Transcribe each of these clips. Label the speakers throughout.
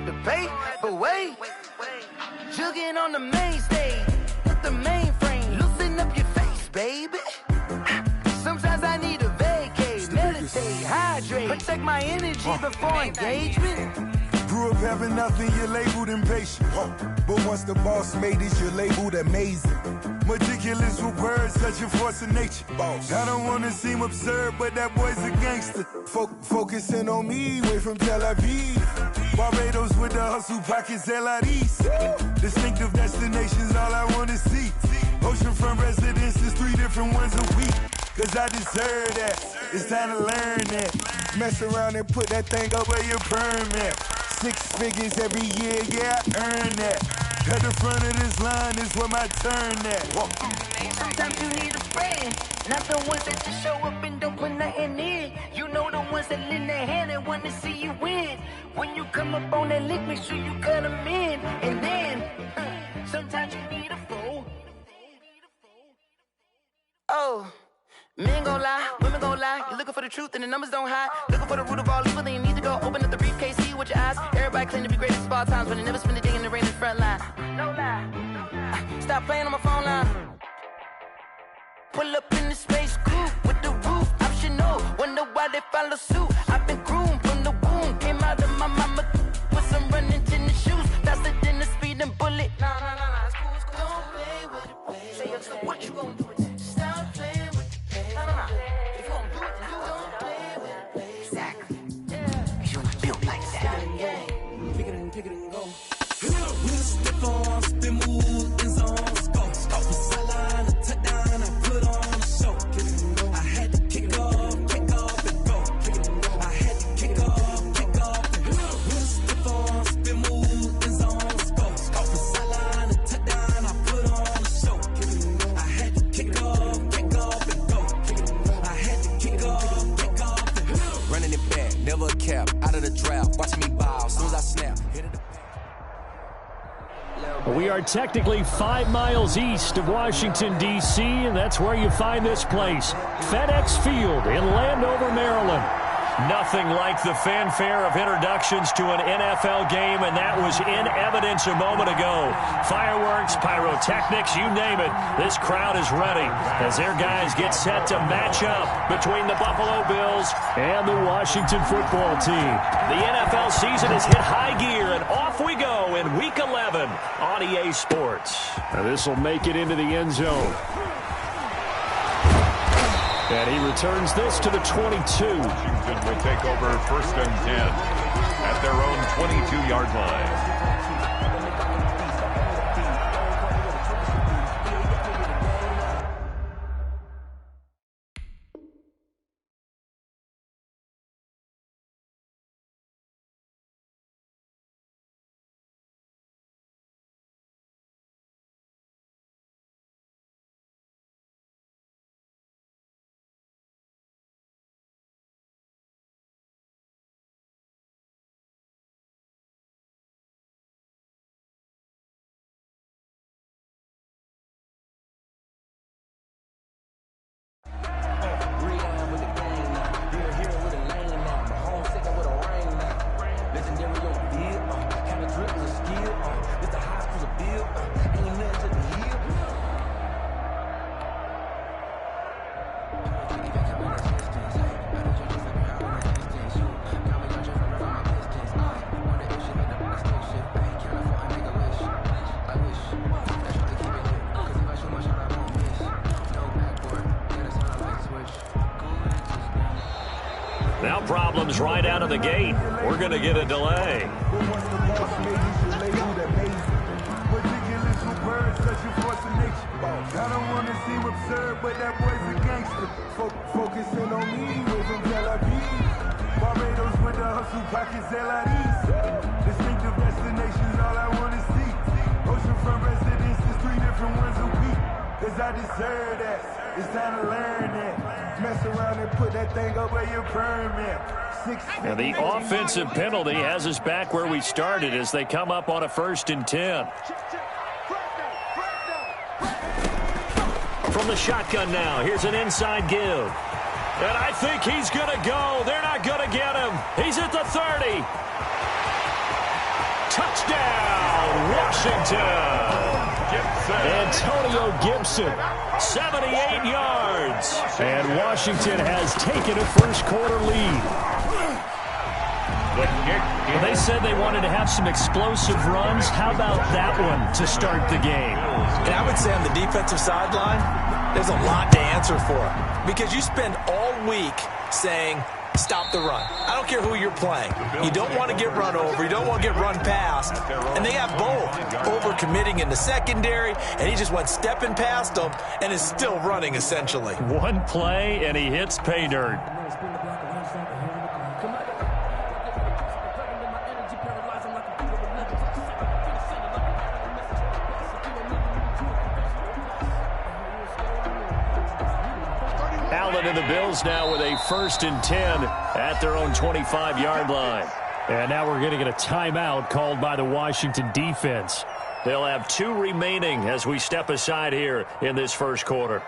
Speaker 1: have to pay, but wait. Jugging on the main stage, with the mainframe, loosen up your face, baby. Sometimes I need a vacate, meditate, hydrate, protect my energy before engagement.
Speaker 2: Grew up having nothing, you're labeled impatient. But once the boss made it, you're labeled amazing. Meticulous with words, such a force of nature. I don't wanna seem absurd, but that boy's a gangster. Focusing on me, way from Tel Aviv. Barbados with the hustle pockets, LIDs. Distinctive destinations, all I wanna see. Oceanfront residences, 3 different ones a week. Cause I deserve that, it's time to learn that. Mess around and put that thing up where your permit. 6 figures every year, yeah, I earn that. At the front of this line is where my turn at.
Speaker 1: Sometimes you need a friend, not the ones that just show up and don't put nothing in. You know the ones that lend their hand and want to see you win. When you come up on that lick, make sure you cut them in. And then, sometimes you need a fool. Oh. Men gon' lie, women gon' lie. You're looking for the truth and the numbers don't hide. Looking for the root of all evil, then you need to go open up the briefcase, see with your eyes. Everybody claim to be greatest of all times, but they never spend a day in the rain in the front line. No lie. Stop playing on my phone line. Pull up in the space coupe with the roof optional. Wonder why they follow suit. I've been groomed from the womb. Came out of my mama with some running tennis shoes. Faster than the speeding bullet. Nah, it's cool, it's cool. Don't play with it, play. Say, what you gon' do?
Speaker 3: We are technically 5 miles east of Washington, D.C., and that's where you find this place, FedEx Field in Landover, Maryland. Nothing like the fanfare of introductions to an NFL game, and that was in evidence a moment ago. Fireworks, pyrotechnics, you name it. This crowd is ready as their guys get set to match up between the Buffalo Bills and the Washington football team. The NFL season has hit high gear, and off we go in Week 11 on EA Sports. Now this will make it into the end zone. And he returns this to the 22.
Speaker 4: Washington will take over 1st and 10 at their own 22-yard line.
Speaker 3: Now problems right out of the gate. We're going to get a delay.
Speaker 2: I don't want to seem absurd, but that boy's a gangster. Focusing on me, way from Tel Aviv. Barbados with the hustle pockets, LIDs. Distinctive destinations, all I want to see. Oceanfront residences, 3 different ones a week. Cause I deserve that, it's time to learn that. Mess around and put that thing up where your permit.
Speaker 3: Now the offensive penalty has us back where we started as they come up on a 1st and 10. From the shotgun now, here's an inside give. And I think he's going to go. They're not going to get him. He's at the 30. Touchdown, Washington. Antonio Gibson, 78 yards. And Washington has taken a first-quarter lead. They said they wanted to have some explosive runs. How about that one to start the game?
Speaker 5: And I would say on the defensive sideline, there's a lot to answer for. Because you spend all week saying, stop the run. I don't care who you're playing. You don't want to get run over. You don't want to get run past. And they have both. Overcommitting in the secondary, and he just went stepping past them and is still running, essentially.
Speaker 3: One play, and he hits pay dirt. Allen and the Bills now with a 1st and 10 at their own 25-yard line. And now we're going to get a timeout called by the Washington defense. They'll have 2 remaining as we step aside here in this first quarter.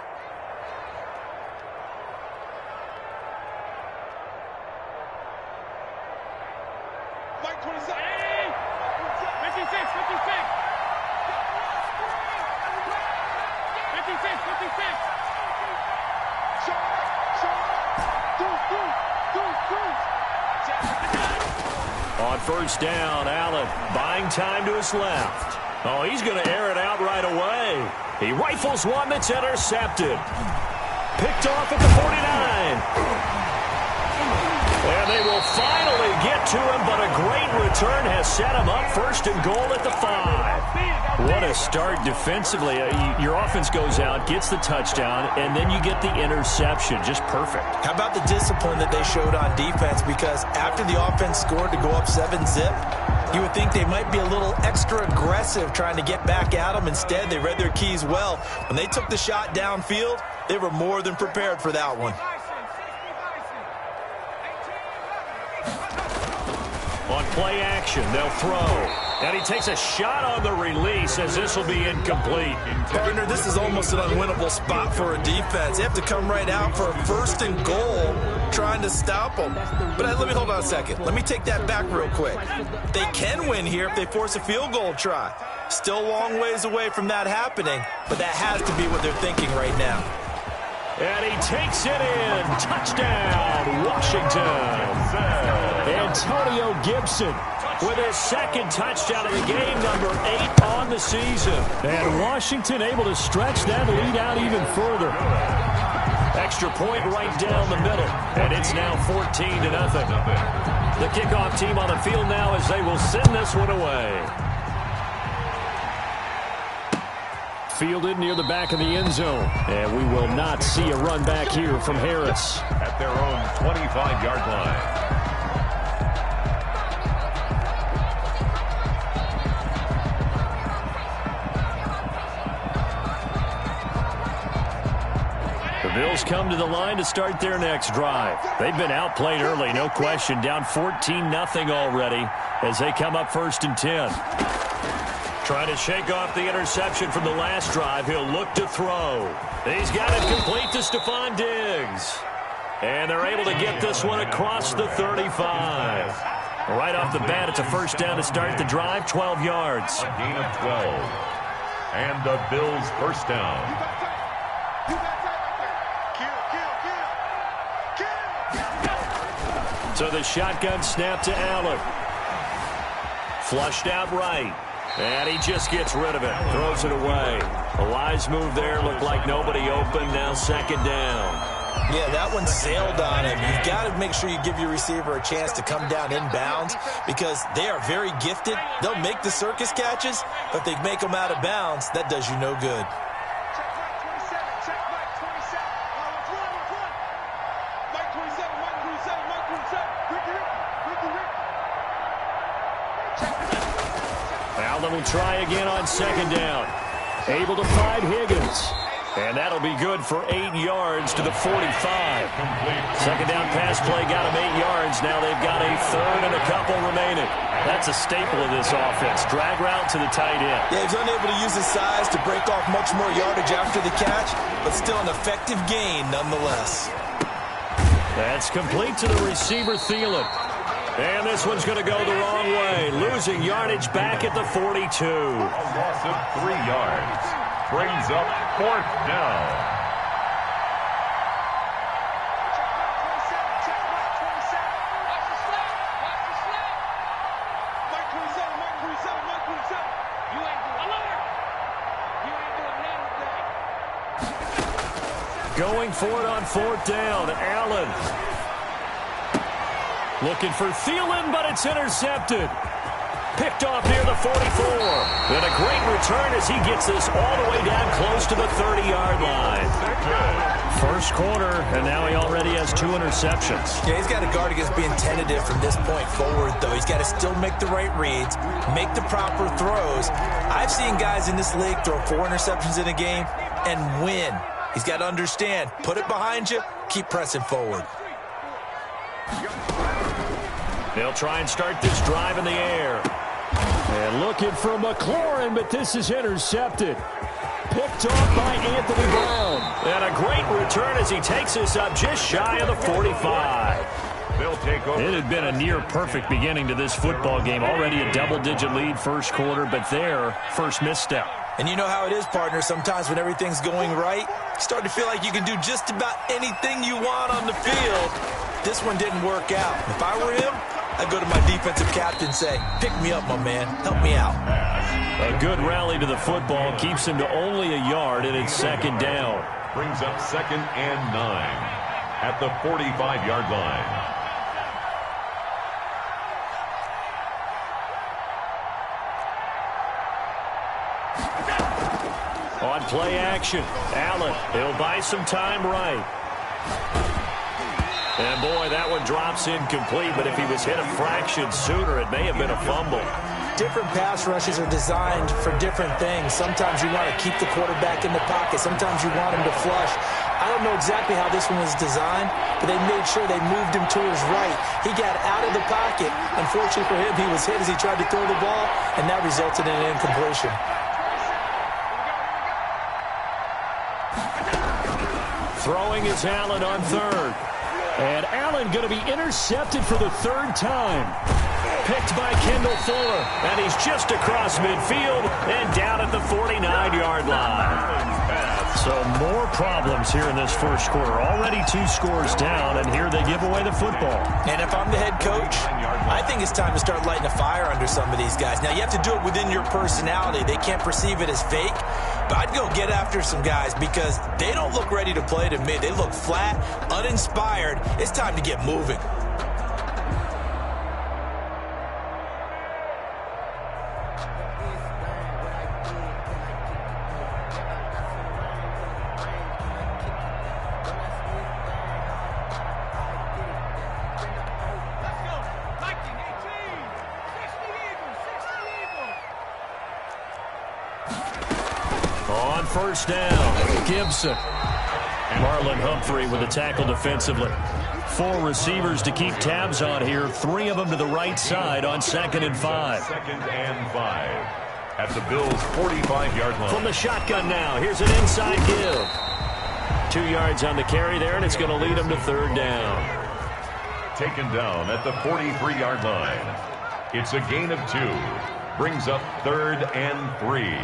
Speaker 3: On first down, Allen buying time to his left. Oh, he's going to air it out right away. He rifles one that's intercepted. Picked off at the 49. And they will finally get to him, but a great return has set him up 1st and goal at the 5. What a start defensively. Your offense goes out, gets the touchdown, and then you get the interception. Just perfect.
Speaker 5: How about the discipline that they showed on defense? Because after the offense scored to go up 7-zip, you would think they might be a little extra aggressive trying to get back at them. Instead, they read their keys well. When they took the shot downfield, they were more than prepared for that one.
Speaker 3: On play action, they'll throw. And he takes a shot on the release as this will be incomplete.
Speaker 5: Partner, this is almost an unwinnable spot for a defense. They have to come right out for a 1st and goal trying to stop them. But let me hold on a second. Let me take that back real quick. They can win here if they force a field goal try. Still a long ways away from that happening, but that has to be what they're thinking right now.
Speaker 3: And he takes it in. Touchdown, Washington. Antonio Gibson with his 2nd touchdown of the game, number 8 on the season. And Washington able to stretch that lead out even further. Extra point right down the middle, and it's now 14-0. The kickoff team on the field now as they will send this one away. Fielded near the back of the end zone, and we will not see a run back here from Harris.
Speaker 4: At their own 25-yard line.
Speaker 3: The Bills come to the line to start their next drive. They've been outplayed early, no question, down 14-0 already as they come up 1st and 10. Trying to shake off the interception from the last drive. He'll look to throw. He's got it complete to Stephon Diggs. And they're able to get this one across the 35. Right off the bat, it's a 1st down to start the drive, 12 yards.
Speaker 4: A gain of 12. And the Bills' 1st down.
Speaker 3: So the shotgun snap to Allen. Flushed out right. And he just gets rid of it. Throws it away. A wise move there. Looked like nobody open. Now 2nd down.
Speaker 5: Yeah, that one sailed on him. You've got to make sure you give your receiver a chance to come down inbounds because they are very gifted. They'll make the circus catches, but if they make them out of bounds, that does you no good.
Speaker 3: Allen will try again on 2nd down. Able to find Higgins. And that'll be good for 8 yards to the 45. 2nd down pass play got him 8 yards. Now they've got a 3rd and a couple remaining. That's a staple of this offense. Drag route to the tight end.
Speaker 5: Yeah, he's unable to use his size to break off much more yardage after the catch, but still an effective gain nonetheless.
Speaker 3: That's complete to the receiver, Thielen. And this one's going to go the wrong way, losing yardage back at the 42.
Speaker 4: A loss of 3 yards. Brings up 4th down.
Speaker 3: Going for it on 4th down. Allen. Looking for Thielen, but it's intercepted. Picked off near the 44. And a great return as he gets this all the way down close to the 30-yard line. First quarter, and now he already has 2 interceptions.
Speaker 5: Yeah, he's got to guard against being tentative from this point forward, though. He's got to still make the right reads, make the proper throws. I've seen guys in this league throw 4 interceptions in a game and win. He's got to understand, put it behind you, keep pressing forward.
Speaker 3: They'll try and start this drive in the air. And looking for McLaurin, but this is intercepted. Picked off by Anthony Brown. And a great return as he takes this up just shy of the 45.
Speaker 4: They'll take over.
Speaker 3: It had been a near-perfect beginning to this football game. Already a double-digit lead first quarter, but their first misstep.
Speaker 5: And you know how it is, partner. Sometimes when everything's going right, you start to feel like you can do just about anything you want on the field. This one didn't work out. If I were him, I'd go to my defensive captain and say, pick me up, my man. Help me out.
Speaker 3: A good rally to the football keeps him to only a yard, and it's 2nd down.
Speaker 4: Brings up 2nd and 9 at the 45-yard line.
Speaker 3: On play action, Allen, he'll buy some time right. And boy, that one drops incomplete, but if he was hit a fraction sooner, it may have been a fumble.
Speaker 5: Different pass rushes are designed for different things. Sometimes you want to keep the quarterback in the pocket. Sometimes you want him to flush. I don't know exactly how this one was designed, but they made sure they moved him to his right. He got out of the pocket. Unfortunately for him, he was hit as he tried to throw the ball, and that resulted in an incompletion.
Speaker 3: Throwing is Allen on 3rd. And Allen going to be intercepted for the 3rd time. Picked by Kendall Fuller. And he's just across midfield and down at the 49-yard line. So more problems here in this first quarter. Already 2 scores down, and here they give away the football.
Speaker 5: And if I'm the head coach, I think it's time to start lighting a fire under some of these guys. Now, you have to do it within your personality. They can't perceive it as fake. But I'd go get after some guys because they don't look ready to play to me. They look flat, uninspired. It's time to get moving.
Speaker 3: First down, Gibson. Marlon Humphrey with a tackle defensively. 4 receivers to keep tabs on here. 3 of them to the right side on 2nd and 5.
Speaker 4: 2nd and 5 at the Bills' 45-yard line.
Speaker 3: From the shotgun now, here's an inside give. 2 yards on the carry there, and it's going to lead them to 3rd down.
Speaker 4: Taken down at the 43-yard line. It's a gain of 2. Brings up 3rd and 3.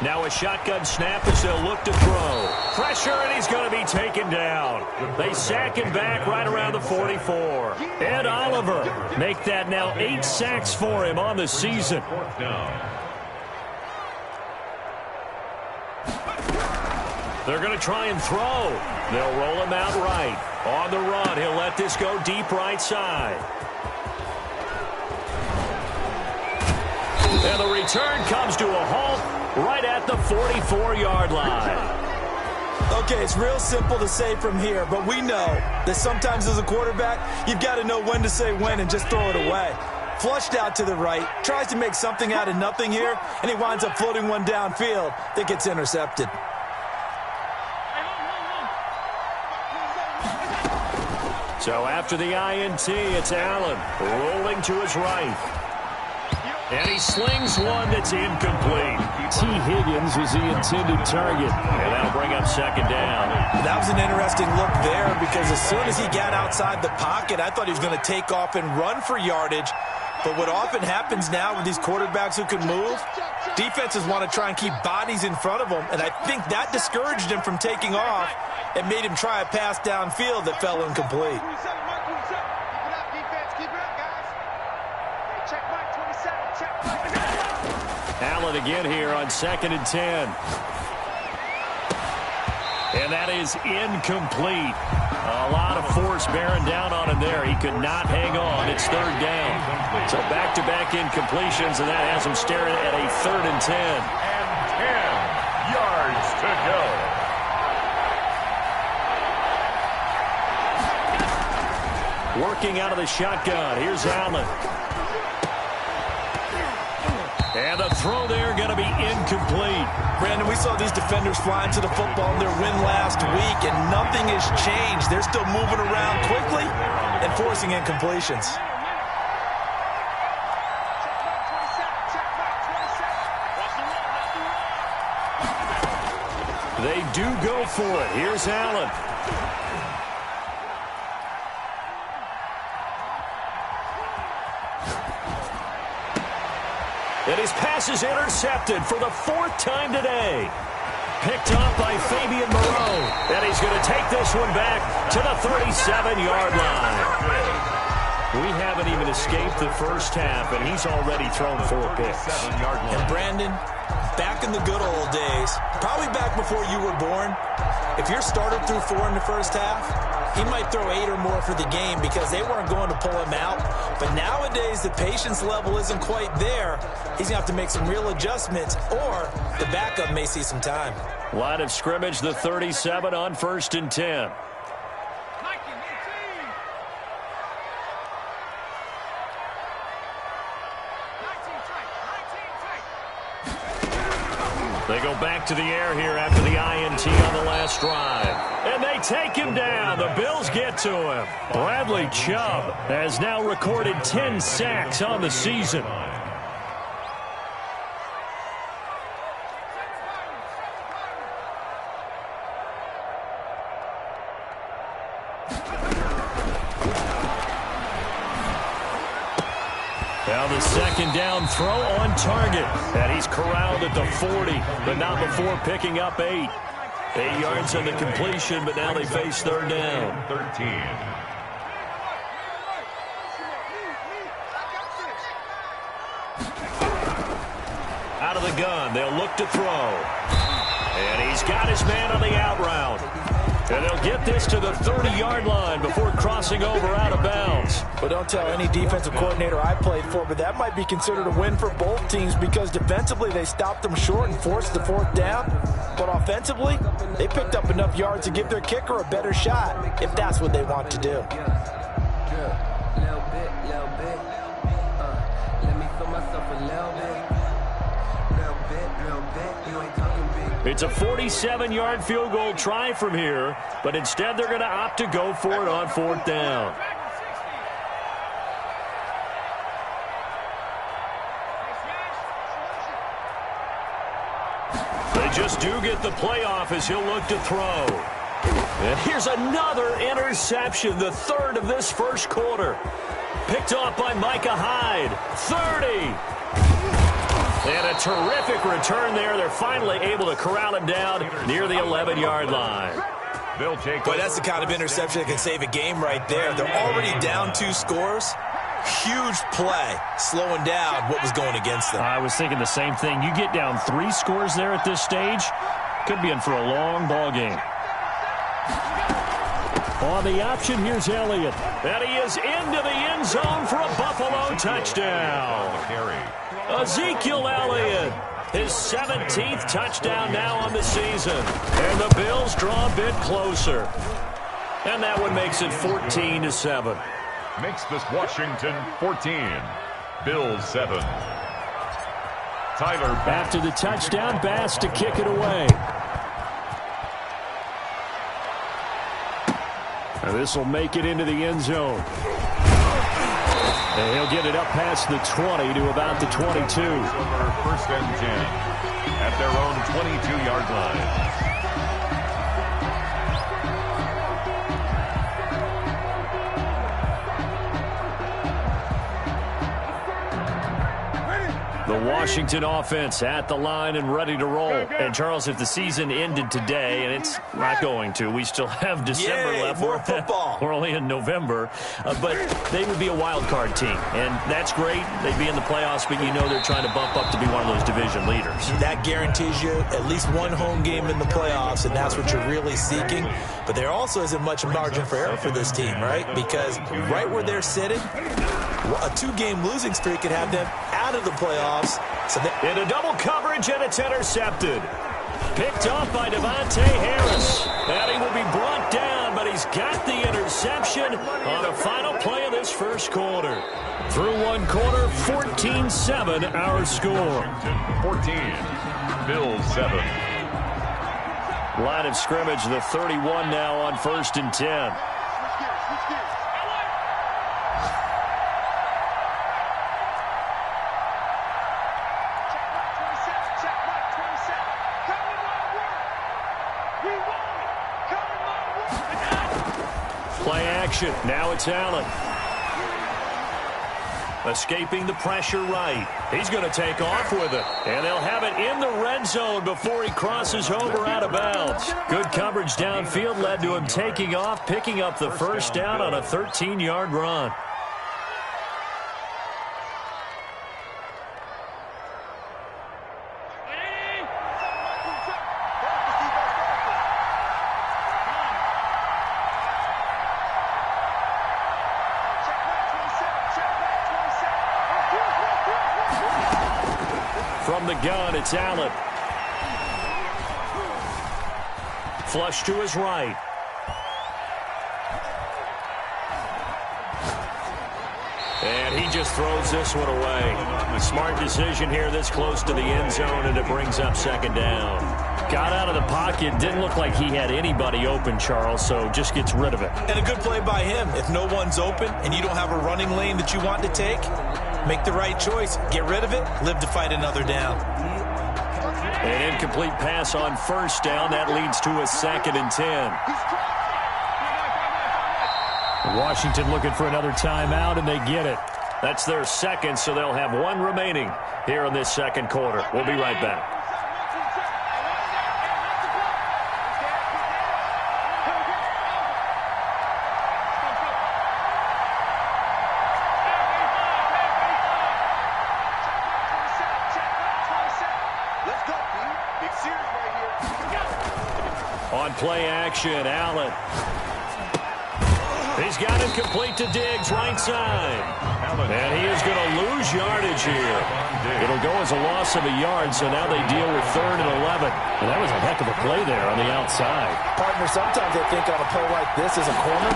Speaker 3: Now a shotgun snap as they'll look to throw. Pressure, and he's going to be taken down. They sack him back right around the 44. Ed Oliver make that now 8 sacks for him on the season.
Speaker 4: 4th down.
Speaker 3: They're going to try and throw. They'll roll him out right. On the run, he'll let this go deep right side. And the return comes to a halt right at the 44-yard line.
Speaker 5: Okay, it's real simple to say from here, but we know that sometimes as a quarterback, you've got to know when to say when and just throw it away. Flushed out to the right, tries to make something out of nothing here, and he winds up floating one downfield that gets intercepted.
Speaker 3: So after the INT, it's Allen rolling to his right. And he slings one that's incomplete. T. Higgins was the intended target. And that'll bring up second down.
Speaker 5: That was an interesting look there because as soon as he got outside the pocket, I thought he was going to take off and run for yardage. But what often happens now with these quarterbacks who can move, defenses want to try and keep bodies in front of them. And I think that discouraged him from taking off and made him try a pass downfield that fell incomplete.
Speaker 3: Allen again here on 2nd and 10. And that is incomplete. A lot of force bearing down on him there. He could not hang on. It's 3rd down. So back-to-back incompletions, and that has him staring at a 3rd and 10.
Speaker 4: And 10 yards to go.
Speaker 3: Working out of the shotgun. Here's Allen. And the throw there going to be incomplete.
Speaker 5: Brandon, we saw these defenders flying to the football in their win last week, and nothing has changed. They're still moving around quickly and forcing incompletions.
Speaker 3: They do go for it. Here's Allen. And his pass is intercepted for the 4th time today. Picked off by Fabian Moreau. And he's going to take this one back to the 37-yard line. We haven't even escaped the first half, and he's already thrown 4 picks.
Speaker 5: And Brandon, back in the good old days, probably back before you were born, if your starter threw 4 in the first half, he might throw 8 or more for the game because they weren't going to pull him out. But nowadays, the patience level isn't quite there. He's going to have to make some real adjustments, or the backup may see some time.
Speaker 3: Line of scrimmage, the 37 on 1st and 10. They go back to the air here after the INT on the last drive. And they take him down. The Bills get to him. Bradley Chubb has now recorded 10 sacks on the season. Now the 2nd down throw on target. And he's corralled at the 40, but not before picking up 8. 8 yards on the completion, but now they face 3rd down.
Speaker 4: 13.
Speaker 3: Out of the gun, they'll look to throw. And he's got his man on the out route. And they'll get this to the 30-yard line before crossing over out of bounds.
Speaker 5: But don't tell any defensive coordinator I played for, but that might be considered a win for both teams because defensively they stopped them short and forced the 4th down. But offensively, they picked up enough yards to give their kicker a better shot if that's what they want to do.
Speaker 3: It's a 47-yard field goal try from here, but instead they're going to opt to go for it on 4th down. They just do get the playoff as he'll look to throw. And here's another interception, the 3rd of this first quarter. Picked off by Micah Hyde. 30. And a terrific return there. They're finally able to corral him down near the 11-yard line.
Speaker 4: They'll take.
Speaker 5: Boy, that's the kind of interception that can save a game right there. They're already down 2 scores. Huge play, slowing down what was going against them.
Speaker 3: I was thinking the same thing. You get down 3 scores there at this stage, could be in for a long ball game. On the option, here's Elliott. And he is into the end zone for a Buffalo touchdown. Ezekiel Elliott, his 17th touchdown now on the season. And the Bills draw a bit closer. And that one makes it 14-7.
Speaker 4: Makes this Washington 14. Bills 7. Tyler Bass.
Speaker 3: After the touchdown, Bass to kick it away. And this will make it into the end zone. And he'll get it up past the 20 to about the 22.
Speaker 4: First and 10 at their own 22-yard line.
Speaker 3: The Washington offense at the line and ready to roll. And, Charles, if the season ended today, and it's not going to, we still have December left.
Speaker 5: More football.
Speaker 3: We're only in November. But they would be a wild card team. And that's great. They'd be in the playoffs, but you know they're trying to bump up to be one of those division leaders.
Speaker 5: That guarantees you at least one home game in the playoffs, and that's what you're really seeking. But there also isn't much margin for error for this team, right? Because right where they're sitting, a two-game losing streak could have them out of the playoffs. So
Speaker 3: into double coverage, and it's intercepted. Picked off by Devontae Harris. And he will be brought down, but he's got the interception on the final play of this first quarter. Through one quarter, 14-7 our score.
Speaker 4: 14, Bills 7.
Speaker 3: Line of scrimmage, the 31 now on 1st and 10. Play action. Now it's Allen. Escaping the pressure right. He's going to take off with it. And they'll have it in the red zone before he crosses over out of bounds. Good coverage downfield led to him taking off, picking up the first down on a 13-yard run. From the gun, it's Allen. Flush to his right. And he just throws this one away. Smart decision here this close to the end zone, and it brings up second down. Got out of the pocket. Didn't look like he had anybody open, Charles, so just gets rid of it.
Speaker 5: And a good play by him. If no one's open and you don't have a running lane that you want to take, make the right choice. Get rid of it. Live to fight another down.
Speaker 3: An incomplete pass on first down. That leads to a 2nd and 10. Washington looking for another timeout, and they get it. That's their second, so they'll have one remaining here in this second quarter. We'll be right back. On play action, Allen. He's got it complete to Diggs, right side. And he is going to lose yardage here. It'll go as a loss of a yard, so now they deal with 3rd and 11. And that was a heck of a play there on the outside.
Speaker 5: Partner, sometimes I think on a play like this as a corner,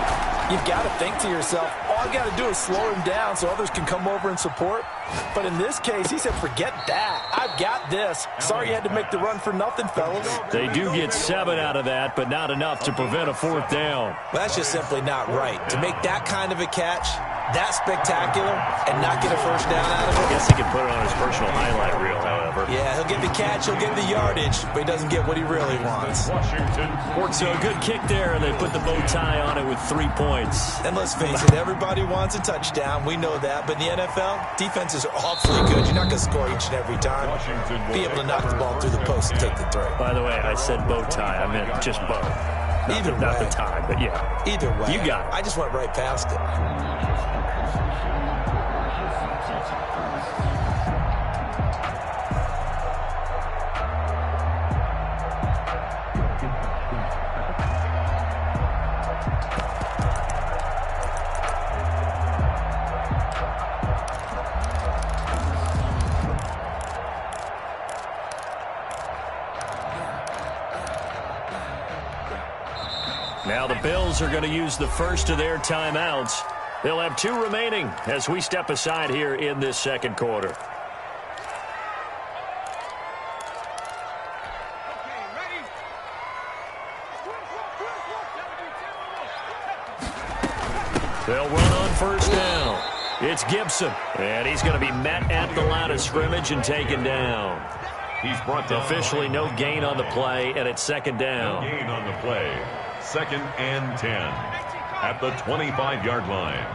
Speaker 5: you've got to think to yourself, all I got to do is slow him down so others can come over and support. But in this case, he said, forget that. I've got this. Sorry you had to make the run for nothing, fellas.
Speaker 3: They do get 7 out of that, but not enough to prevent a 4th down.
Speaker 5: Well, that's just simply not right. To make that kind of a catch, that spectacular, and not get a first down out of it.
Speaker 3: I guess he can put it on his personal highlight reel, however.
Speaker 5: Yeah, he'll get the catch, he'll get the yardage, but he doesn't get what he really wants.
Speaker 3: So a good kick there, and they put the bow tie on it with 3 points.
Speaker 5: And let's face it, everybody wants a touchdown. We know that. But in the NFL, defenses are awfully good. You're not going to score each and every time. Be able to knock the ball through the post and take the throw.
Speaker 3: By the way, I said bow tie. I meant just bow. Not the tie, but yeah.
Speaker 5: Either way.
Speaker 3: You got it.
Speaker 5: I just went right past it.
Speaker 3: Now the Bills are going to use the first of their timeouts. They'll have 2 remaining as we step aside here in this second quarter. They'll run on first down. It's Gibson, and he's going to be met at the line of scrimmage and taken down.
Speaker 4: He's brought down.
Speaker 3: Officially no gain on the play, and it's second down.
Speaker 4: No gain on the play. 2nd and 10 at the 25-yard line.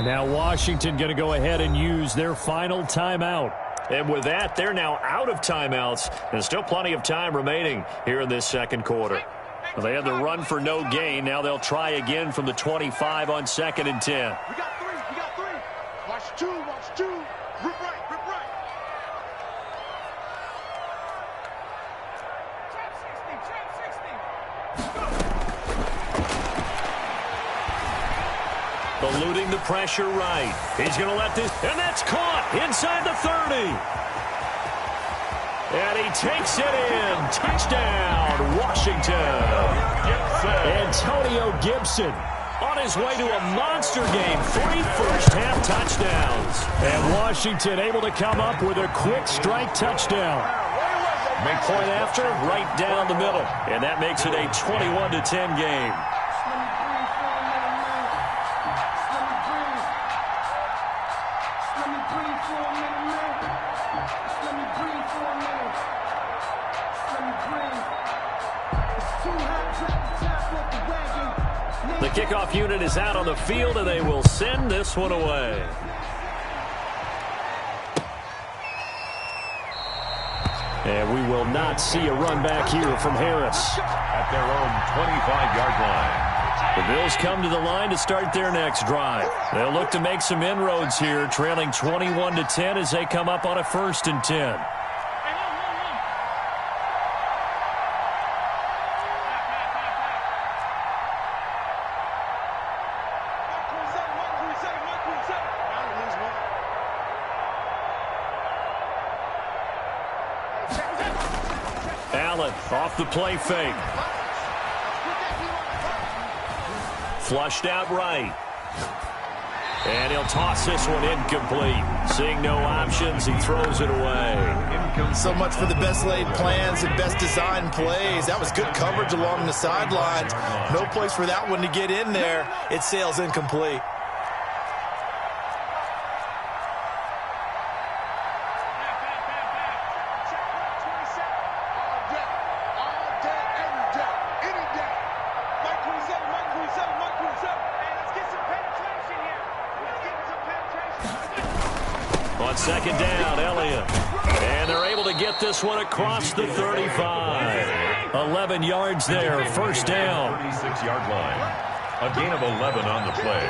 Speaker 3: Now Washington going to go ahead and use their final timeout. And with that, they're now out of timeouts. There's still plenty of time remaining here in this second quarter. Well, they had the run for no gain. Now they'll try again from the 25 on 2nd and 10.
Speaker 6: We got three. Watch two. Rip right.
Speaker 3: Eluding the pressure right. He's going to let this, and that's caught inside the 30. And he takes it in. Touchdown, Washington. Antonio Gibson on his way to a monster game. 3 first-half touchdowns. And Washington able to come up with a quick strike touchdown. Point after, right down the middle. And that makes it a 21-10 game. The kickoff unit is out on the field, and they will send this one away. And we will not see a run back here from Harris.
Speaker 4: At their own 25-yard line.
Speaker 3: The Bills come to the line to start their next drive. They'll look to make some inroads here, trailing 21-10 as they come up on a 1st and 10. Allen off the play fake. Flushed out right. And he'll toss this one incomplete. Seeing no options, he throws it away.
Speaker 5: So much for the best laid plans and best designed plays. That was good coverage along the sidelines. No place for that one to get in there. It sails incomplete.
Speaker 3: On 2nd down, Elliott. And they're able to get this one across the 35. 11 yards there, 1st down.
Speaker 4: 36-yard line. A gain of 11 on the play.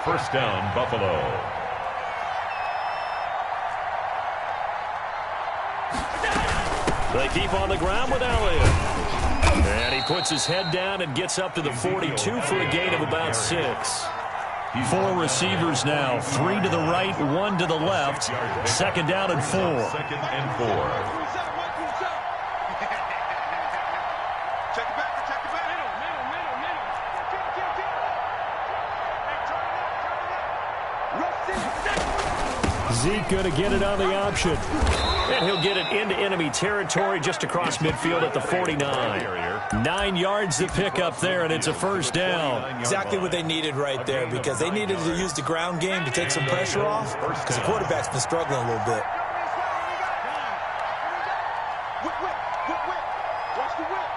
Speaker 4: 1st down, Buffalo.
Speaker 3: They keep on the ground with Elliott. And he puts his head down and gets up to the 42 for a gain of about 6. 4 receivers now, 3 to the right, 1 to the left. 2nd down and 4.
Speaker 4: 2nd and 4.
Speaker 3: Zeke going to get it on the option. And he'll get it into enemy territory just across midfield at the 49. 9 yards to pick up there, and it's a 1st down.
Speaker 5: Exactly what they needed right there, because they needed to use the ground game to take some pressure off, because the quarterback's been struggling a little bit.
Speaker 6: Watch the whip.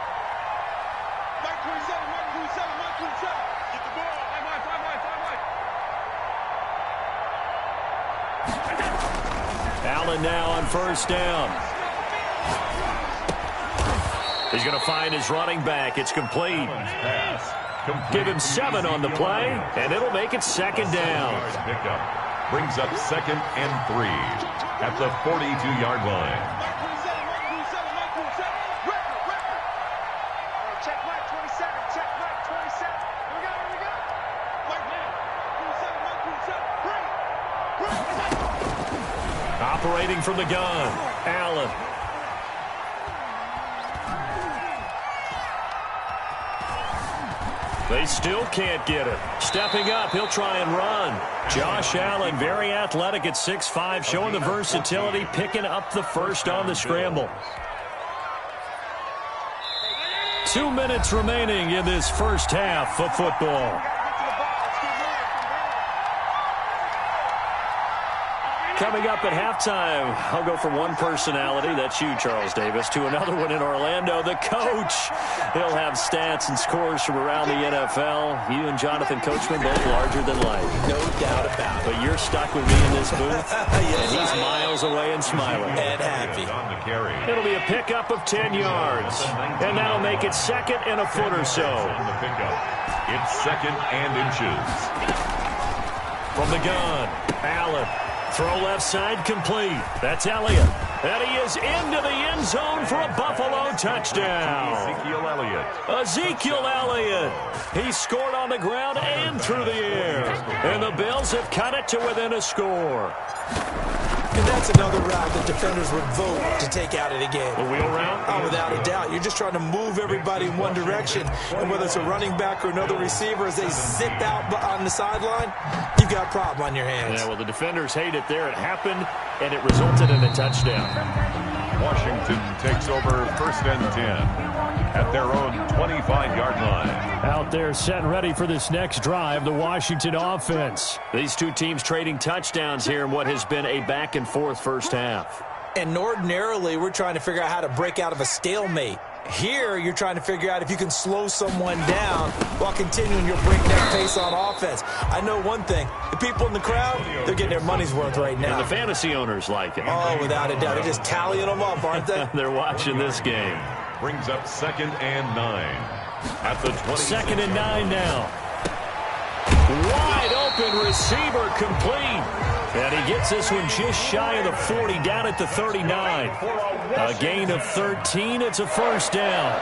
Speaker 6: Mike 27, Mike 27, Mike 27. Get the ball.
Speaker 3: Allen now on 1st down. He's going to find his running back. It's complete. Give him 7 on the play, and it'll make it 2nd down.
Speaker 4: Brings up 2nd and 3 at the 42-yard line.
Speaker 6: Check Mike 27. Check Mike 27. Here we go. Mike 27.
Speaker 3: Operating from the gun, Allen. They still can't get it. Stepping up, he'll try and run. Josh Allen, very athletic at 6'5", showing the versatility, picking up the first on the scramble. 2 minutes remaining in this first half of football. Coming up at halftime, I'll go from one personality, that's you, Charles Davis, to another one in Orlando, the coach. He'll have stats and scores from around the NFL. You and Jonathan Coachman, both larger than life.
Speaker 5: No doubt about it.
Speaker 3: But you're stuck with me in this booth, and he's miles away and smiling.
Speaker 5: And happy.
Speaker 3: It'll be a pickup of 10 yards, and that'll make it second and a foot or so.
Speaker 4: It's second and inches.
Speaker 3: From the gun, Allen. Throw left side complete. That's Elliott. And he is into the end zone for a Buffalo touchdown. Ezekiel Elliott. He scored on the ground and through the air. And the Bills have cut it to within a score.
Speaker 5: And that's another route that defenders would vote to take out of the game.
Speaker 3: The wheel route?
Speaker 5: Oh, without a doubt. You're just trying to move everybody in one direction. And whether it's a running back or another receiver, as they zip out on the sideline, you've got a problem on your hands.
Speaker 3: Yeah, well, the defenders hate it there. It happened, and it resulted in a touchdown.
Speaker 4: Washington takes over first and 10 at their own 25-yard line.
Speaker 3: Out there set and ready for this next drive, the Washington offense. These two teams trading touchdowns here in what has been a back-and-forth first half.
Speaker 5: And ordinarily, we're trying to figure out how to break out of a stalemate. Here, you're trying to figure out if you can slow someone down while continuing your breakneck pace on offense. I know one thing. The people in the crowd, they're getting their money's worth right now.
Speaker 3: And the fantasy owners like it.
Speaker 5: Oh, without a doubt. They're just tallying them up, aren't they?
Speaker 3: They're watching this game.
Speaker 4: Brings up second and 9 at the 20.
Speaker 3: Second and 9 now. Wide open receiver complete. And he gets this one just shy of the 40, down at the 39. A gain of 13. It's a first down.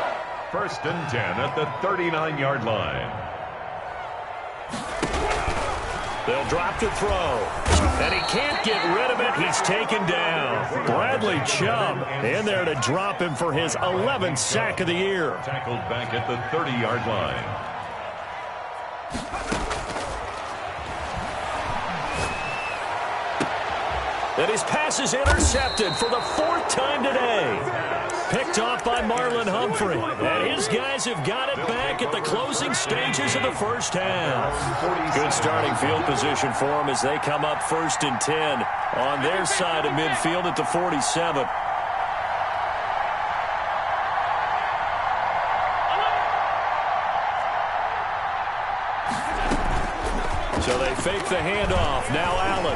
Speaker 4: First and 10 at the 39-yard line.
Speaker 3: They'll drop to throw. And he can't get rid of it. He's taken down. Bradley Chubb in there to drop him for his 11th sack of the year.
Speaker 4: Tackled back at the 30-yard line.
Speaker 3: And his pass is intercepted for the 4th time today. Picked off by Marlon Humphrey. And his guys have got it back at the closing stages of the first half. Good starting field position for them as they come up first and 10 on their side of midfield at the 47. So they fake the handoff. Now Allen.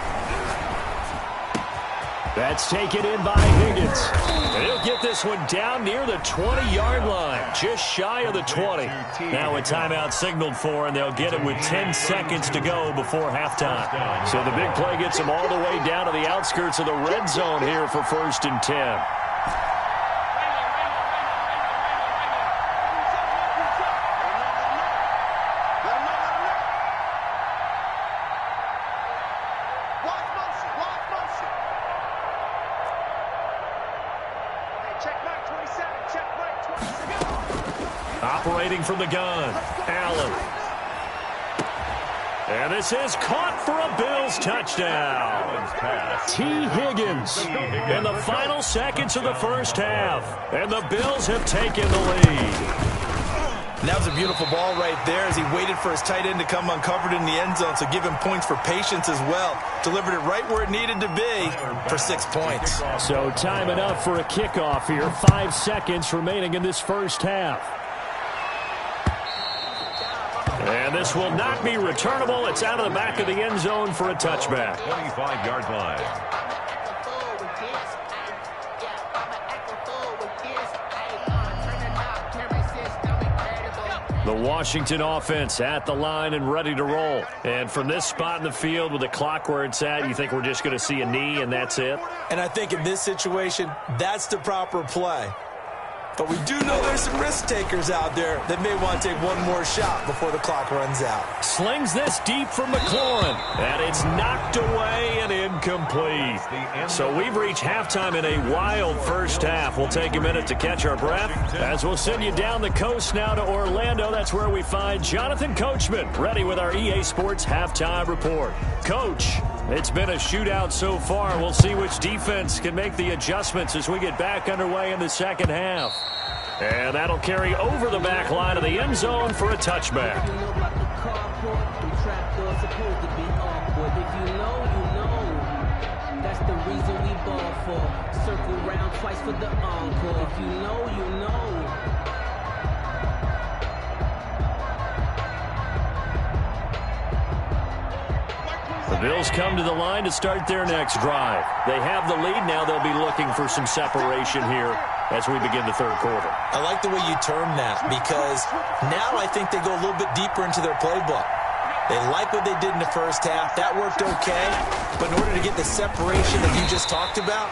Speaker 3: That's taken in by Higgins. And he'll get this one down near the 20-yard line, just shy of the 20. Now a timeout signaled for, and they'll get it with 10 seconds to go before halftime. So the big play gets them all the way down to the outskirts of the red zone here for first and 10. Operating from the gun, Allen. And this is caught for a Bills touchdown. T. Higgins in the final seconds of the first half. And the Bills have taken the lead.
Speaker 5: And that was a beautiful ball right there as he waited for his tight end to come uncovered in the end zone, so give him points for patience as well. Delivered it right where it needed to be for 6 points.
Speaker 3: So time enough for a kickoff here. 5 seconds remaining in this first half. And this will not be returnable. It's out of the back of the end zone for a touchback.
Speaker 4: 25-yard line.
Speaker 3: The Washington offense at the line and ready to roll. And from this spot in the field with the clock where it's at, you think we're just going to see a knee and that's it?
Speaker 5: And I think in this situation, that's the proper play. But we do know there's some risk takers out there that may want to take one more shot before the clock runs out.
Speaker 3: Slings this deep for McLaurin, and it's knocked away and incomplete. So we've reached halftime in a wild first half. We'll take a minute to catch our breath as we'll send you down the coast now to Orlando. That's where we find Jonathan Coachman ready with our EA Sports halftime report. Coach, it's been a shootout so far. We'll see which defense can make the adjustments as we get back underway in the second half. And that'll carry over the back line of the end zone for a touchback.
Speaker 7: That's the reason we ball for. Circle round twice for the encore. If you know, you know.
Speaker 3: The Bills come to the line to start their next drive. They have the lead. Now they'll be looking for some separation here as we begin the third quarter.
Speaker 5: I like the way you term that because now I think they go a little bit deeper into their playbook. They like what they did in the first half. That worked okay. But in order to get the separation that you just talked about,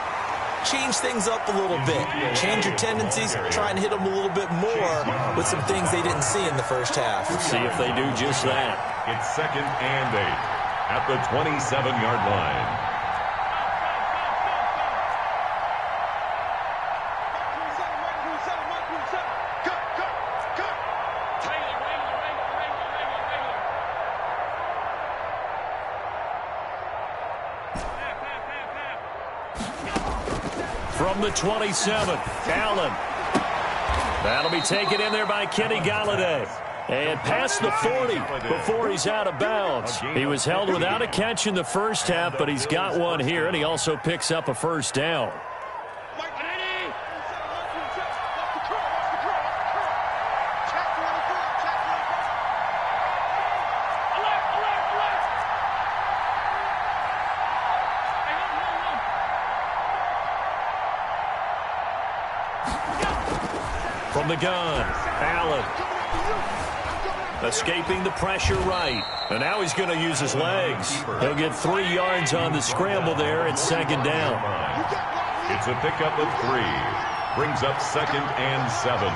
Speaker 5: change things up a little bit. Change your tendencies. Try and hit them a little bit more with some things they didn't see in the first half.
Speaker 3: Let's see if they do just that.
Speaker 4: It's 2nd and 8 at the 27-yard line.
Speaker 3: From the 27, Allen. That'll be taken in there by Kenny Golladay. And past the 40 before he's out of bounds. He was held without a catch in the first half, but he's got one here, and he also picks up a first down. From the gun, Allen. Escaping the pressure right. And now he's going to use his legs. He'll get 3 yards on the scramble there. It's 2nd down.
Speaker 4: It's a pickup of 3. Brings up 2nd and 7.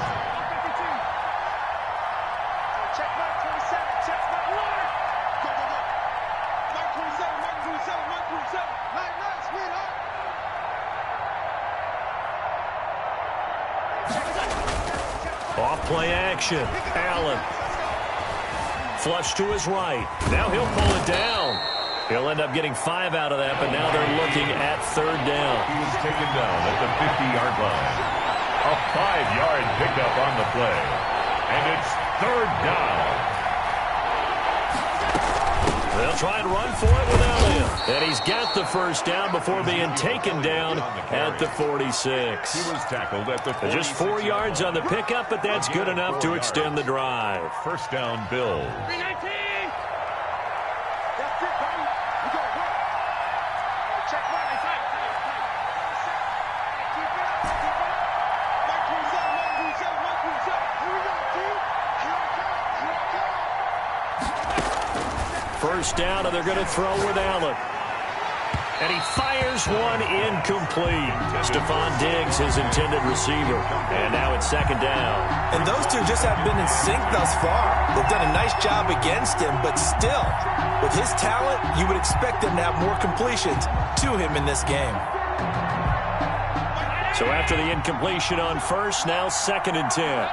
Speaker 3: Off play action. Allen. Flush to his right. Now he'll pull it down. He'll end up getting 5 out of that, but now they're looking at 3rd down.
Speaker 4: He was taken down at the 50-yard line. A 5-yard pickup on the play. And it's 3rd down.
Speaker 3: They'll try and run for it without him. And he's got the first down before being taken down at the 46.
Speaker 4: He was tackled at the 46.
Speaker 3: Just 4 yards on the pickup, but that's good enough to extend the drive.
Speaker 4: First down, Bills.
Speaker 3: First down, and they're going to throw with Allen. And he fires one incomplete. Stephon Diggs, his intended receiver. And now it's 2nd down.
Speaker 5: And those two just haven't been in sync thus far. They've done a nice job against him, but still, with his talent, you would expect them to have more completions to him in this game.
Speaker 3: So after the incompletion on first, now 2nd and 10.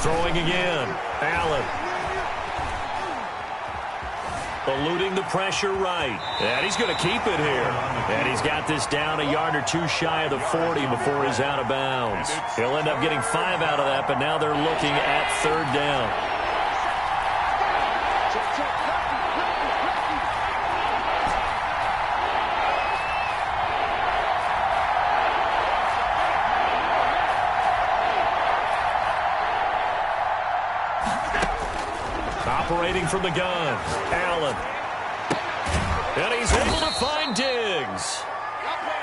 Speaker 3: Throwing again. Allen. Eluding the pressure right. And he's going to keep it here. And he's got this down a yard or 2 shy of the 40 before he's out of bounds. He'll end up getting 5 out of that, but now they're looking at 3rd down. Operating from the gun, Allen. And he's able to find Diggs.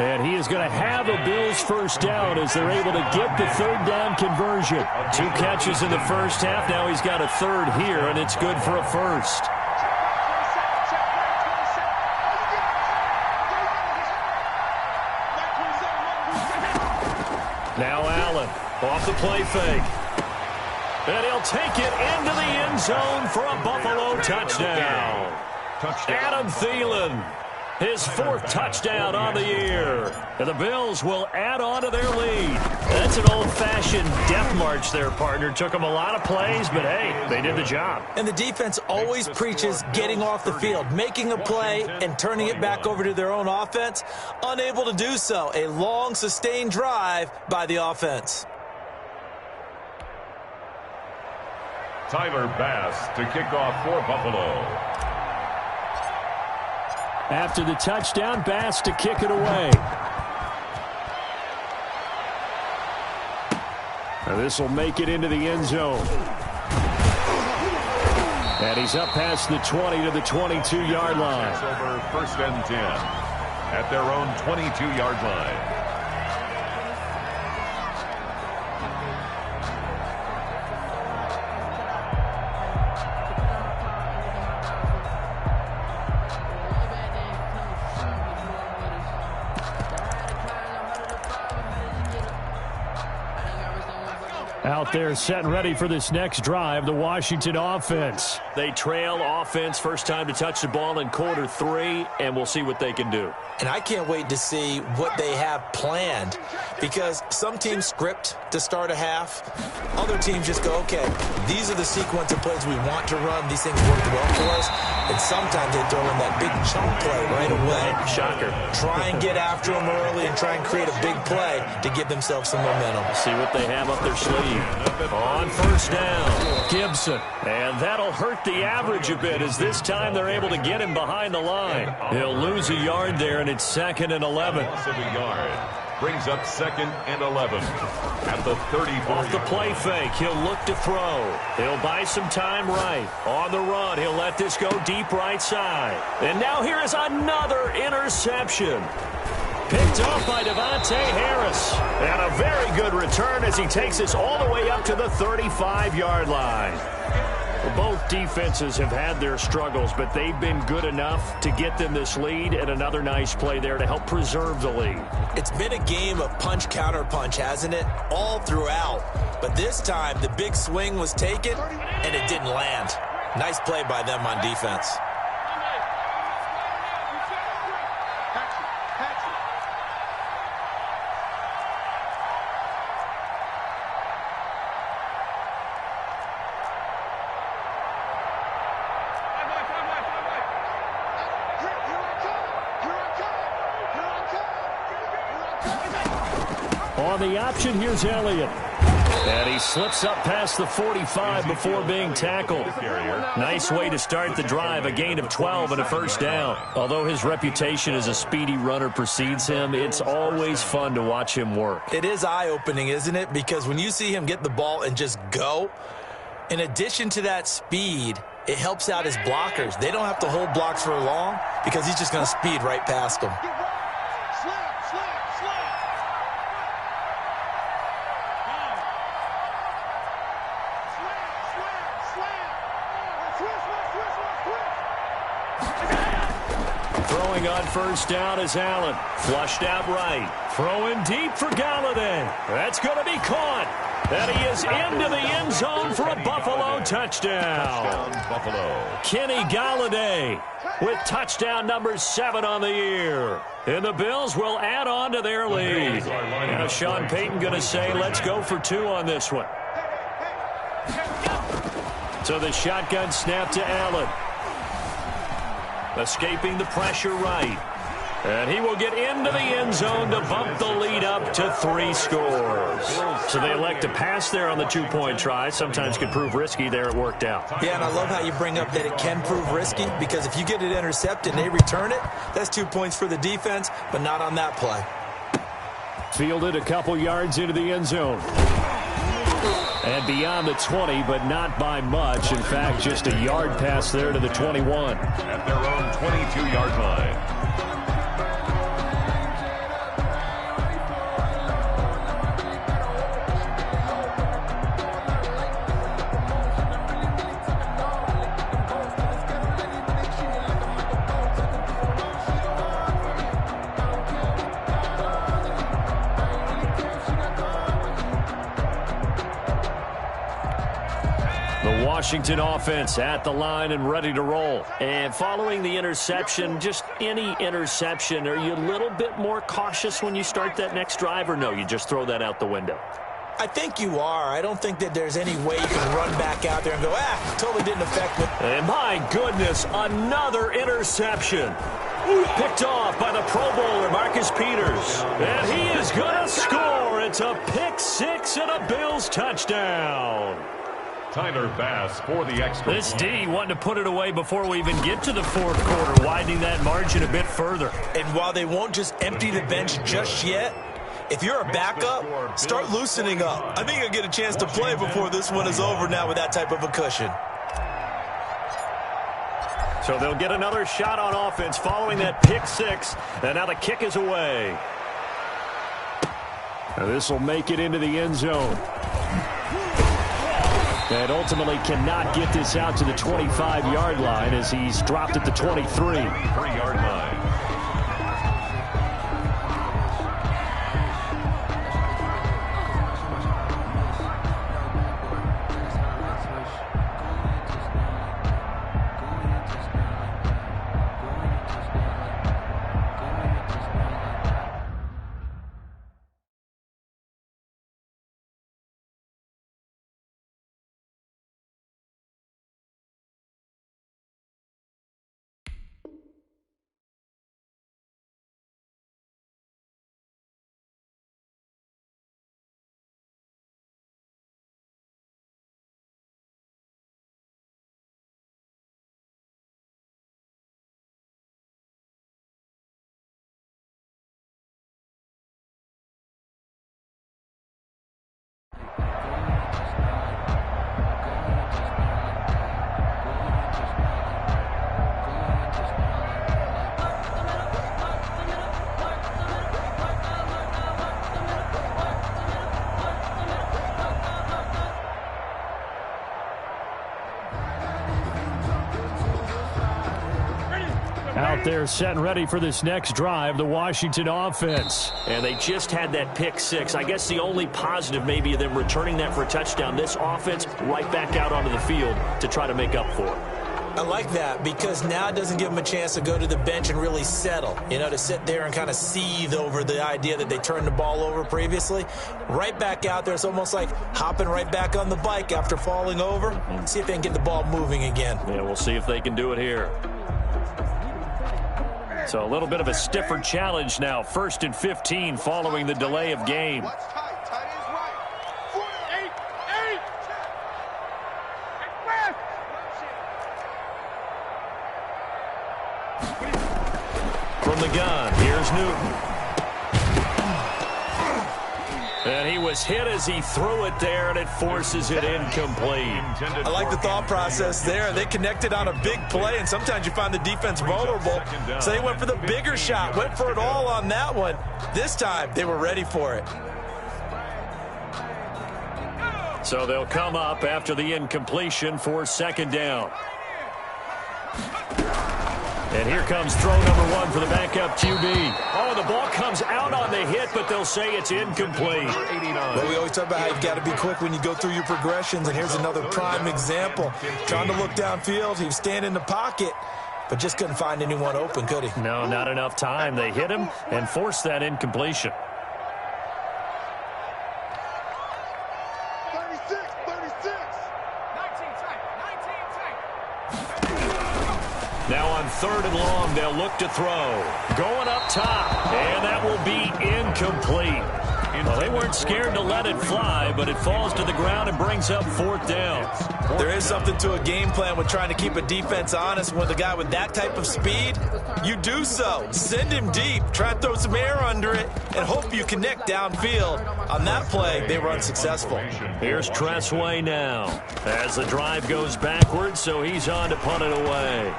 Speaker 3: And he is going to have a Bills first down as they're able to get the third down conversion. 2 catches in the first half. Now he's got a third here, and it's good for a first. Now Allen off the play fake. And he'll take it into the end zone for a Buffalo touchdown. Adam Thielen, his 4th touchdown on the year. And the Bills will add on to their lead. That's an old-fashioned death march there, partner. Took them a lot of plays, but hey, they did the job.
Speaker 5: And the defense always preaches getting off the field, making a play and turning it back over to their own offense. Unable to do so. A long, sustained drive by the offense.
Speaker 4: Tyler Bass to kick off for Buffalo.
Speaker 3: After the touchdown, Bass to kick it away. And this will make it into the end zone. And he's up past the 20 to the 22-yard line.
Speaker 4: It's over 1st and 10 at their own 22-yard line.
Speaker 3: Out there set and ready for this next drive, the Washington offense. They trail offense first time to touch the ball in quarter 3, and we'll see what they can do.
Speaker 5: And I can't wait to see what they have planned, because some teams script to start a half. Other teams just go, okay, these are the sequence of plays we want to run. These things worked well for us. And sometimes they throw in that big chunk play right away.
Speaker 3: Shocker.
Speaker 5: Try and get after them early and try and create a big play to give themselves some momentum.
Speaker 3: See what they have up their sleeve. On first down, Gibson. And that'll hurt the average a bit, as this time they're able to get him behind the line. He'll lose a yard there, and it's 2nd and 11.
Speaker 4: Loss of a yard brings up 2nd and 11 at the 34.
Speaker 3: Off the play fake, he'll look to throw. He'll buy some time right. On the run, he'll let this go deep right side. And now here is another interception. Picked off by Devontae Harris. And a very good return as he takes this all the way up to the 35-yard line. Both defenses have had their struggles, but they've been good enough to get them this lead, and another nice play there to help preserve the lead.
Speaker 5: It's been a game of punch-counter-punch, hasn't it? All throughout. But this time, the big swing was taken, and it didn't land. Nice play by them on defense.
Speaker 3: On the option, here's Elliott. And he slips up past the 45 before being tackled. Nice way to start the drive, a gain of 12 and a first down. Although his reputation as a speedy runner precedes him, it's always fun to watch him work.
Speaker 5: It is eye-opening, isn't it? Because when you see him get the ball and just go, in addition to that speed, it helps out his blockers. They don't have to hold blocks for long because he's just going to speed right past them.
Speaker 3: Throwing on first down is Allen. Flushed out right. Throwing deep for Galladay. That's going to be caught. And he is into the end zone for a Buffalo touchdown.
Speaker 4: Buffalo.
Speaker 3: Kenny Galladay with touchdown number 7 on the year. And the Bills will add on to their lead. Now Sean Payton going to say, let's go for 2 on this one. So the shotgun snap to Allen. Escaping the pressure right. And he will get into the end zone to bump the lead up to 3 scores. So they elect to pass there on the 2-point try. Sometimes could prove risky. There it worked out.
Speaker 5: Yeah, and I love how you bring up that it can prove risky, because if you get it intercepted and they return it, that's 2 points for the defense, but not on that play.
Speaker 3: Fielded a couple yards into the end zone. And beyond the 20, but not by much. In fact, just a yard pass there to the 21.
Speaker 4: At their own 22-yard line.
Speaker 3: Washington offense at the line and ready to roll.
Speaker 8: And following the interception, just any interception, are you a little bit more cautious when you start that next drive, or no, you just throw that out the window?
Speaker 5: I think you are. I don't think that there's any way you can run back out there and go, totally didn't affect me.
Speaker 3: And my goodness, another interception. Picked off by the Pro Bowler, Marcus Peters. And he is going to score. It's a pick six and a Bills touchdown.
Speaker 4: Tyler Bass for the extra.
Speaker 3: This D wanting to put it away before we even get to the fourth quarter, widening that margin a bit further.
Speaker 5: And while they won't just empty the bench just yet, if you're a backup, start loosening up. I think you'll get a chance to play before this one is over now with that type of a cushion.
Speaker 3: So they'll get another shot on offense following that pick six. And now the kick is away. This will make it into the end zone. And ultimately cannot get this out to the 25-yard line as he's dropped at the 23.
Speaker 4: 3-yard line.
Speaker 3: Out there set and ready for this next drive, the Washington offense.
Speaker 8: And they just had that pick six. I guess the only positive maybe of them returning that for a touchdown. This offense right back out onto the field to try to make up for it.
Speaker 5: I like that because now it doesn't give them a chance to go to the bench and really settle, to sit there and kind of seethe over the idea that they turned the ball over previously. Right back out there, it's almost like hopping right back on the bike after falling over. See if they can get the ball moving again.
Speaker 3: Yeah, we'll see if they can do it here. So a little bit of a stiffer challenge now. 1st and 15 following the delay of game. From the gun, here's Newton. And he was hit as he threw it there, and it forces it incomplete.
Speaker 5: I like the thought process there. They connected on a big play, and sometimes you find the defense vulnerable. So they went for the bigger shot, went for it all on that one. This time, they were ready for it.
Speaker 3: So they'll come up after the incompletion for 2nd down. And here comes throw number 1 for the backup QB. Oh, the ball comes out on the hit, but they'll say it's incomplete.
Speaker 5: Well, we always talk about how you've got to be quick when you go through your progressions, and here's another prime example. Trying to look downfield, he was standing in the pocket, but just couldn't find anyone open, could he?
Speaker 3: No, not enough time. They hit him and forced that incompletion.
Speaker 6: 36.
Speaker 3: Now on 3rd and long, they'll look to throw. Going up top, and that will be incomplete. Well, they weren't scared to let it fly, but it falls to the ground and brings up 4th down.
Speaker 5: There is something to a game plan with trying to keep a defense honest. With a guy with that type of speed, you do so. Send him deep, try to throw some air under it, and hope you connect downfield. On that play, they were unsuccessful.
Speaker 3: Here's Tressway now as the drive goes backwards, so he's on to punt it away.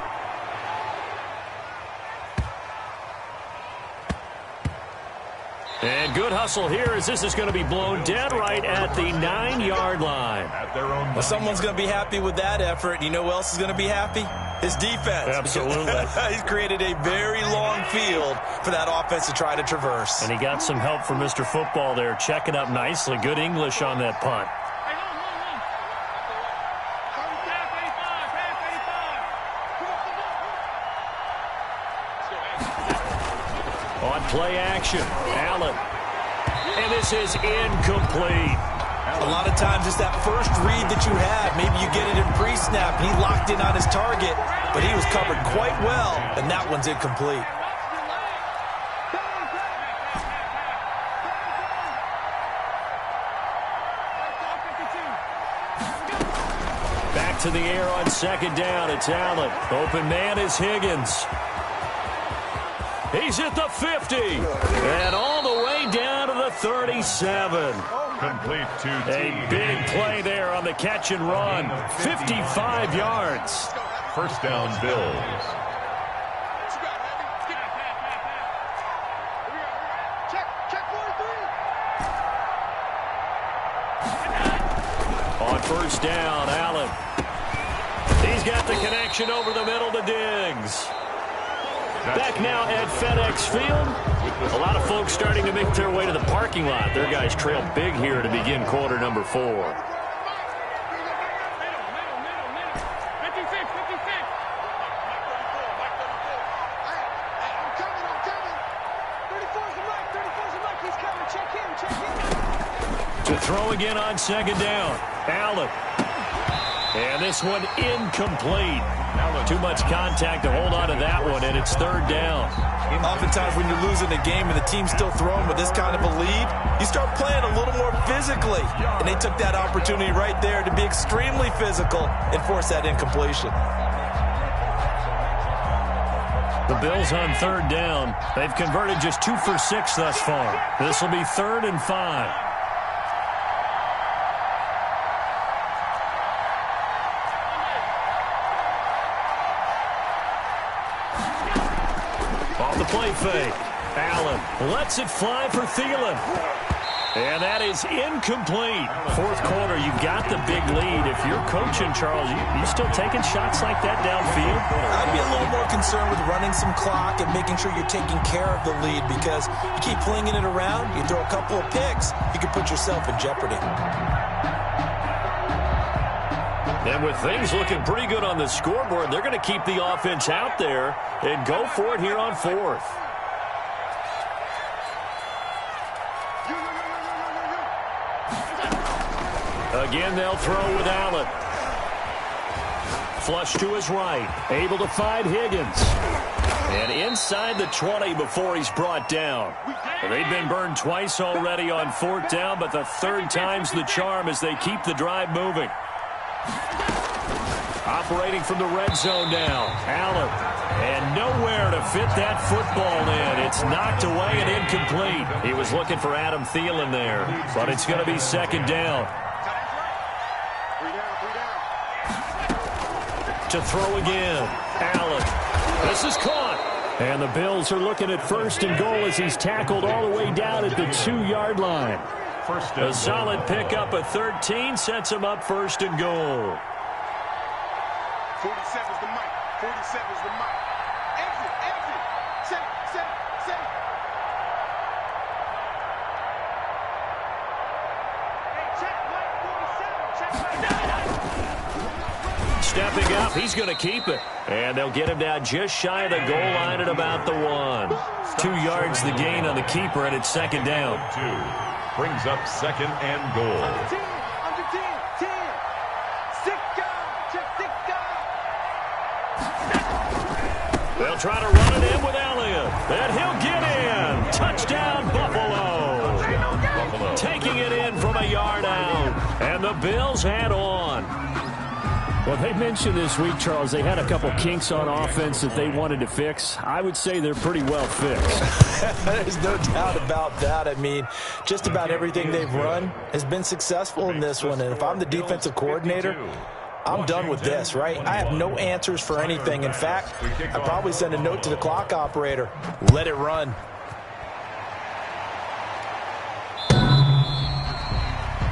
Speaker 3: And good hustle here as this is going to be blown dead right at the 9-yard line.
Speaker 5: Well, someone's going to be happy with that effort. You know who else is going to be happy? His defense.
Speaker 3: Absolutely.
Speaker 5: He's created a very long field for that offense to try to traverse.
Speaker 3: And he got some help from Mr. Football there, checking up nicely. Good English on that punt. On play action, Allen. And this is incomplete.
Speaker 5: A lot of times it's that first read that you have. Maybe you get it in pre-snap. He locked in on his target, but he was covered quite well, and that one's incomplete.
Speaker 3: Back to the air on second down. It's Allen. Open man is Higgins. He's at the 50. And all the way down to the 37.
Speaker 4: Complete to
Speaker 3: A big play there on the catch and run. 55 yards.
Speaker 4: First down, Bills.
Speaker 3: On first down, Allen. He's got the connection over the middle to Diggs. Back now at FedEx Field. A lot of folks starting to make their way to the parking lot. Their guys trail big here to begin quarter number 4. To throw again on second down. Allen. And this one incomplete. Too much contact to hold on to that one, and it's third down.
Speaker 5: Oftentimes when you're losing a game and the team's still throwing with this kind of a lead, you start playing a little more physically. And they took that opportunity right there to be extremely physical and force that incompletion.
Speaker 3: The Bills on third down. They've converted just 2 for 6 thus far. This will be 3rd and 5. Play fake. Allen lets it fly for Thielen. And that is incomplete. Fourth quarter, you've got the big lead. If you're coaching, Charles, you still taking shots like that downfield?
Speaker 5: I'd be a little more concerned with running some clock and making sure you're taking care of the lead, because you keep flinging it around, you throw a couple of picks, you can put yourself in jeopardy.
Speaker 3: And with things looking pretty good on the scoreboard, they're going to keep the offense out there and go for it here on 4th. Again, they'll throw with Allen. Flush to his right. Able to find Higgins. And inside the 20 before he's brought down. They've been burned twice already on 4th down, but the 3rd time's the charm as they keep the drive moving. Operating from the red zone now, Allen. And nowhere to fit that football in. It's knocked away and incomplete. He was looking for Adam Thielen there, but it's going to be 2nd down. To throw again, Allen. This is caught. And the Bills are looking at 1st and goal as he's tackled all the way down at the 2-yard line. A solid pickup of 13 sets him up 1st and goal.
Speaker 6: 47's the mic. 47's the mic. Exit, exit. Set. Hey, check mic 47. Check mic.
Speaker 3: Stepping up, he's going to keep it. And they'll get him down just shy of the goal line at about the 1. 2 yards the gain on the keeper, and it's 2nd down.
Speaker 4: 2 brings up 2nd and goal.
Speaker 6: Under 10.
Speaker 3: They'll try to run it in with Elliott. And he'll get in. Touchdown, Buffalo. Taking it in from a yard out. And the Bills head on. Well, they mentioned this week, Charles, they had a couple kinks on offense that they wanted to fix. I would say they're pretty well fixed.
Speaker 5: There's no doubt about that. I mean, just about everything they've run has been successful in this one. And if I'm the defensive coordinator, I'm done with this, right? I have no answers for anything. In fact, I'd probably send a note to the clock operator. Let it run.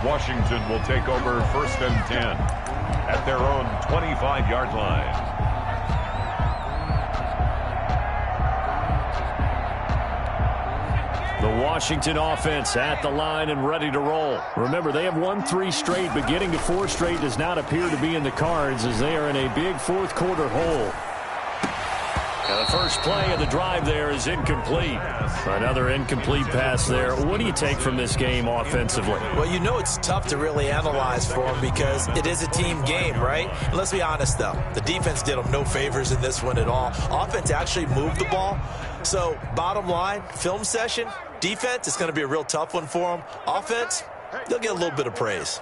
Speaker 4: Washington will take over 1st and 10 at their own 25-yard line.
Speaker 3: The Washington offense at the line and ready to roll. Remember, they have won 3 straight, but getting to 4 straight does not appear to be in the cards as they are in a big 4th quarter hole. Now the first play of the drive there is incomplete. Another incomplete pass there. What do you take from this game offensively?
Speaker 5: Well, you know it's tough to really analyze for them because it is a team game, right? And let's be honest, though. The defense did them no favors in this one at all. Offense actually moved the ball. So, bottom line, film session, defense, it's going to be a real tough one for them. Offense, they'll get a little bit of praise.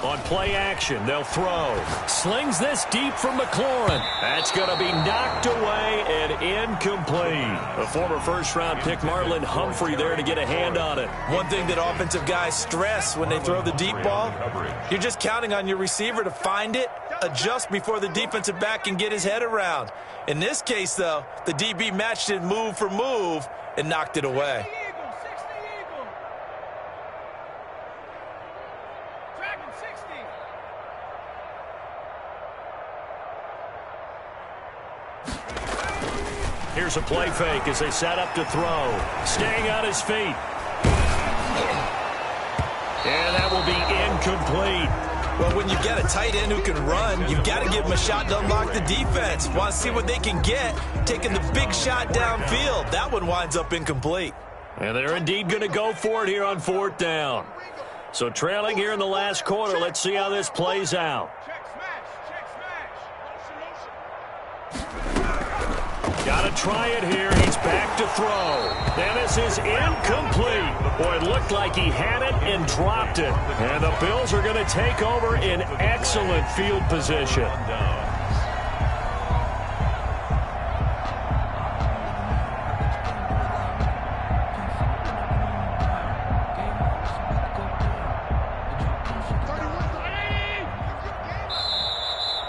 Speaker 3: On play action, they'll throw. Slings this deep from McLaurin. That's going to be knocked away and incomplete. A former first-round pick, Marlon Humphrey, there to get a hand on it.
Speaker 5: One thing that offensive guys stress when they throw the deep ball, you're just counting on your receiver to find it, adjust before the defensive back can get his head around. In this case, though, the DB matched it move for move and knocked it away.
Speaker 3: Here's a play fake as they set up to throw. Staying on his feet. And that will be incomplete.
Speaker 5: Well, when you get a tight end who can run, you've got to give him a shot to unlock the defense. Want to see what they can get, taking the big shot downfield. That one winds up incomplete.
Speaker 3: And they're indeed going to go for it here on 4th down. So trailing here in the last quarter, let's see how this plays out. Got to try it here. He's back to throw. And this is incomplete. Boy, it looked like he had it and dropped it. And the Bills are going to take over in excellent field position.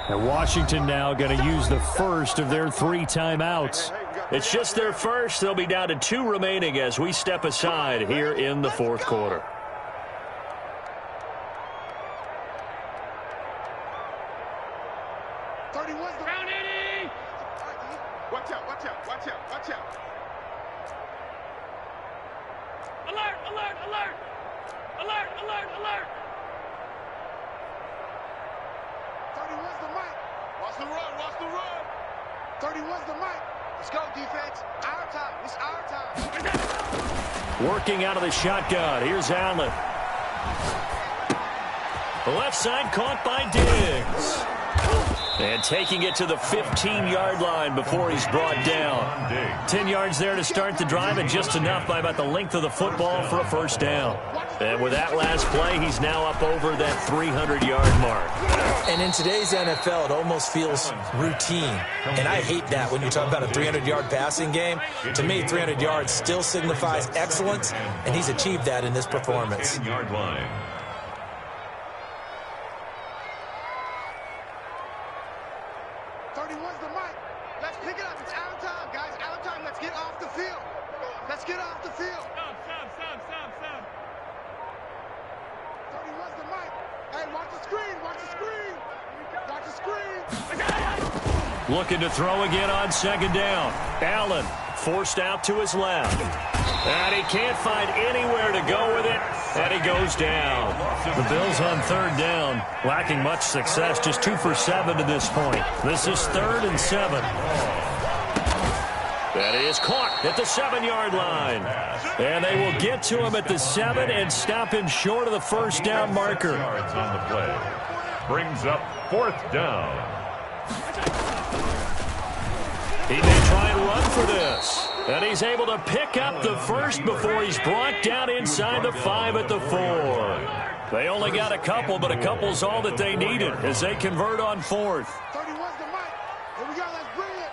Speaker 3: And Washington now going to use the first of their 3 timeouts. It's just their first. They'll be down to 2 remaining as we step aside here in the 4th quarter.
Speaker 6: Watch out, watch out, watch out, watch out.
Speaker 9: Alert, alert, alert. Alert, alert, alert.
Speaker 6: 31's the mic. Watch the run, watch the run. 31's the mic. Let's go, defense. Our time. It's our time.
Speaker 3: Working out of the shotgun. Here's Allen. The left side caught by Diggs. And taking it to the 15-yard line before he's brought down. 10 yards there to start the drive, and just enough by about the length of the football for a first down. And with that last play, he's now up over that 300-yard mark.
Speaker 5: And in today's NFL, it almost feels routine. And I hate that when you talk about a 300-yard passing game. To me, 300 yards still signifies excellence, and he's achieved that in this performance.
Speaker 4: 15-yard line.
Speaker 3: Looking to throw again on 2nd down. Allen forced out to his left. And he can't find anywhere to go with it. And he goes down. The Bills on 3rd down, lacking much success, just 2 for 7 to this point. This is 3rd and 7. That is caught at the 7-yard line. And they will get to him at the 7 and stop him short of the first down marker.
Speaker 4: Yards on the play. Brings up 4th down.
Speaker 3: He may try and run for this. And he's able to pick up the first before he's brought down inside the 5 at the 4. They only got a couple, but a couple's all that they needed as they convert on 4th.
Speaker 6: 31's the mic. Here we go. Let's bring it.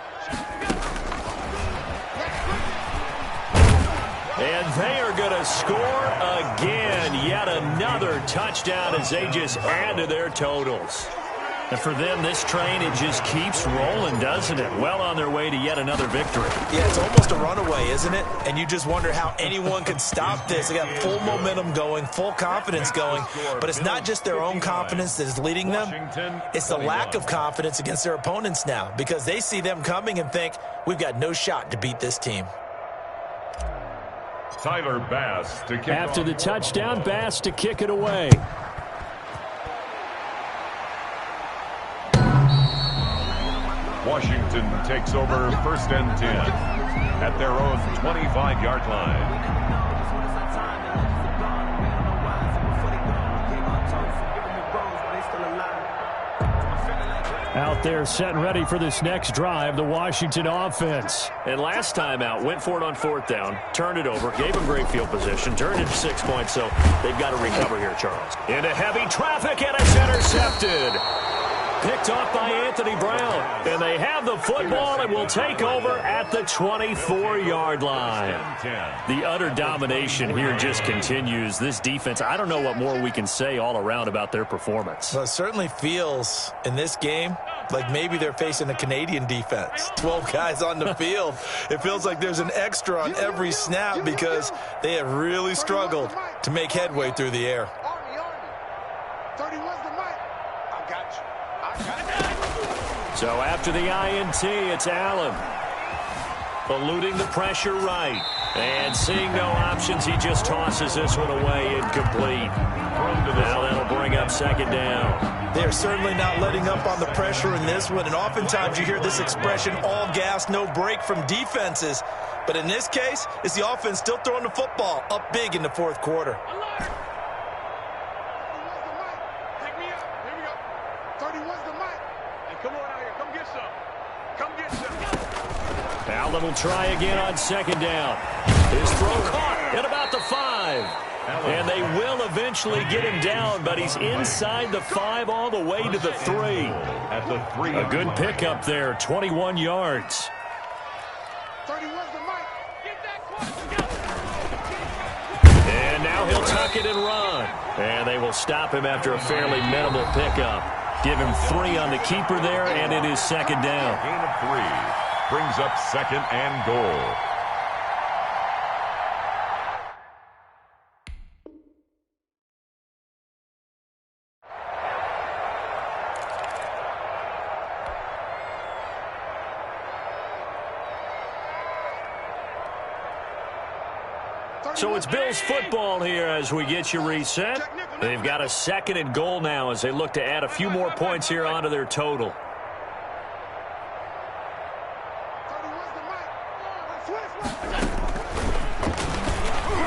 Speaker 3: And they are going to score again. Yet another touchdown as they just add to their totals. And for them, this train, it just keeps rolling, doesn't it? Well on their way to yet another victory.
Speaker 5: Yeah, it's almost a runaway, isn't it? And you just wonder how anyone could stop this. They got full momentum going, full confidence going. But it's not just their own confidence that is leading them. It's the lack of confidence against their opponents now, because they see them coming and think, we've got no shot to beat this team.
Speaker 4: Tyler Bass to kick
Speaker 3: After the touchdown, Bass to kick it away.
Speaker 4: Washington takes over 1st and 10 at their own 25-yard line.
Speaker 3: Out there set and ready for this next drive, the Washington offense.
Speaker 8: And last time out, went for it on 4th down, turned it over, gave them great field position, turned it 6 points, so they've got to recover here, Charles.
Speaker 3: Into heavy traffic, and it's intercepted. Picked off by Anthony Brown. And they have the football and will take over at the 24-yard line. The utter domination here just continues. This defense, I don't know what more we can say all around about their performance.
Speaker 5: Well, it certainly feels in this game like maybe they're facing a Canadian defense. 12 guys on the field. It feels like there's an extra on every snap because they have really struggled to make headway through the air.
Speaker 6: 31's the mic. I got you.
Speaker 3: So after the INT, it's Allen. Eluding the pressure right. And seeing no options, he just tosses this one away incomplete. Now that'll bring up 2nd down.
Speaker 5: They are certainly not letting up on the pressure in this one, and oftentimes you hear this expression, all gas, no break from defenses. But in this case, it's the offense still throwing the football up big in the 4th quarter.
Speaker 3: Allen will try again on 2nd down. His throw caught at about the 5. And they will eventually get him down, but he's inside the 5 all the way to the 3.
Speaker 4: At the 3.
Speaker 3: A good pickup there, 21 yards.
Speaker 6: 31's the mic.
Speaker 3: And now he'll tuck it and run. And they will stop him after a fairly minimal pickup. Give him 3 on the keeper there, and it is 2nd down.
Speaker 4: Gain of 3 brings up 2nd and goal.
Speaker 3: So it's Bills football here as we get you reset. They've got a 2nd and goal now as they look to add a few more points here onto their total.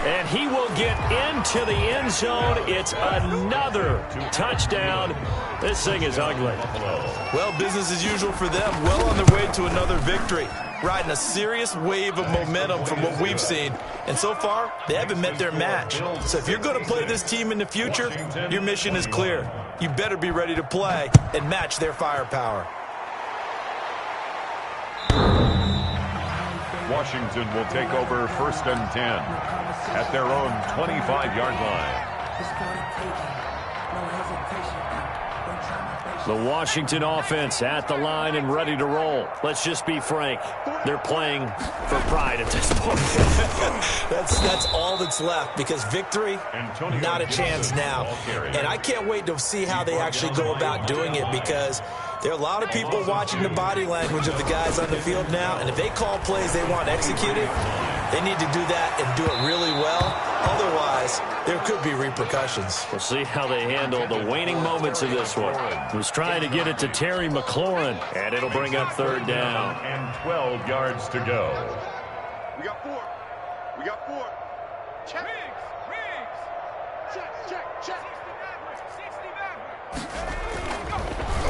Speaker 3: And he will get into the end zone. It's another touchdown. This thing is ugly.
Speaker 5: Well, business as usual for them. Well on their way to another victory. Riding a serious wave of momentum from what we've seen. And so far, they haven't met their match. So if you're going to play this team in the future, your mission is clear. You better be ready to play and match their firepower.
Speaker 4: Washington will take over 1st and 10 at their own 25-yard line.
Speaker 3: The Washington offense at the line and ready to roll. Let's just be frank. They're playing for pride at this point.
Speaker 5: That's all that's left because victory, not a chance now. And I can't wait to see how they actually go about doing it because there are a lot of people watching the body language of the guys on the field now. And if they call plays they want executed, they need to do that and do it really well. Otherwise, there could be repercussions.
Speaker 3: We'll see how they handle the waning moments of this one. Was trying to get it to Terry McLaurin, and it'll bring up 3rd down.
Speaker 4: And 12 yards to go.
Speaker 6: We got 4. We got 4. Check. Riggs. Check.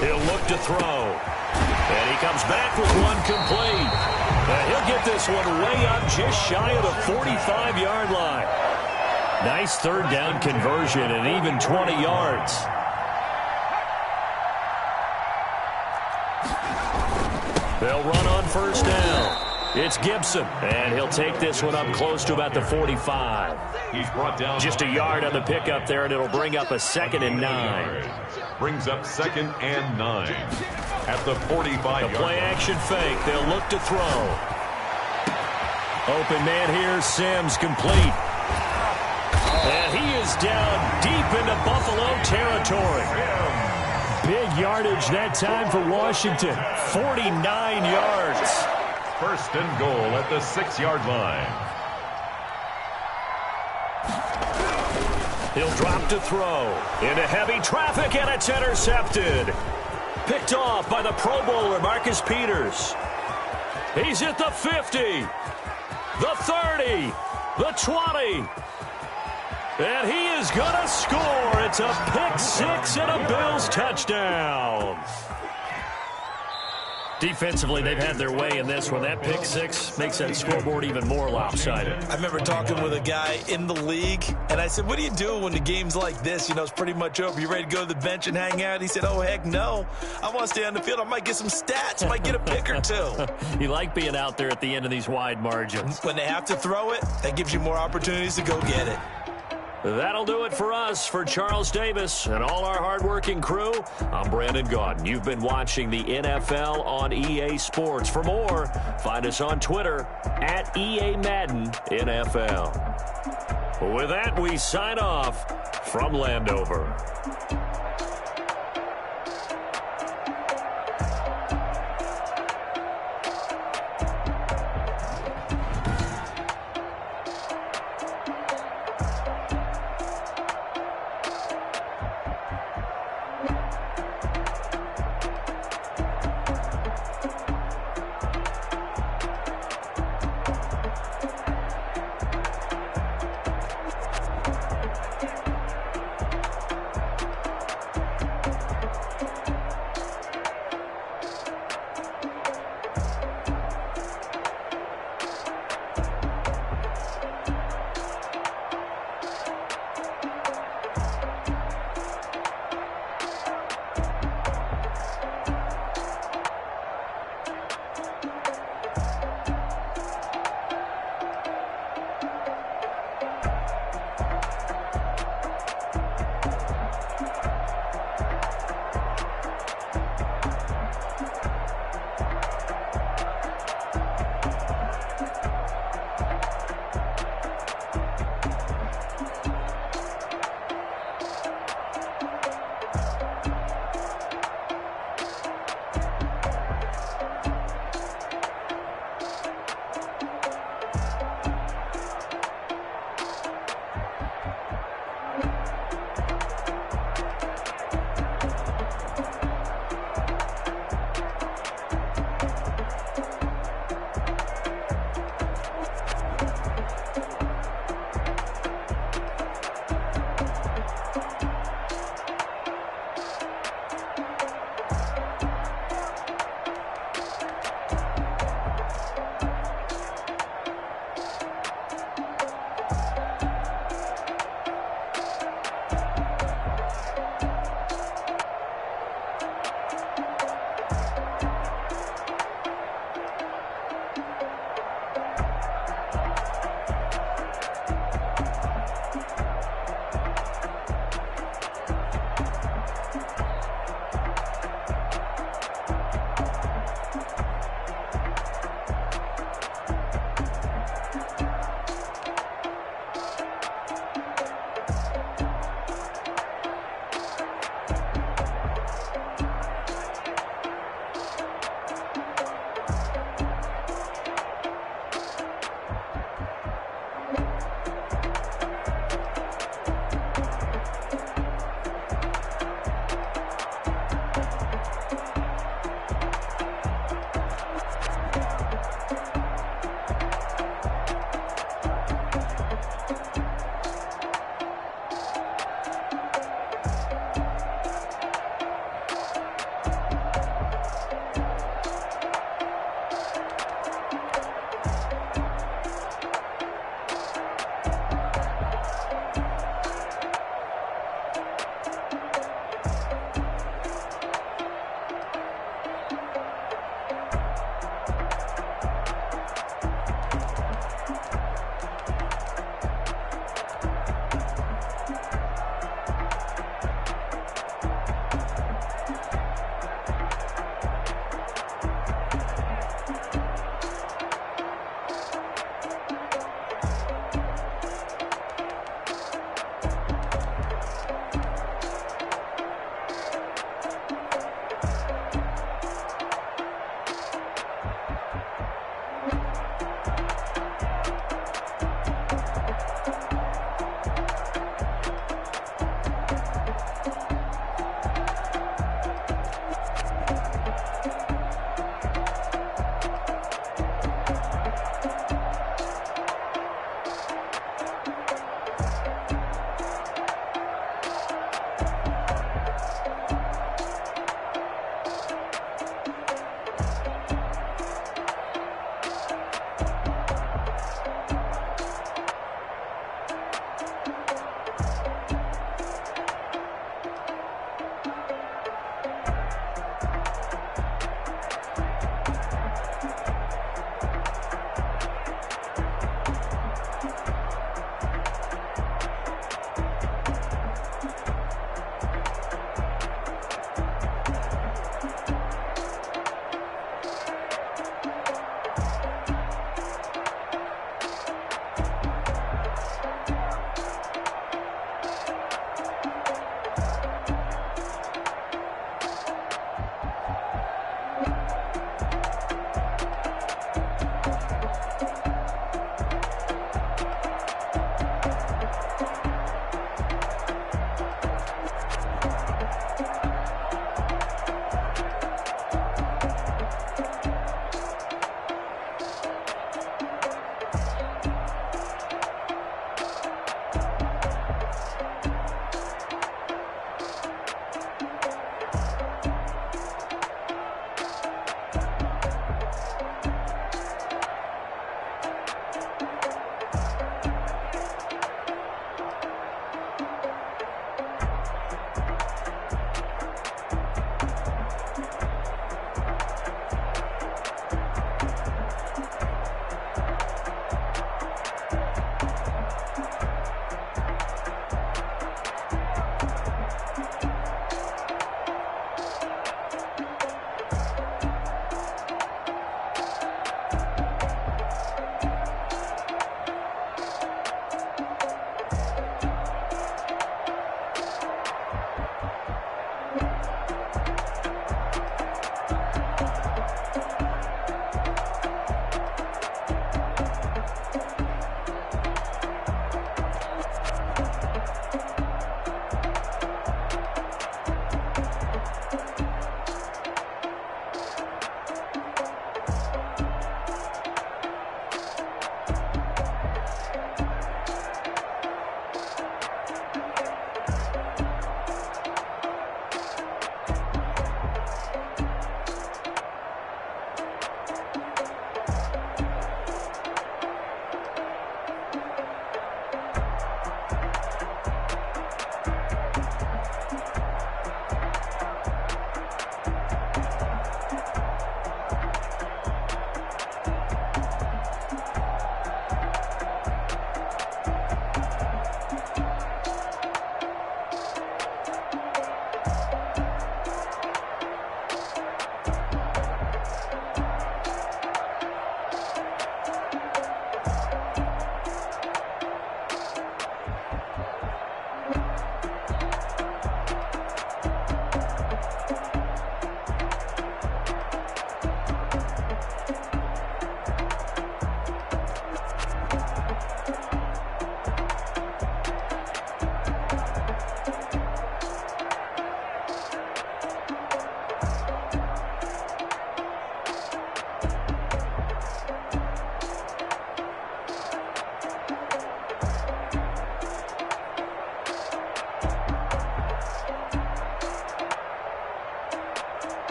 Speaker 3: He'll look to throw. And he comes back with one complete. And he'll get this one way up just shy of the 45-yard line. Nice 3rd down conversion and even 20 yards. They'll run on 1st down. It's Gibson, and he'll take this one up close to about the 45.
Speaker 4: He's brought down
Speaker 3: just a yard on the pickup there, and it'll bring up a 2nd and 9.
Speaker 4: Brings up 2nd and 9 at the 45-yard line.
Speaker 3: Play-action fake. They'll look to throw. Open man here, Sims, complete. And he is down deep into Buffalo territory. Big yardage that time for Washington. 49 yards.
Speaker 4: 1st and goal at the 6-yard line.
Speaker 3: He'll drop to throw. Into heavy traffic, and it's intercepted.
Speaker 8: Picked off by the Pro Bowler, Marcus Peters. He's at the 50, the 30, the 20. And he is going to score. It's a pick six and a Bills touchdown. Defensively, they've had their way in this one. That pick six makes that scoreboard even more lopsided.
Speaker 5: I remember talking with a guy in the league, and I said, what do you do when the game's like this? You know, it's pretty much over. You ready to go to the bench and hang out? He said, oh, heck no. I want to stay on the field. I might get some stats. I might get a pick or two.
Speaker 8: You like being out there at the end of these wide margins.
Speaker 5: When they have to throw it, that gives you more opportunities to go get it.
Speaker 8: That'll do it for us. For Charles Davis and all our hardworking crew, I'm Brandon Gaudin. You've been watching the NFL on EA Sports. For more, find us on Twitter at EA Madden NFL. With that, we sign off from Landover.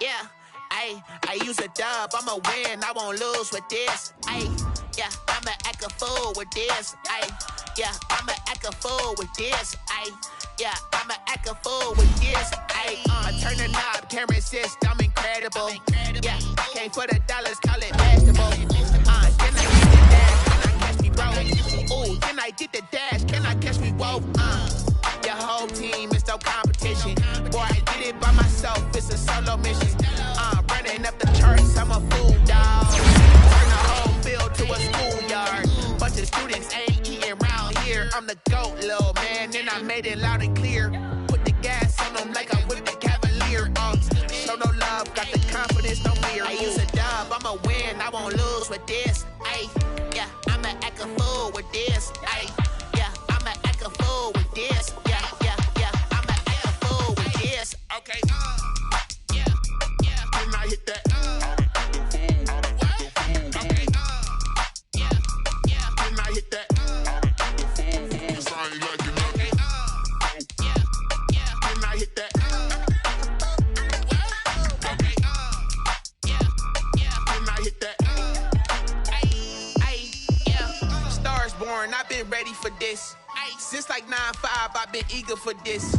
Speaker 10: Yeah, I use a dub, I'ma win, I won't lose with this. Yeah, I'ma act a fool with this. Yeah, I'ma act a fool with this. Yeah, I'ma act a fool with this. I turn the knob, camera assist, I'm incredible. Yeah, came for the dollars, call it basketball. Then I get the dash, can I catch me, bro? Ooh, then I get the dash, can I catch me, whoa? Your whole team is no competition. Boy, I did it by myself, it's a solo mission. Running up the charts, I'm a fool, dog. Turn the whole field to a schoolyard. Bunch of students ain't eating round here. I'm the GOAT, little man, and I made it loud and clear. Put the gas on them like I whipped the Cavalier. Show no love, got the confidence, no fear. I use a dub, I'ma win, I won't lose with this. Yeah, I'ma act a fool with this. Yeah, I'ma act a fool with this. Yeah, I'ma act a fool with this. Okay, yeah, can I hit that? Okay, yeah, can I hit that? Cause I ain't liking nothing. Yeah, can I hit that? Okay, yeah, can I hit that? Yeah, Stars born, I've been ready for this. Since like 9-5, I've been eager for this.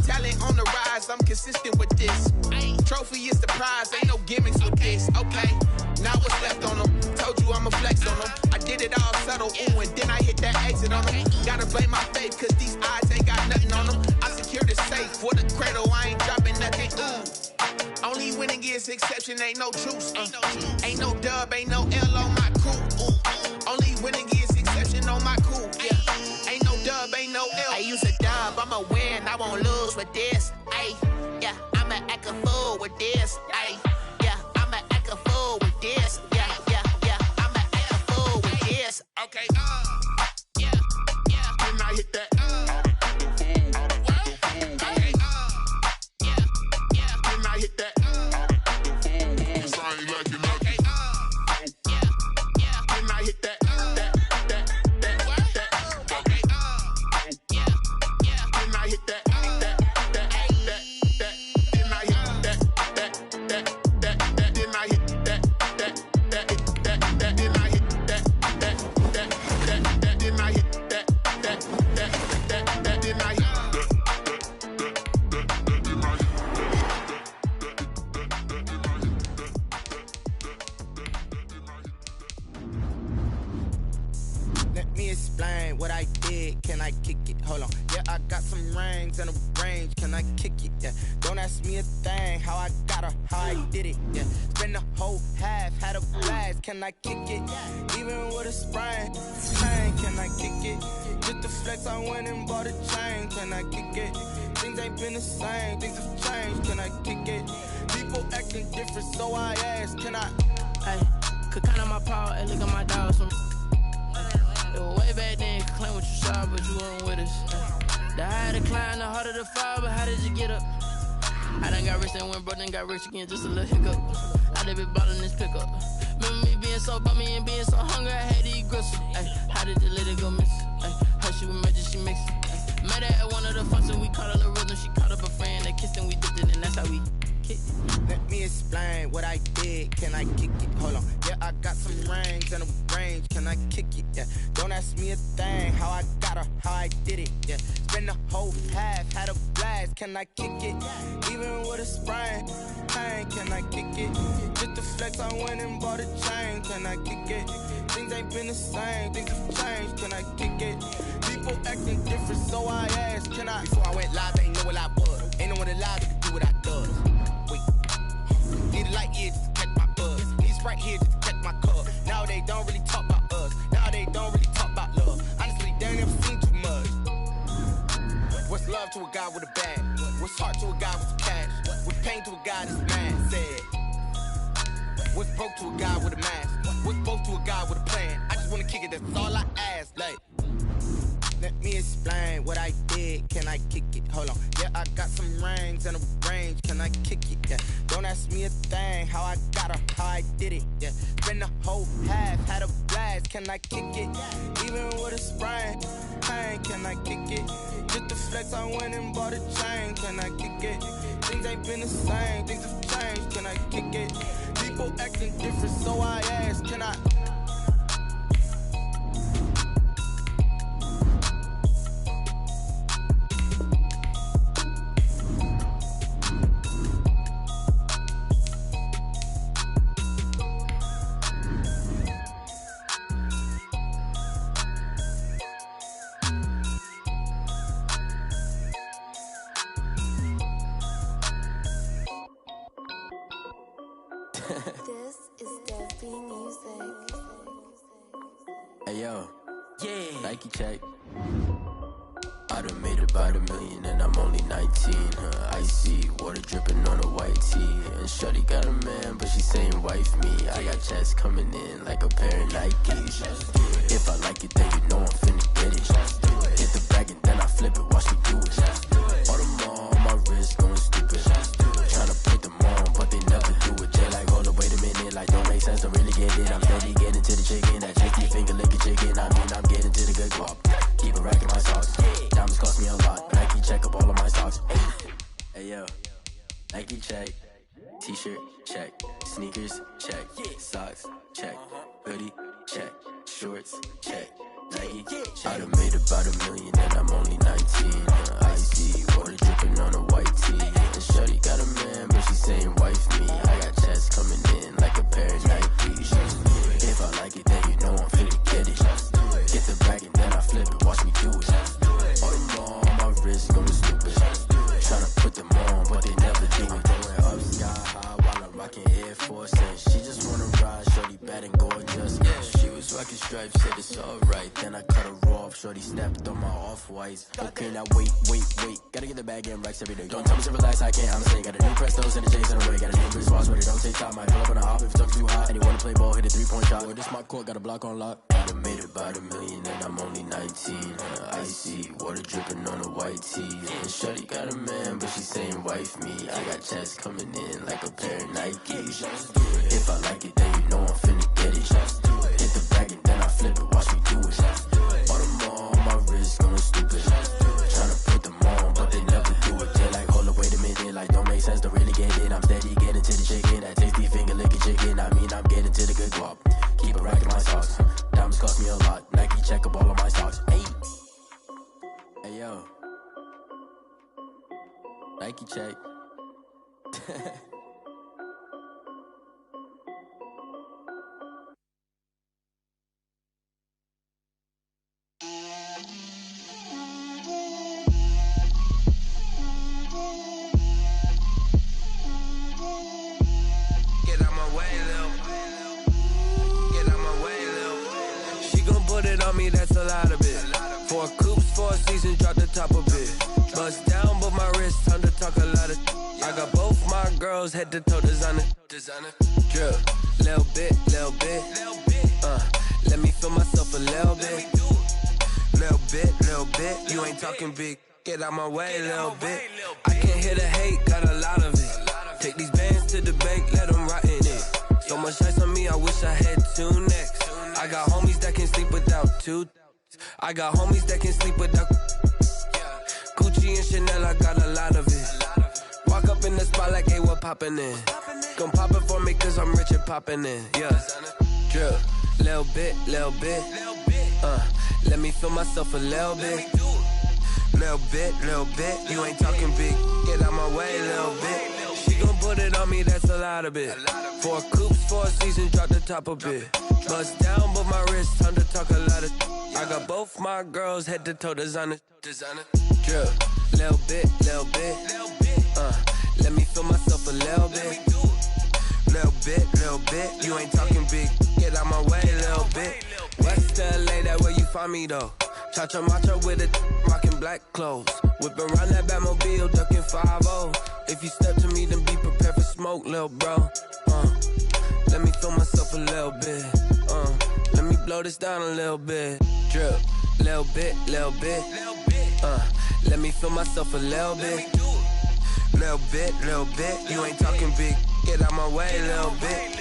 Speaker 10: Talent on the rise, I'm consistent with this. Trophy is the prize, ain't no gimmicks with this. Okay, now what's left on them? Told you I'ma flex on them. I did it all subtle, ooh, and then I hit that exit on them. Gotta blame my faith, cause these odds ain't got nothing on them. I secure the safe for the cradle, I ain't dropping nothing, ooh. Only winning is exception, ain't no truce. Ain't no dub, ain't no L on my crew. Only winning is exception on my crew, yeah. Ain't no dub, ain't no L. I use a dub, I'ma win, I won't lose with this. Yeah, I'ma act a fool with this. Yeah, I'ma act a fool with this. Yeah, I'ma act a fool with this. Okay, yeah, can I hit that? Okay, yeah, can I hit that? Cause I ain't liking nothing. Yeah, can I hit that? What I did, can I kick it? Hold on, yeah, I got some rings and a range, can I kick it? Yeah, don't ask me a thing, how I got her, how I did it. Yeah, spend the whole half, had a blast, can I kick it? Even with a sprain, can I kick it? Just the flex, I went and bought a chain, can I kick it? Things ain't been the same, things have changed, can I kick it? People acting different, so I asked, can I?
Speaker 7: Hey, could count on my power, and look at my dogs. Way back then, could claim what you saw, but you weren't with us. The higher the climb, the harder the fall, but how did you get up? I done got rich and went broke, then got rich again, just a little hiccup. I done been ballin' this pickup. Remember me being so bummy and being so hungry, I had to eat gristle. How did you let it go miss? How she was magic, she mixed it. Met her at one of the functions, we caught her the rhythm, she caught up a friend, that kissed and we dipped it, and that's how we kicked it.
Speaker 10: Let me explain what I did, can I kick it? Hold on, yeah, I got some rings and a range, can I kick it? Yeah, don't ask me a thing, how I got her, how I did it. Yeah, spend the whole half, had a blast, can I kick it? Even with a sprain, can I kick it? Just the flex, I went and bought a chain, can I kick it? Things ain't been the same, things have changed, can I kick it? People acting different, so I asked, can I? Before I went live, ain't know what I was. Ain't no one alive that could do what I does. Need a light here just to catch my buzz. Need Sprite here just to catch my cup. Now they don't really talk about us. Now they don't really talk about love. Honestly, they ain't never seen too much. What's love to a guy with a bag? What's heart to a guy with cash? What's pain to a guy that's mad? Said. What's broke to a guy with a mask? What's both to a guy with a plan? I just wanna kick it, that's all I ask. Like, let me explain what I did, can I kick it? Hold on, yeah, I got some rings and a range, can I kick it? Yeah, don't ask me a thing, how I got her, how I did it. Yeah, spend the whole half, had a blast, can I kick it? Even with a sprain, can I kick it? Just the flex, I went and bought a chain, can I kick it? things ain't been the same. Things have changed, can I kick it? People acting different, so I ask, can I?
Speaker 11: This is Dev B Music.
Speaker 12: Hey yo, yeah, Nike check. I done made about $1 million and I'm only 19. Icy water dripping on a white tee. And shorty got a man, but she saying wife me. I got checks coming in like a pair of Nikes. If I like it, then you know I'm finna get it. Hit the bag and then I flip it, watch me do it. All them on my wrist going stupid. Tryna put them on, but they never do it. Jay like, hold up, wait a minute, like don't make sense, don't really get it. I'm steady getting to the chicken, that cheeky finger licking chicken. I mean, I'm getting to the good guap. Keep a rack in my socks. Diamonds cost me a lot. Nike check up all of my stocks. Hey yo, Nike check. T-shirt check. Sneakers check. Socks check. Hoodie check. Shorts check. Nike check. I done made about $1 million and I'm only 19. Icy water dripping on a white tee. And shorty got a man, but she saying wife me. I got checks coming in like a pair of Nikes. If I like it, then you know I'm finna get it. Get the bag and then I flip it, watch me do it. All them on my wrist going stupid. Tryna put them on, but they never do it. Going up sky high while I'm rocking Air Force. And she just wanna ride, shorty bad and gorgeous. She was rocking stripes, said it's alright. Then I cut her off, shorty snapped on my off-whites. Okay, now wait. Gotta get the bag and racks every day. Don't tell me to relax, I can't, I'm saying. Got a new Prestos and a J's in the way. Got a new wristwatch, but it don't take time. Might pull up on a hop if it's too hot. And you wanna play ball, hit a 3-point shot. Or this my court, got a block on lock. I done made about $1 million and I'm only 19. Icy water dripping on a white tee. And shorty got a man, but she saying wife me. I got checks coming in like a pair of Nikes. If I like it, then you know I'm finna get it. Hit the bag and then I flip it, watch me do it. All them on my wrist going stupid. Tryna put them on, but they never do it. They're like, hold up, wait a minute, like don't make sense, don't really get it. I'm steady getting to the chicken, that tasty finger licking chicken. I mean, I'm getting to the good guap. Keep a rack in my socks. Diamonds cost me a lot. Nike check up all of my stocks. Hey yo, Nike check.
Speaker 13: Me, that's a lot of it. 4 coops, 4 seasons, drop the top of it. Bust down, but my wrist, time to talk a lot of. I got both my girls head to toe designer. Drip, little bit. Let me feel myself a little bit. Little bit. You ain't talking big. Get out my way, little bit. I can't hear the hate, got a lot of it. Take these bands to the bank, let them rot in it. So much ice on me, I wish I had 2 necks. I got homies that can sleep without 2. I got homies that can sleep without Gucci and Chanel, I got a lot of it. Walk up in the spot like, hey, what poppin' in? Gon' pop it for me cause I'm rich and poppin' in. Yeah, drip, little bit. Let me feel myself a little bit. Little bit. You ain't talking big, get out my way, little bit. She gon' put it on me, that's a lot of it. 4 coops, 4 seasons, drop the top of it. Bust down, but my wrist, time to talk a lot of. I got both my girls head to toe designer. Drip, little bit. Let me feel myself a little bit. Little bit. You ain't talking big, get out my way, little bit. West LA, that where you find me though. Cha-cha macho with it, rocking black clothes. Whip around that Batmobile, ducking 5-0. If you step to me, then be prepared for smoke, little bro. Let me feel myself a little bit. Let me blow this down a little bit. Drip, little bit. Let me feel myself a little bit. Little bit. You ain't talking big. Get out my way, little bit.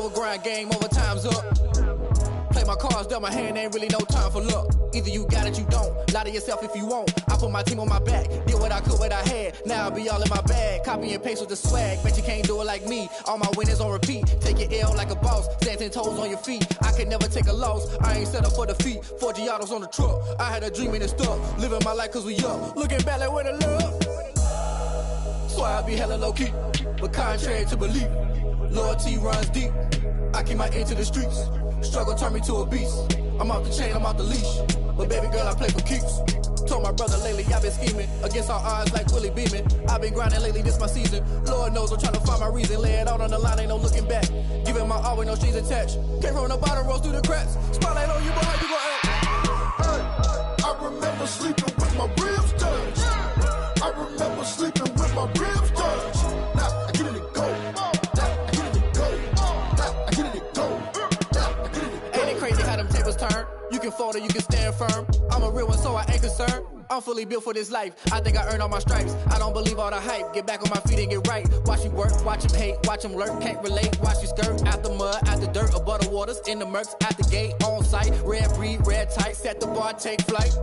Speaker 14: over, grind game over, time's up. Play my cards, dealt my hand, ain't really no time for luck. Either you got it, you don't. Lie to yourself if you won't. I put my team on my back, did what I could, what I had. Now I'll be all in my bag, copy and paste with the swag. Bet you can't do it like me. All my winners on repeat. Take your L like a boss, stand 10 toes on your feet. I can never take a loss. I ain't set up for defeat. 4 Giottos on the truck. I had a dream and it stuck. Living my life cause we up. Looking back like where the love. So I be hella low key, but contrary to belief, loyalty runs deep. I keep my ear to the streets. Struggle turned me to a beast. I'm off the chain, I'm off the leash. But baby girl, I play for keeps. Told my brother lately, I've been scheming against all odds like Willie Beeman. I've been grinding lately, this my season. Lord knows I'm trying to find my reason. Lay it out on the line, ain't no looking back. Giving my all with no strings attached. Came from the bottom, rose through the cracks. Spotlight on you, boy, how you gon' act?
Speaker 15: Hey, I remember sleeping with my ribs touched. I remember sleeping with my ribs touched. Now I get it to go. Now I get it to go. Now I get it to go. Now I get it to go.
Speaker 14: Ain't it crazy how them tables turn? You can fold or you can stand firm. I'm a real one, so I ain't concerned. I'm fully built for this life. I think I earned all my stripes. I don't believe all the hype. Get back on my feet and get right. Watch you work, watch him hate, watch him lurk. Can't relate, watch you skirt. Out the mud, out the dirt, above the waters, in the murks, at the gate, on site. Red breed, red tight, set the bar, take flight.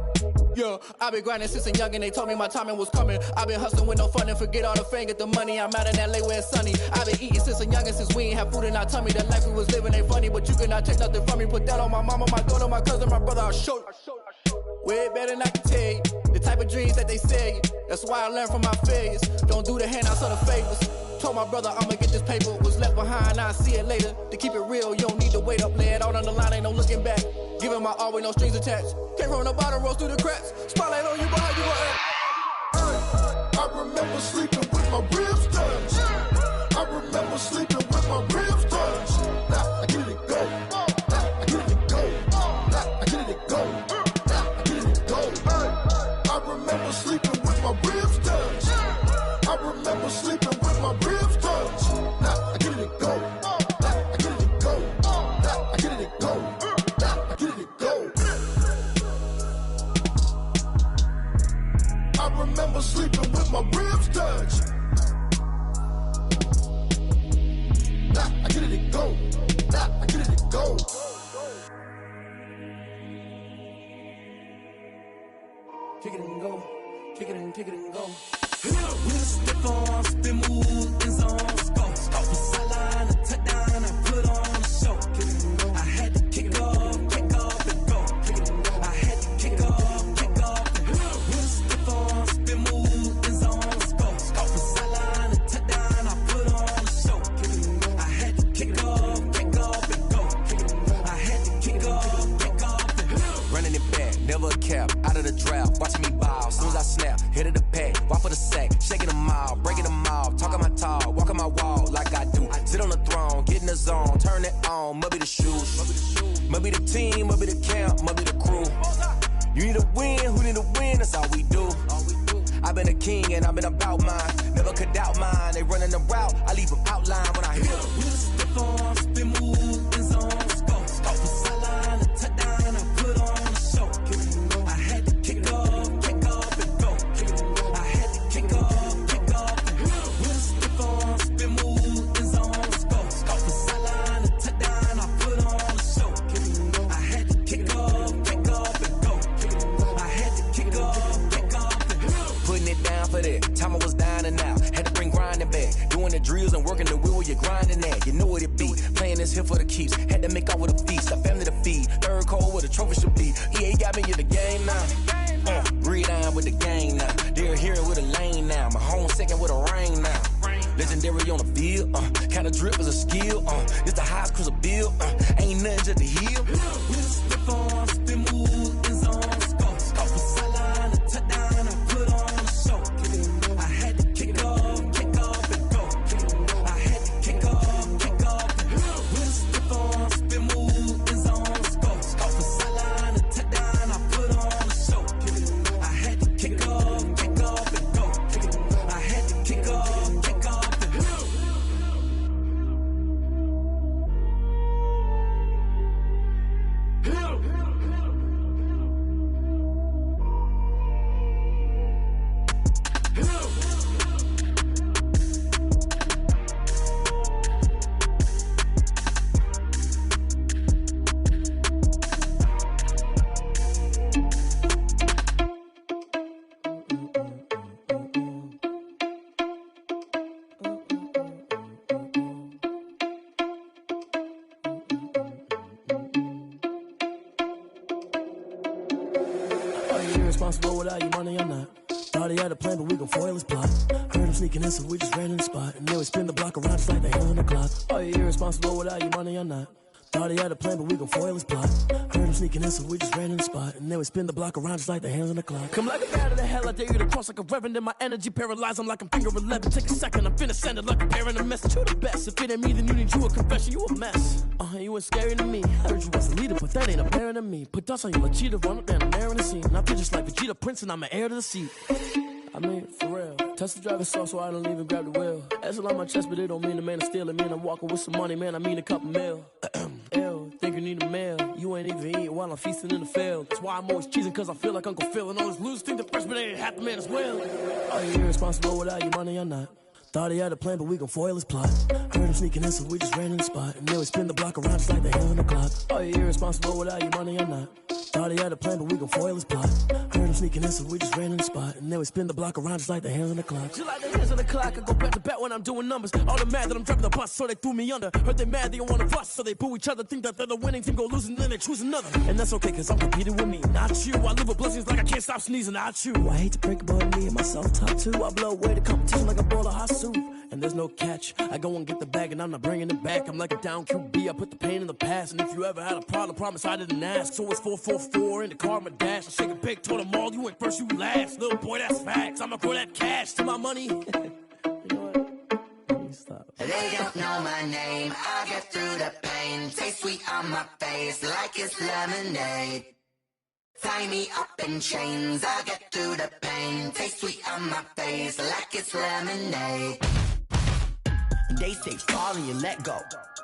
Speaker 14: Yeah, I been grinding since a young and they told me my timing was coming. I been hustling with no fun and forget all the fame, get the money. I'm out in LA where it's sunny. I been eating since a young and since we ain't have food in our tummy. The life we was living ain't funny, but you cannot take nothing from me. Put that on my mama, my daughter, my cousin, my brother, I'll show you. Way better than I can tell you. The type of dreams that they sell you. That's why I learned from my failures. Don't do the handouts or the favors. Told my brother I'ma get this paper. Was left behind, I'll see it later. To keep it real, you don't need to wait up. Lay it out on the line, ain't no looking back. Giving my all with no strings attached. Came from the bottom, rose through the cracks. Spotlight on you, boy, how you gon' act?
Speaker 15: I remember sleeping with my ribs touched. I remember sleeping with my ribs touched. Now I get it to go. Now I get it to go. Now I get it to go. Now I get it to go. I remember sleeping with my ribs touched. I remember sleeping with my ribs touched. Now I get it to go. Now I get it to go. Now I get it to go. Now I get it to go. I remember sleeping with my ribs touched. Now I get it to go. Now I get it to go.
Speaker 16: Kick it and go. Kick it and go. We'll step on, spin, move, in zone, scope. From sideline to touchdown, I put on a show. I had to kick off and go. I had to kick off and go. We'll step on, spin, move, in zone, scope. From sideline to touchdown, I put on a show. I had to kick off and go. I had to kick off and go.
Speaker 13: Running it back, never a cap, out of the draft, watching me ball. Soon as I snap, hit of the pack, walk for the sack, shaking them all, breaking them off, talking my talk, walking my wall like I do. Sit on the throne, get in the zone, turn it on, must be the shoes, must be the team, must be the camp, must be the crew. You need a win, who need a win, that's all we do. I've been a king and I've been about mine, never could doubt mine. They running the route, I leave them outline when I hit them.
Speaker 16: We'll step on, spin, move, in zone, scope. From sideline to touchdown, I put on a show. I had to kick off and go. I had to kick off and go. We'll step on, spin, move, in zone, scope. From sideline to touchdown, I put on a show. I had to kick off and go. I had to kick off and go.
Speaker 13: Putting it down for that, time I was down and out. Had to bring grinding back, doing the drills and working the wheel where you're grinding at. You know what it be, playing this here for the keeps. Had to make out with a feast, a family to feed. Third cold where the trophy should be. EA got me in the game now. Breed on with the game now. They're hearing with a lane now. My home second with a rain now. Legendary on the field, kind of drip is a skill. It's the highest cruiser bill, ain't nothing just to heal.
Speaker 16: We'll step on, spin, move, in zone, scope. From sideline to touchdown, I put on a show. I had to kick off and go. I had to kick off and go. We'll step on, spin, move, in zone, scope. From sideline to touchdown, I put on a show. I had to kick off and go. I had to kick off and go.
Speaker 17: irresponsible without your money or not. Thought he had a plan, but we gon' foil his plot. Heard him sneaking in, so we just ran in the spot. And then we spin the block around just like the hand on the clock. Are you irresponsible without your money or not? Thought he had a plan, but we gon' foil his plot. Heard him sneaking in, so we just ran in the spot. And then we spin the block around just like the hands on the clock. Come like a bat of the hell, I dare you to cross like a reverend. And my energy paralyzed, I'm like I'm finger 11. Take a second, I'm finna send it like a parent a message. You the best, if it ain't me, then you need you a confession. You a mess, you ain't scary to me. I heard you was a leader, but that ain't apparent to me. Put dust on you like cheetah, run up down the air in the scene. And I feel just like Vegeta Prince, and I'm an heir to the seat. I mean, for real. Touch the driver's soft so I don't even grab the wheel. That's on my chest, but it don't mean the man is stealing. Mean I'm walking with some money, man, I mean a couple mil. Ew, think you need a meal. You ain't even eating while I'm feasting in the field. That's why I'm always cheesing, cause I feel like Uncle Phil. And all this losers think the freshman ain't half the man as well. Are you irresponsible without your money or not? Thought he had a plan, but we gon' foil his plot. Heard him sneaking in, so we just ran in the spot. And then we spin the block around just like the hands on the clock. Are you irresponsible without your money or not? Thought he had a plan, but we gon' foil his plot. Heard him sneaking in, so we just ran in the spot. And then we spin the block around just like the hands on the clock. Just like the hands on the clock, I go back to back when I'm doing numbers. All the mad that I'm dropping the bus, so they threw me under. Heard they mad, they don't wanna bust, so they boo each other. Think that they're the winning team, go losing, then they choose another. And that's okay, cause I'm competing with me, not you. I live with blessings like I can't stop sneezing, not you. I hate to break it, but me and myself top two. I blow away the competition like a bowl of hot soup. And there's no catch. I go and get the bag and I'm not bringing it back. I'm like a down QB, I put the pain in the past. And if you ever had a problem, promise I didn't ask. So it's 444 in the car, my dash. I shake a big, told them all, you went first, you last. Little boy, that's facts. I'ma throw that cash to my money. You know what? Stop.
Speaker 1: They don't know my name. I get through the pain. Taste sweet on my face like it's lemonade. Tie me up in chains. I get through the pain. Taste sweet on my face like it's lemonade. They say fall and you let go,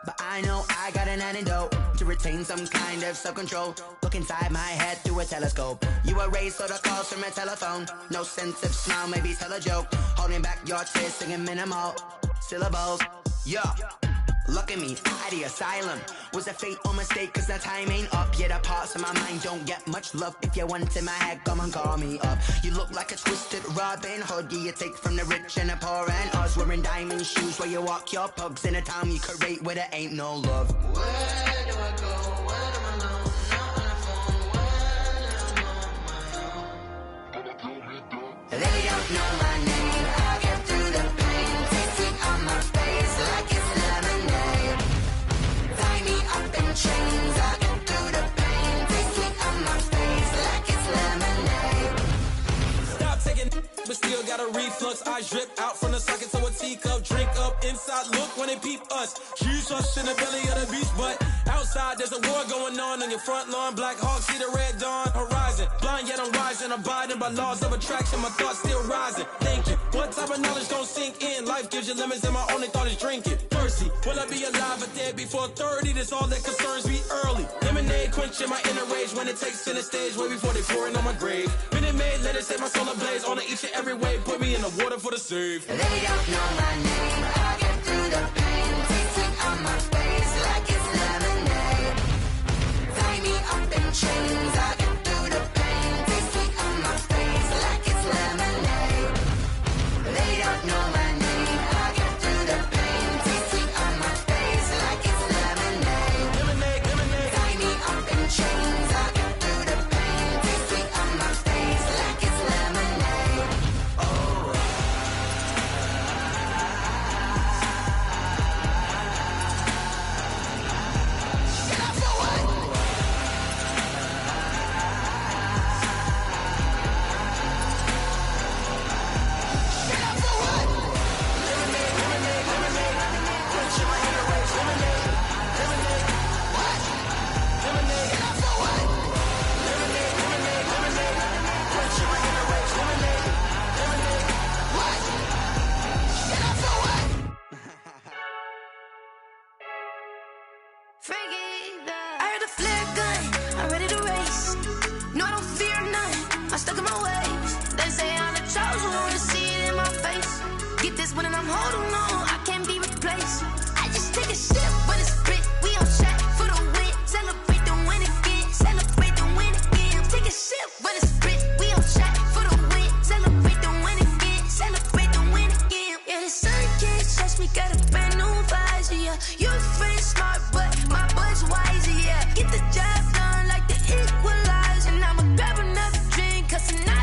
Speaker 1: but I know I got an antidote to retain some kind of self-control. Look inside my head through a telescope. You erase all the calls from a telephone. No sense of smile, maybe tell a joke. Holding back your tears, singing minimal syllables. Yeah, look at me, out the asylum. Was a fate or mistake, cause the time ain't up. Yeah, the parts of my mind don't get much love. If you want in my head, come and call me up. You look like a twisted Robin Hood. Yeah, you take from the rich and the poor and us. Wearing diamond shoes where you walk your pugs. In a town you create where there ain't no love. Where do I go? Where do I know? Not on the phone. Where do I know? They don't know my name. I get through the pain. Taste sweet on my face like it's lemonade. Tie me up in chains. I get through the pain. Taste sweet on my face like it's lemonade.
Speaker 5: Stop taking, but still got a reflux. Eyes drip out from the socket to a teacup. Drink up inside, look when they peep us. Choose us in the belly of the beast, but outside there's a war going on your front lawn. Black Hawk, see the red dawn horizon. Blind yet I'm rising, abiding by laws of attraction. My thoughts still rising, thinking what type of knowledge don't sink in? Life gives you lemons and my only thought is drinking. Thirsty, will I be alive or dead before 30? That's all that concerns me early. Lemonade quenching my inner rage when it takes center stage way before they pouring on my grave. Minute Maid, let it set my soul ablaze on each and every way. Put me in the water for the save.
Speaker 1: They don't know my name. I get through the pain. Taste sweet on my face like it's lemonade. Tie me up in chains. I get through the pain. Taste sweet on my face like it's lemonade. They don't know my name. I get through the pain. Taste sweet on my face like it's lemonade.
Speaker 5: Lemonade, lemonade.
Speaker 1: Tie me up in chains. I get through the pain. Taste sweet on my face like it's lemonade. Oh.
Speaker 18: I heard a flare gun, I'm ready to race. No, I don't fear none, I'm stuck in my ways. They say I'm the chosen one, to see it in my face. Get this one and I'm holding on, I can't be replaced. I just take a sip when it's spit, we on shot for the win. Celebrate the win again, celebrate the win again. Take a sip when it's spit, we on shot for the win. Celebrate the win again, celebrate the win again. Yeah, the sun can't touch me, got a brand new visor, yeah. You're friend smart, but my boy's wiser, yeah. Get the job done like the equalizer. I'ma grab another drink, cause tonight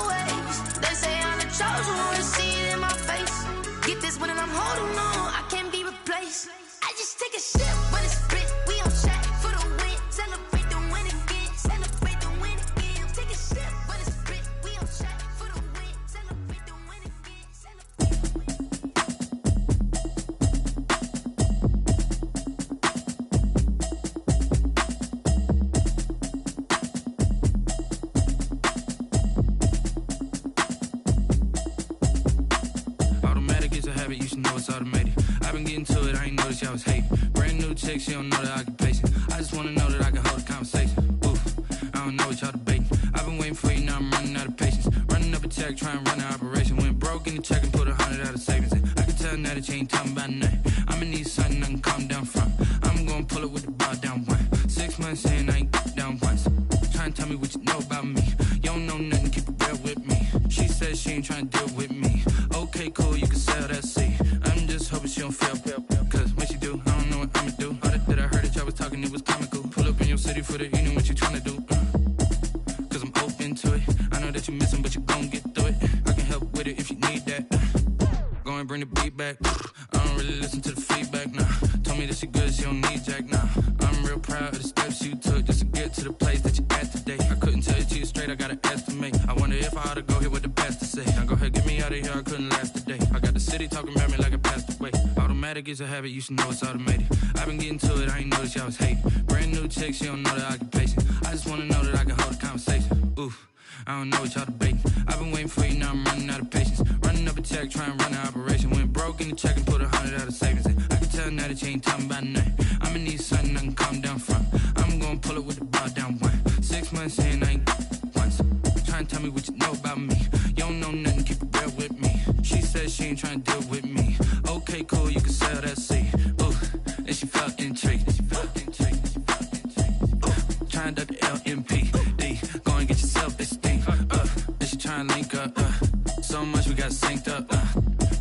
Speaker 18: my ways. They say I'm the chosen one, see it in my face. Get this one and I'm holding on, I can't be replaced. I just take a sip when it's split, we on track for the win. Celebrate the win again, celebrate the win again. Take a sip when it's split, we on track for the win. Celebrate the win again,
Speaker 19: Automatic is a habit, you should know it's automated. I've been getting to it, I ain't noticed y'all was hating. Brand new chick, she don't know the occupation. I just wanna know that I can hold a conversation. Oof, I don't know what y'all debating. I've been waiting for you, now I'm running out of patience. Running up a check, trying to run an operation. Went broke in the check and put 100 out of savings in. I can tell now that you ain't talking about nothing. I'ma need something I can calm down from. I'm gonna pull it with the bar down one. 6 months in, I ain't down once. Trying to tell me what you know about me. You don't know nothing, keep it real with me. She says she ain't trying to deal with me. Okay, cool, you can sell that seat. I'm just hoping she don't fail. Cause when she do, I don't know what I'ma do. All that I heard that y'all was talking, it was comical. Pull up in your city for the evening, what you tryna do? Cause I'm open to it. I know that you missing, but you gon' get through it. I can help with it if you need that. Go and bring the beat back. I don't really listen to the feedback, nah. Told me that she good, she don't need Jack, nah. I'm real proud of the steps you took just to get to the place that you at today. I couldn't tell you to you straight, I gotta estimate. I wonder if I ought to go here with the best to say. Now go ahead, get me out of here, I couldn't last today. I got the city talking about me like I passed away. Automatic is a habit, you should know it's automated. I've been getting to it, I ain't noticed y'all was hating. Brand new chick, she don't know the occupation. I just wanna know that I can hold a conversation. Oof, I don't know what y'all debating. I've been waiting for you, now I'm running out of patience. Running up a check, trying to run an operation. Went broke in the check and put 100 out of savings in. I can tell now that you ain't talking about nothing. I'ma need something I can calm down from. I'm gonna pull it with the bar down one. 6 months in, I ain't once. Trying to tell me what you know about me. You don't know nothing, keep it real with me. She says she ain't trying to deal with me. Okay, cool, you can sell that seat. Ooh, and she felt intrigued. Trying to duck the LMPD. Go and get yourself esteem. And she trying to link up. So much we got synced up.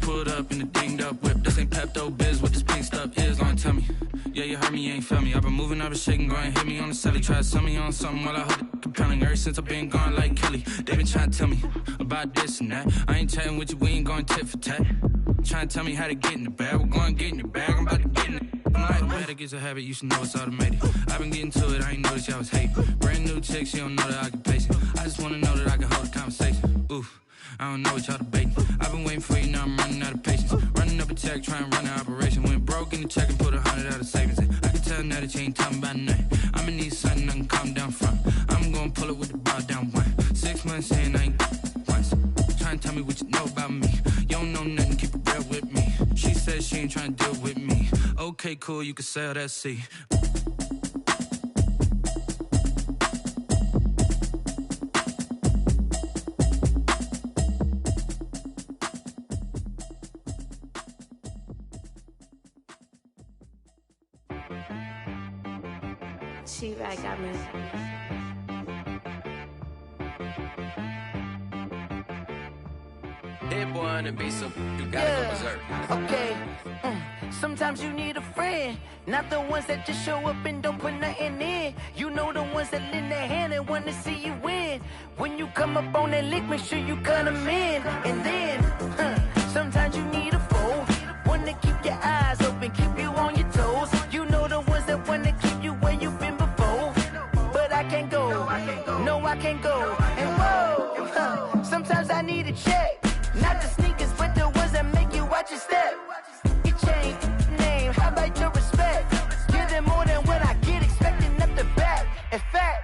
Speaker 19: Pulled up in the dinged up whip. This ain't Pepto-Biz, what this pink stuff is. Long tell me. Yeah, you heard me, you ain't felt me. I've been moving, I've been shaking, go and hit me on the celly. Try to sell me on something while I hold it compelling. Ever since I've been gone like Kelly, they been trying to tell me about this and that. I ain't chatting with you, we ain't going tit for tat. Trying to tell me how to get in the bag, we're going to get in the bag, I'm about to get in it. Automatic is a habit, you should know it's automated. I've been getting to it, I ain't noticed y'all was hating. Brand new chick, she don't know the occupation. I just wanna know that I can hold a conversation. Oof, I don't know what y'all debating. I've been waiting for you, now I'm running out of patience. Running up a check, trying to run an operation. Went broke in the check and put 100 out of savings in. I can tell now that you ain't talking about nothing. I'ma need something I can calm down from. I'm gonna pull it with the bar down one. 6 months in, I ain't once. Trying to tell me what you know about me. You don't know nothing, keep it real with me. She says she ain't trying to deal with me. Okay, cool, you can sell that seat.
Speaker 11: She right got me.
Speaker 12: Hit one and be so you gotta go berserk.
Speaker 1: Okay. Sometimes you need a friend, not the ones that just show up and don't put nothing in. You know the ones that lend their hand and want to see you win. When you come up on that lick, make sure you cut them in. And then, sometimes you need a foe, one to keep your eyes open, keep you on your toes. You know the ones that want to keep you where you've been before. But I can't go, no I can't go. And whoa, sometimes I need a check, not the sneakers, but the ones that make you watch your step. Your chain, name, how about your respect? Give them more than what I get, expecting up the back. In fact,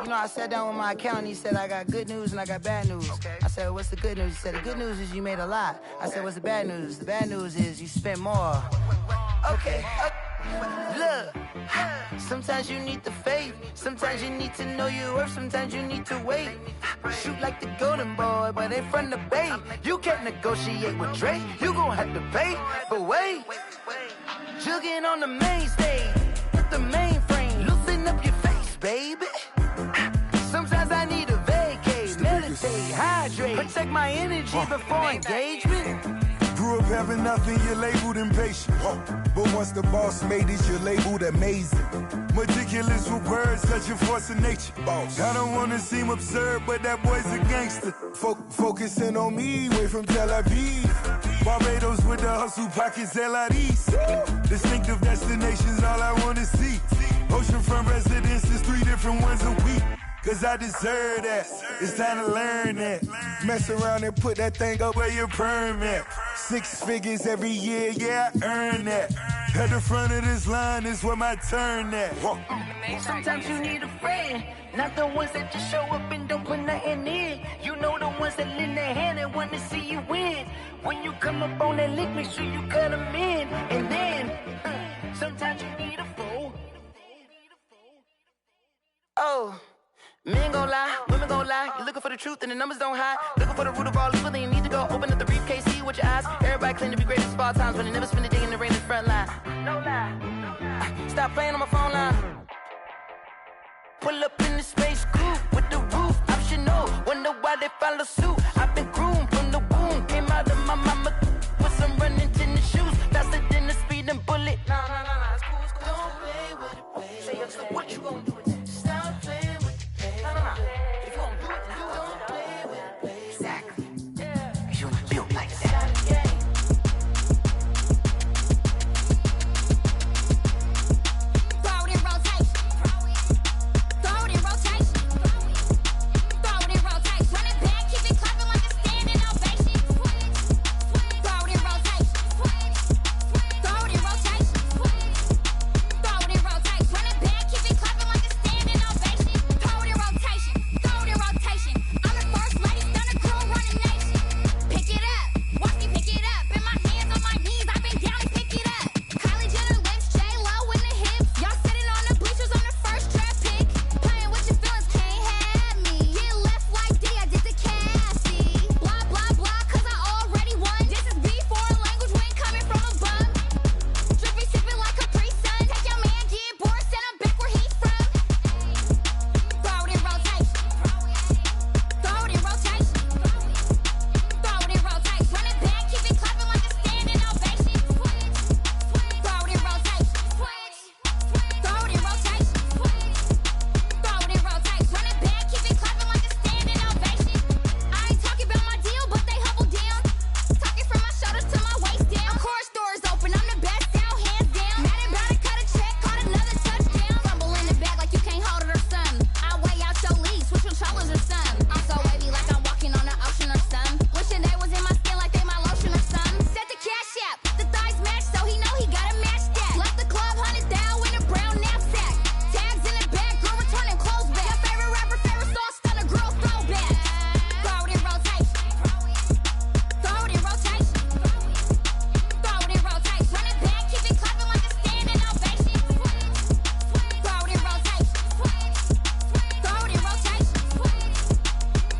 Speaker 1: you know, I sat down with my accountant, he said I got good news and I got bad news. I said, what's the good news? He said, the good news is you made a lot. I said, what's the bad news? The bad news is you spent more. Okay, look, sometimes you need the faith, sometimes you need to know your worth, sometimes you need to wait. Shoot like the golden boy, but ain't from the bay. You can't negotiate with Drake, you gon' have to pay. But wait, jugging on the main stage, with the mainframe, loosen up your face, baby. Sometimes I need a vacate, meditate, hydrate, protect my energy before engagement.
Speaker 2: Grew up having nothing, you're labeled impatient. But once the boss made it, you're labeled amazing. Meticulous with words, such a force of nature. I don't wanna seem absurd, but that boy's a gangster. Focusing on me, way from Tel Aviv. Barbados with the hustle pockets, LREs. Distinctive destinations, all I wanna see. Oceanfront residences, 3 different ones a week. Cause I deserve that, it's time to learn that. Mess around and put that thing up where your permit. 6 figures every year, yeah, I earn that. At the front of this line is where my turn at.
Speaker 1: Sometimes you need a friend, not the ones that just show up and don't put nothing in. You know the ones that lend their hand and want to see you win. When you come up on that lick, make sure you cut them in. And then, sometimes you need a fool.
Speaker 7: Oh. Men gon' lie, women gon' lie. You're looking for the truth and the numbers don't hide. Looking for the root of all evil, then you need to go open up the briefcase, see with your eyes. Everybody claim to be greatest of all times, but they never spend a day in the rain in the front line. No lie. Stop playing on my phone line. Pull up in the space coupe with the roof optional. Wonder why they follow suit. I've been groomed from the womb. Came out of my mama with some running tennis shoes. Faster than the speeding bullet. Nah, it's cool, it's cool. Don't play with it, play. Say so what you gon' do with that? Stop playing. If you don't do it, then you don't play with it. Exactly. Yeah. You built like that. Throw it in rotation. Throw it in rotation. Throw it in rotation. Run it back, keep it clapping like a standing ovation. Throw it in rotation. Throw it in rotation. Throw it in rotation. Run it back, keep it clapping like a standing ovation. Throw it in rotation. Throw it in rotation. I'm the first lady, stunner crew, running nation. Pick it up, watch me pick it up. In my hands, on my knees, I've been down and pick it up. Kylie Jenner lips, J-Lo in the hips. Y'all sitting on the bleachers on the first draft pick. Playing with your feelings, can't have me. Get left like D, I did the Cassie. Blah, blah, blah, cause I already won. This is B4 language, we ain't coming from a bum. Drippy, sipping like a pre-sun. Take your man, get bored, send him back where he's from. Throw it in rotation. Throw it in rotation. Throw it in rotation. Run it back, keep it clapping like a standing ovation. Throw it in rotation. Throw it in rotation. Throw it in rotation. Run it back, keep it clapping like a standing ovation. I ain't talking about my deal, but they humble down. Talking from my shoulders to my waist down. Core stores open, I'm the best out, hands down. Mad about it, cut a check, caught another touchdown. Fumble in the bag like you can't hold it or something. I weigh out your league, switch controllers or something. I'm so wavy like I'm walking on the ocean or something. Wishing they was in my skin like they my lotion or something. Set the cash out, the thighs match, so he know he gotta match that. Left the club, 100,000 in a brown knapsack. Tags in the bag, girl returning clothes back. Your favorite rapper, favorite song, stunner, girl throwback. Throw it in rotation. Throw it in rotation. Throw it in rotation. Run it back, keep it clapping like a standing ovation. Throw it in rotation. Throw it in rotation.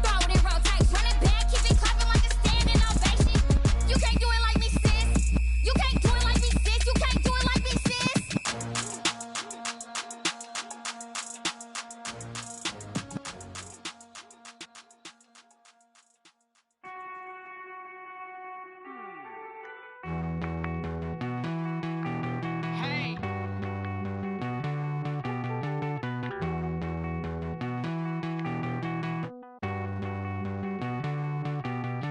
Speaker 7: Throw it in rotation. Run it back, keep it clapping like a standing ovation. You can't do it like me, sis. You can't do it like me, sis. You can't do it like me, sis. Hey.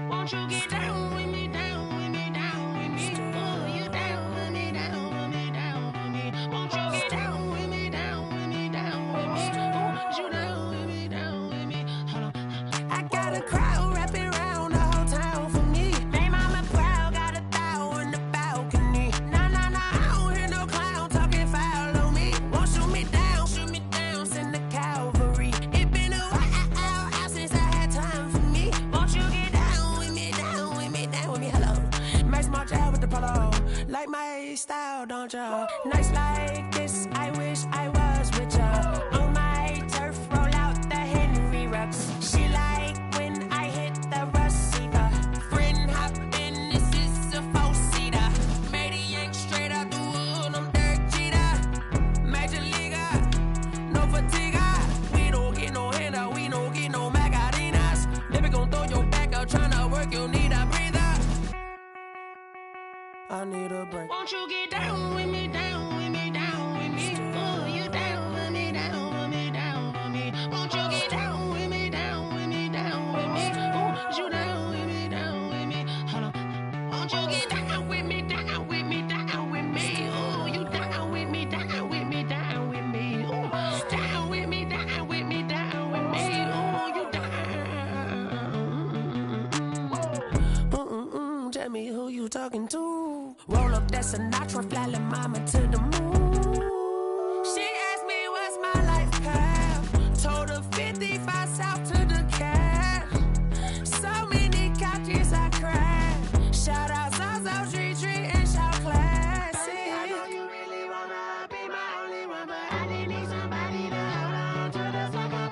Speaker 7: Won't you get down with me, down with me, down with me? Oh, you down with me, down with me, down with me. Won't you get down with me, down with me, down with me? Oh, you down with me, down with me? Hold on. I got a crowd wrapping around the whole town for me. Name mama proud, got a thou in the balcony. Nah, I don't hear no clown talking foul on me. Won't shoot me down, send the cavalry. It been a while since I had time for me. Won't you get down with me, down with me, down with me? Hello. Max March out with the polo. Like my style, don't ya? Nights like this, I wish I was with ya. On my turf, roll out the Henry Rux. She like when I hit the receiver. Friend hop in, this is a four-seater. Made a yank straight out the wood, I'm Derek Jeter. Major leaguer, no fatigue. We don't get no handout, we don't get no Macarinas. Never gon' throw your back out, tryna work, you need a breather. I need a break. Won't you get down with me, down with me, down with me? Oh, you down
Speaker 20: me who you talking to. Roll up that Sinatra, fly like mama to the moon. She asked me what's my life path. Told her 55 south to the cat. So many couches I cracked. Shout out Zazo, Tree, and shout classic. I know you really wanna be my only one, but I didn't need somebody to hold on to the suck up.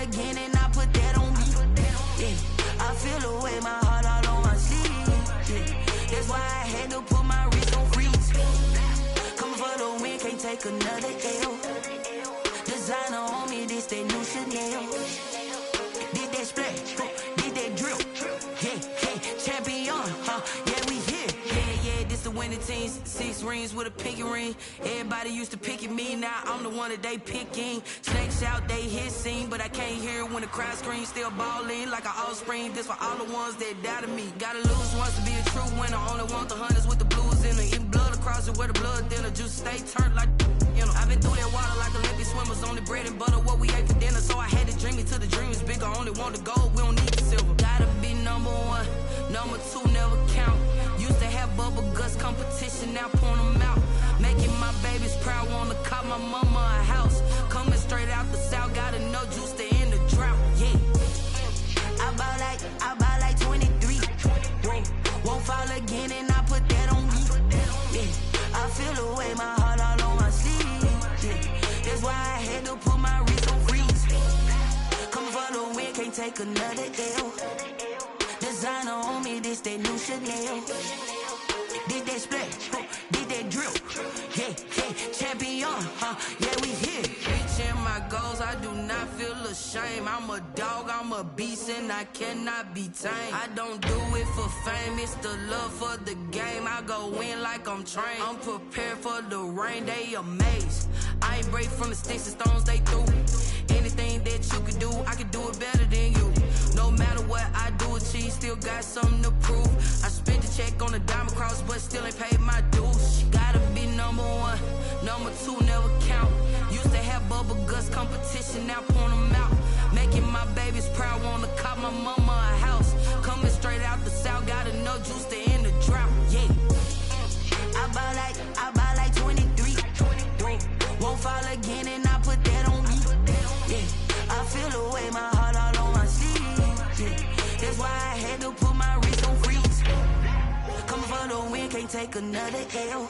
Speaker 20: Again and I put that on me. Yeah. I feel the way, my heart all on my sleeve. Yeah. That's why I had to put my wrist on freeze. Coming for the win, can't take another L. Designer on me, this that new Chanel. Did that splash, did that drill. Yeah, champion, yeah, we here. Yeah, this the winning teams. 6 rings with a pinky ring. Everybody used to pick at me, now I'm the one that they picking. Snakes out, they hissing, but I can't hear when the crowd screams. Still balling like an offspring. This for all the ones that doubted me. Gotta lose once to be a true winner. Only want the hunters with the blues in it. Eating blood across it where the blood thinner. Juice stay turned like, you know. I've been through that water like Olympic swimmers. Only bread and butter, what we ate for dinner. So I had to dream it till the dream is bigger. Only want the gold, we don't need the silver. Gotta be number 1, number 2 never count. Used to have bubble guts competition, now point them out. Making my babies proud, wanna call my mama a house. Coming straight out the south, gotta know juice to end the drought, yeah. I bought like 23. Won't fall again and I put that on me. Yeah. I feel the way, my heart all on my sleeve. Yeah. That's why I had to put my wrist on freeze. Coming for the win, can't take another L. Designer on me, this that new Chanel. Did that splash, did that drill. Yeah, champion, yeah, we here. Reaching my goals, I do not feel ashamed. I'm a dog, I'm a beast, and I cannot be tamed. I don't do it for fame, it's the love for the game. I go in like I'm trained. I'm prepared for the rain, they amazed. I ain't break from the sticks and stones they threw. Anything that you could do, I could do it better than you. No matter what I do, achieve, still got something to prove. I spent the check on the diamond cross, but still ain't paid my dues. Gotta be number 1, number 2 never count. Used to have bubble guts competition, now point them out. Making my babies proud, wanna call my mama a house. Coming straight out the south, gotta know juice to end the drought, yeah. I bought like 23. Won't fall again and I put that on me. Yeah, I feel the way, my heart all on my sleeve. Yeah, that's why I had to put my wrist on freeze. Coming for the win, can't take another L.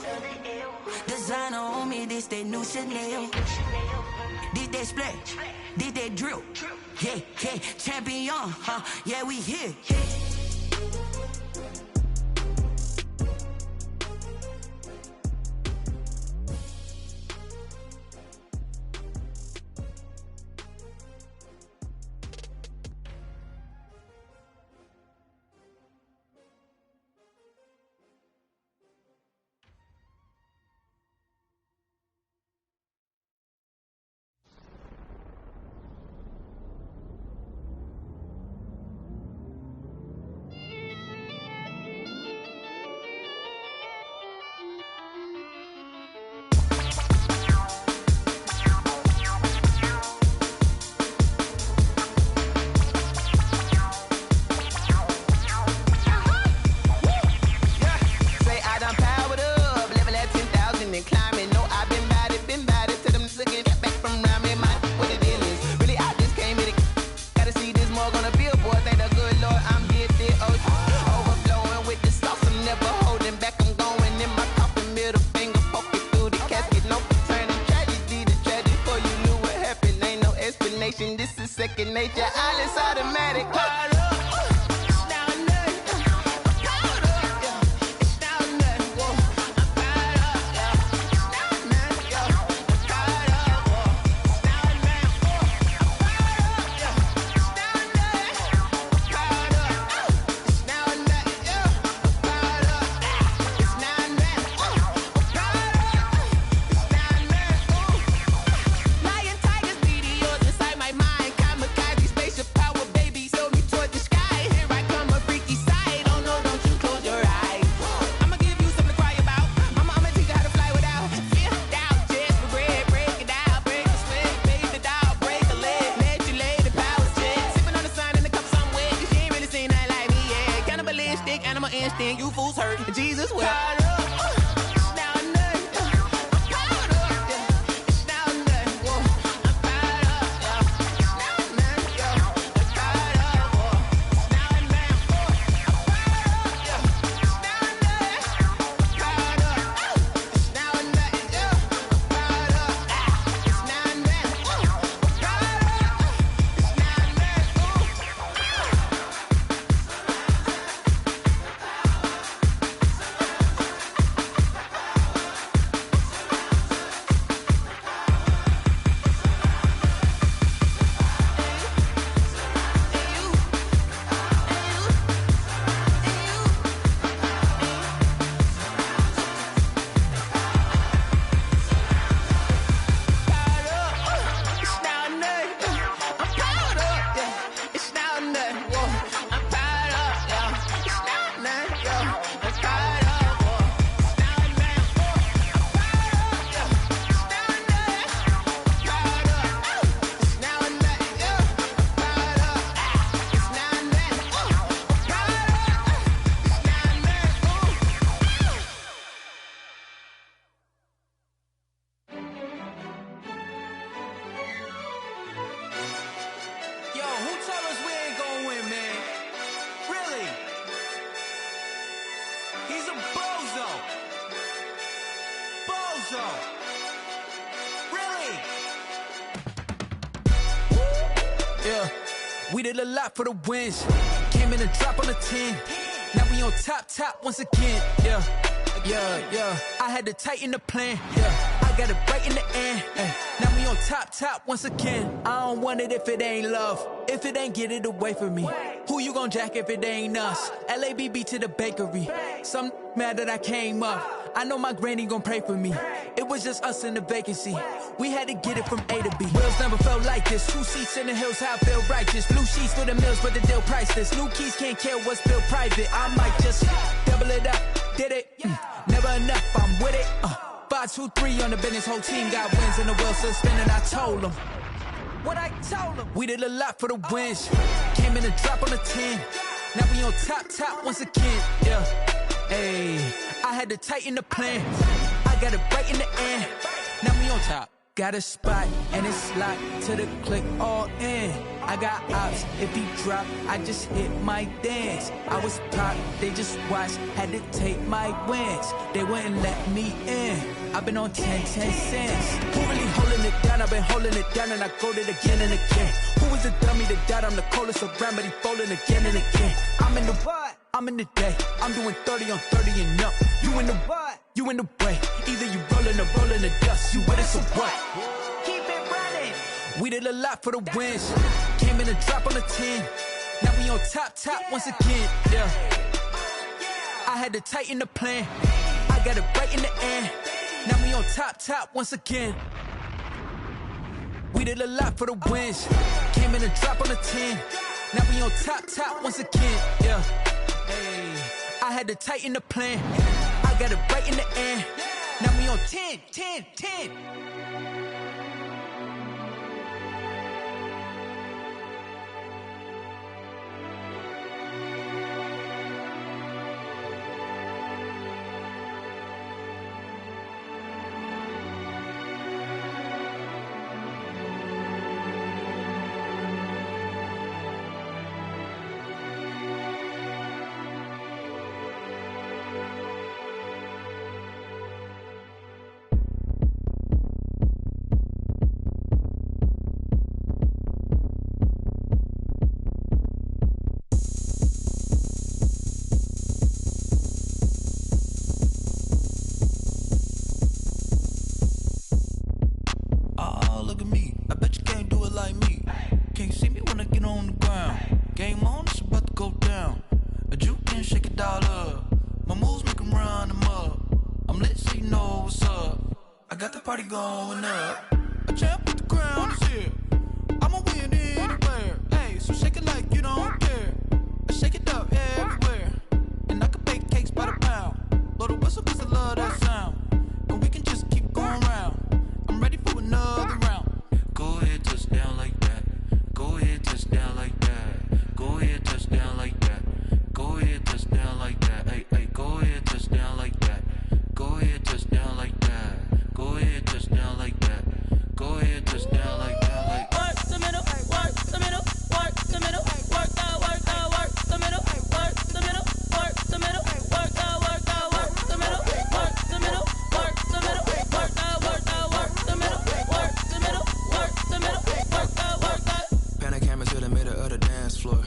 Speaker 20: Designer on me, this that new Chanel. Did that splash, did that drill. Yeah, champion, yeah, we here.
Speaker 10: explanation. This is second nature. All is automatic. You fools hurt. Jesus will.
Speaker 16: We did a lot for the wins. Came in and drop on the 10. Now we on top once again. Yeah. I had to tighten the plan. Yeah. I got it right in the end. Now we on top once again. I don't want it if it ain't love. If it ain't, get it away from me. Who you gon' jack if it ain't us? LABB to the bakery. Some mad that I came up. I know my granny gon' pray for me. It was just us in the vacancy. We had to get it from A to B. Wheels never felt like this. 2 seats in the hills, how I feel righteous. Blue sheets for the mills, but the deal priceless. New keys can't care what's built private. I might just double it up. Did it? Never enough, I'm with it. 5, 2, 3 on the business. Whole team got wins and the wheels still spinning. I told them what I told them. We did a lot for the wins. Came in and drop on the 10. Now we on top once again. Yeah. Hey, I had to tighten the plan. I got it right in the end. Now we on top. Got a spot and it's locked to the click all in. I got ops, if he drop, I just hit my dance. I was popped, they just watched, had to take my wins. They wouldn't let me in. I've been on 10 cents. Who really holding it down? I've been holding it down and I go it again and again. Who was the dummy that died? I'm the coldest around, but he folding again and again. I'm in the what? I'm in the day. I'm doing 30 on 30 and up. You in the what? You in the way. Either you rolling or rolling the dust. You with us or what? Keep it running. We did a lot for the wins. Came in and drop on the 10. Now we on top once again. Yeah. I had to tighten the plan. I got it right in the end. Now we on top once again. We did a lot for the wins. Came in and drop on the 10. Now we on top once again. Yeah. Hey, I had to tighten the plan. I got it right in the end. Now we on 10. all up. My moves make them run them up. I'm lit so you know what's up. I got the party going up. A champ with the crown is here. I'ma win anywhere. Hey, so shake it like you don't care. I shake it up everywhere. And I can bake cakes by the pound. Blow the whistle cause I love that sound. And we can just keep going round. I'm ready for another round. Go ahead, touch down like that. Go ahead, touch down like that. Go ahead, touch down like that. Go ahead, touch down like that. Hey, hey, go ahead, touch down like that. Go ahead, touch down like that. Go ahead, touch down like that. Go ahead, touch down like that. Like
Speaker 7: work the middle, work the middle, work the middle, work the middle, work the middle, work the middle, work the middle, work the middle, work the middle, work the middle, work the middle, work the middle, work the.
Speaker 13: Pan a camera to the middle of the dance floor.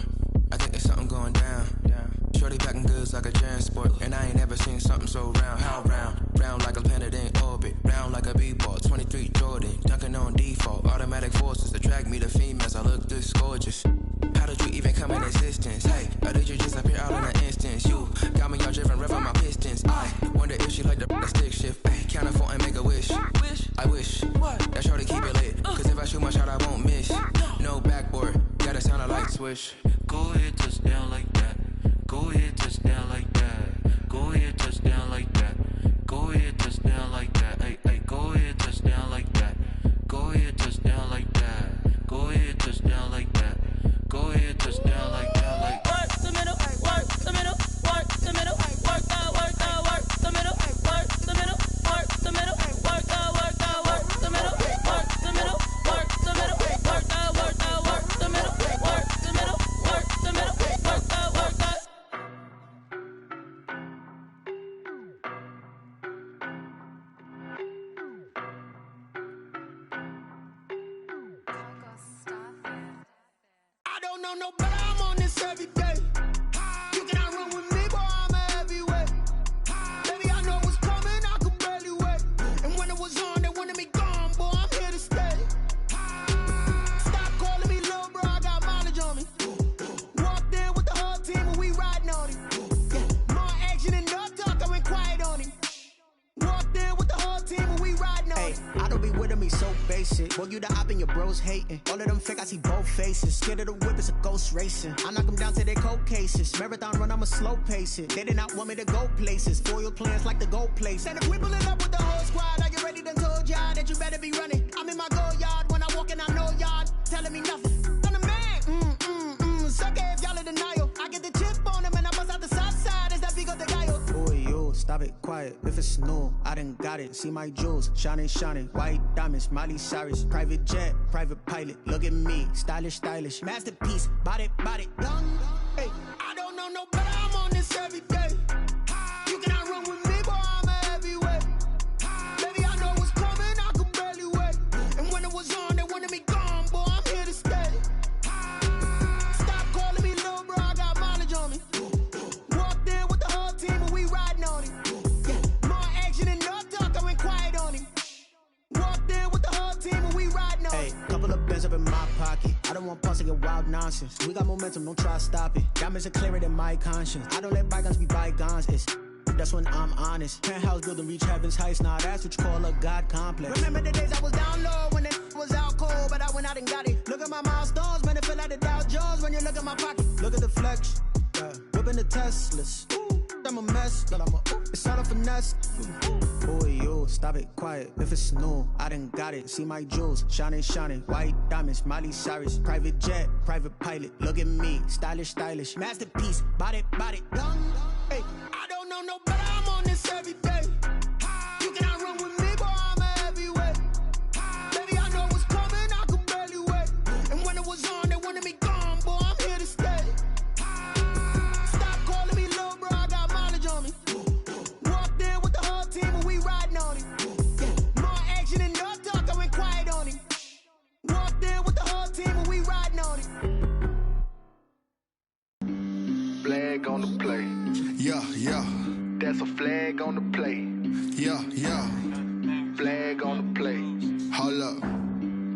Speaker 13: I think there's something going down. Shorty packing goods like a transport, and I ain't never seen something so round. How round? Round like a planet in orbit, round like a b-ball. 23 Jordan, dunking on default. Automatic forces attract me to females. I look this gorgeous. How did you even come in existence? Hey, or did you just appear out in an instance? You got me all driven, revving my pistons. I wonder if she like the stick shift. Hey, count it 4 and make a wish. I wish that shorty keep it lit. Cause if I shoot my shot, I won't miss. No backboard, gotta sound a light switch.
Speaker 16: Go ahead, touch down like that. Go ahead, touch down like that. Go ahead, touch down like that. Go ahead, touch down like that. Hey, hey, go ahead, touch down like that. Go ahead, touch down like that. Go ahead, touch down like that. Go ahead, touch down like that. Like
Speaker 7: work the middle, work the middle, work the middle, work the middle, work the middle, work the middle, work the middle, work the middle, work the middle, work the middle, work the middle, work the middle, work the middle, work the middle, work the middle, work the.
Speaker 10: I don't know no better, I'm on this every day. You cannot run with me, boy, I'm a heavyweight. Baby, I know what's coming, I could barely wait. And when it was on, they wanted me gone, boy, I'm here to stay. Stop calling me little bro, I got mileage on me. Walked in with the whole team and we riding on him. Yeah, more action and no talk, I went quiet on him. Walked in with the whole team and we riding on him.
Speaker 21: I don't be with him, he's so basic. Boy, you the op and your bros hating. All of them fake, I see both faces. Scared of the whip, it's a ghost racing. I knock them down to their cold cases. Marathon run, I'ma slow pace it. They did not want me to go places. Foil plans like the gold place. And if we pulling up with the whole squad, are you ready? Done told y'all that you better be running. I'm in my go yard when I walk in, I know y'all telling me nothing. I'm the man, suck it if y'all in denial. I get the chip on them and I bust out the south side. Is that big of the guy? Boy, yo, stop it, quiet. If it's new, I done got it. See my jewels, shining, shining. White diamonds, Miley Cyrus. Private jet, private pilot. Look at me, stylish, stylish. Masterpiece, body, young. Hey,
Speaker 10: I don't know no better, I'm on this every day. You cannot run with me, boy, I'm a heavyweight. Baby, I know what's coming, I could barely wait. And when it was on, they wanted me gone, boy, I'm here to stay. Stop calling me little bro, I got mileage on me. Walked in with the whole team and we riding on him. Yeah, more action and no talk, I went quiet on him. Walked in with the whole team and we riding on him.
Speaker 21: Hey, couple of bands up in my pocket. I don't want pause to get wild nonsense. We got momentum, don't try to stop it. Diamonds are clearer than my conscience. I don't let bygones be bygones. It's that's when I'm honest. Penthouse building reach heaven's heights. Nah, that's what you call a God complex.
Speaker 10: Remember the days I was down low when it was out cold, but I went out and got it. Look at my milestones, man, it feel like the Dow Jones when you look at my pocket.
Speaker 21: Look at the flex, whipping the Teslas. I'm a mess, but it's all a finesse. Boy, yo, stop it, quiet. If it's new, I done got it. See my jewels, shining, shining. White diamonds, Miley Cyrus. Private jet, private pilot. Look at me, stylish, stylish. Masterpiece, body, young.
Speaker 10: Hey, I don't know no better, I'm on this every day. You cannot run with me, boy, I'm a heavyweight. Baby, I know what's coming, I could barely wait. And when it was on, they wanted me gone, boy, I'm here to stay. Stop calling me little bro, I got mileage on me. Walked in with the whole team and we riding on him. Yeah, more action and no talk, I went quiet on him. Walked in with the whole team and we riding on him.
Speaker 22: Flag on the play.
Speaker 2: Yeah, yeah.
Speaker 22: That's a flag on the play.
Speaker 2: Yeah, yeah.
Speaker 22: Flag on the play.
Speaker 2: Hold up.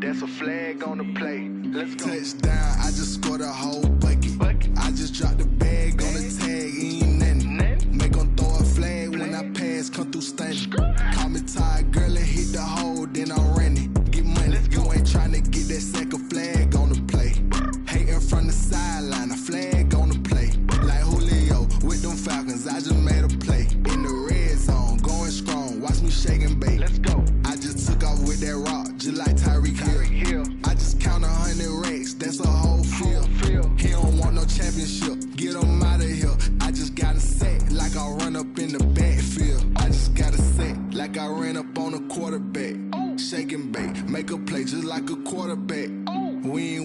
Speaker 22: That's a flag on the play. Let's go.
Speaker 2: Touchdown, I just scored a whole bucket. I just dropped the bag on the tag, ain't nothing.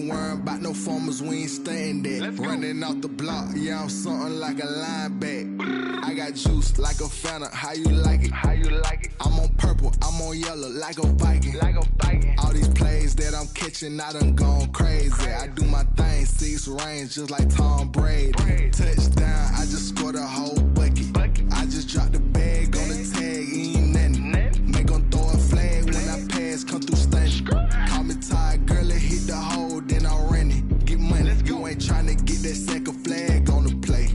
Speaker 22: ain't worrying about no formers, we ain't staying there. Running off the block, yeah, I'm something like a linebacker. I got juice like a Fanta, how you like it? How you like it? I'm on purple, I'm on yellow, like a Viking. Like a Viking. All these plays that I'm catching, I done gone crazy. I do my thing, 6 range, just like Tom Brady. Touchdown, I just scored a whole bucket. I just dropped the bag on the tag, ain't nothing. Make 'em throw a flag when I pass, come through stunning. Call me tired, girl, it hit the hole, then I ran it. Get money, you ain't tryna get that second flag on the play.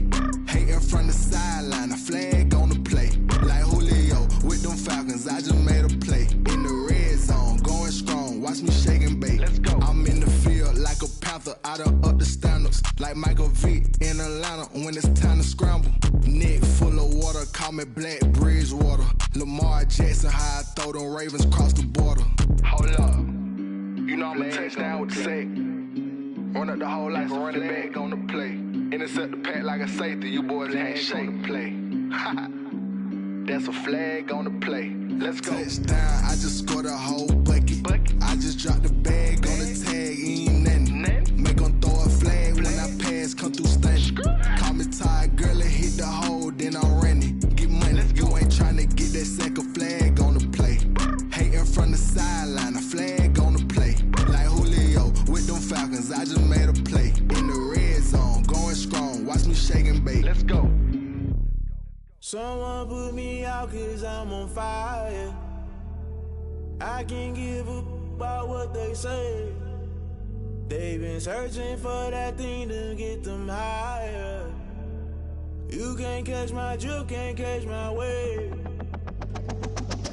Speaker 22: Hating from the sideline, a flag on the play. Like Julio with them Falcons, I just made a play. In the red zone, going strong, watch me shake and bake. Let's go. I'm in the field like a panther, I done up the standards. Like Michael Vick in Atlanta when it's time to scramble. Neck full of water, call me Black Bridgewater. Lamar Jackson, how I throw them Ravens cross the border. Hold up, you know I'm a touchdown with the sack. Run up the whole life, running back on the play. Intercept the pack like a safety, you boys ain't shake the play. That's a flag on the play. Let's go. Touchdown, I just scored a whole bucket. I just dropped the bag on the tag, ain't nothing. Make 'em throw a flag when I pass, come through stunning. Call me tired, girl, it hit the hole, then I ran it. Get money, you ain't tryna get that second flag on the play. Hating from the sideline, a flag on the play. Like Julio with them Falcons, I just made a play. In the red zone, going strong, watch me shake and bake. Let's go.
Speaker 6: Someone put me out 'cause I'm on fire. I can't give up about what they say. They've been searching for that thing to get them higher. You can't catch my drift, can't catch my wave.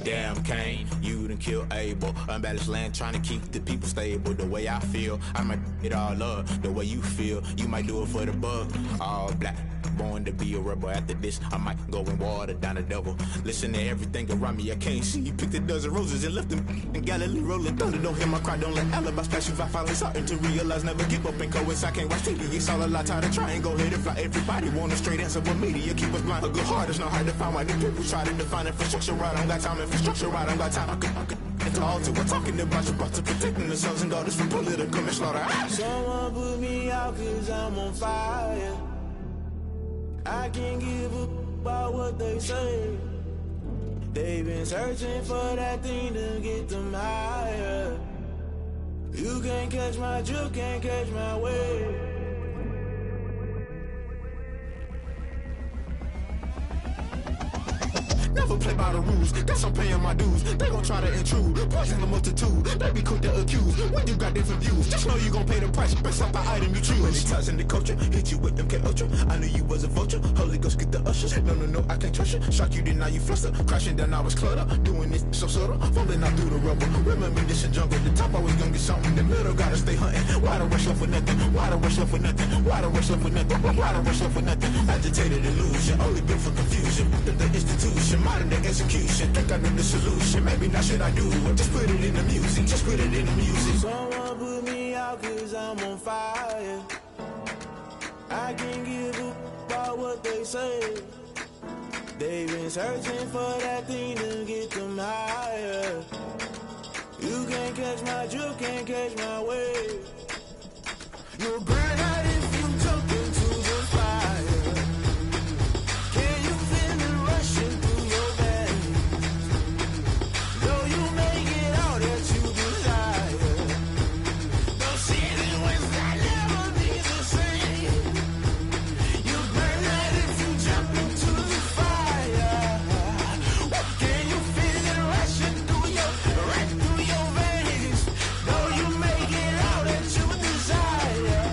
Speaker 9: Damn, Kane, you done killed Abel. Unbalanced land, trying to keep the people stable. The way I feel, I might it all up. The way you feel, you might do it for the bug. All black, born to be a rebel. After this, I might go and water down the devil. Listen to everything around me, I can't see. Picked a dozen roses and left them in Galilee rolling thunder. Don't hear my cry, don't let alibis pass you. I finally starting to realize, never give up and coincide. Can't watch TV, it's all a lot. Tired of trying, go ahead and fly. Everybody want a straight answer, but media keep us blind. A good heart is not hard to find. Why the people try to define infrastructure right? I don't got time, infrastructure right, I don't got time. I could into all to we're talking about you, about to protecting the sons and daughters from political manslaughter.
Speaker 6: Someone put me out 'cause I'm on fire. I can't give up about what they say. They've been searching for that thing to get them higher. You can't catch my drift, can't catch my wave.
Speaker 9: Never play by the rules, guess I'm paying my dues. They gon' try to intrude, poison the multitude. They be quick to accuse, when you got different views. Just know you gon' pay the price, based off the item you choose. Many times in the culture, hit you with them K-Ultra. I knew you was a vulture, Holy Ghost get the ushers. No, I can't trust you. Shock you, then now you fluster. Crashing down, I was cluttered. Doing this so subtle, falling out through the rubble. Remember this in jungle, the top I was gonna get something. The middle gotta stay hunting. Why the rush left for nothing? Why the rush left for nothing? Why the rush left for nothing? Why the rush left for nothing? Agitated illusion, only built for confusion. The institution, modern day execution. Think I know the solution. Maybe not should I do it? Just put it in the music. Just put it in the music.
Speaker 6: Someone put me out 'cause I'm on fire. I can't give up about what they say. They've been searching for that thing to get them higher. You can't catch my drift, can't catch my wave. You'll burn out if you jump into the fire. Can you feel it rushing through your veins? Though you may get all that you desire, don't see it when I never be the same. You burn out if you jump into the fire. Can you feel it rushing right through your veins? Though you may get all that you desire.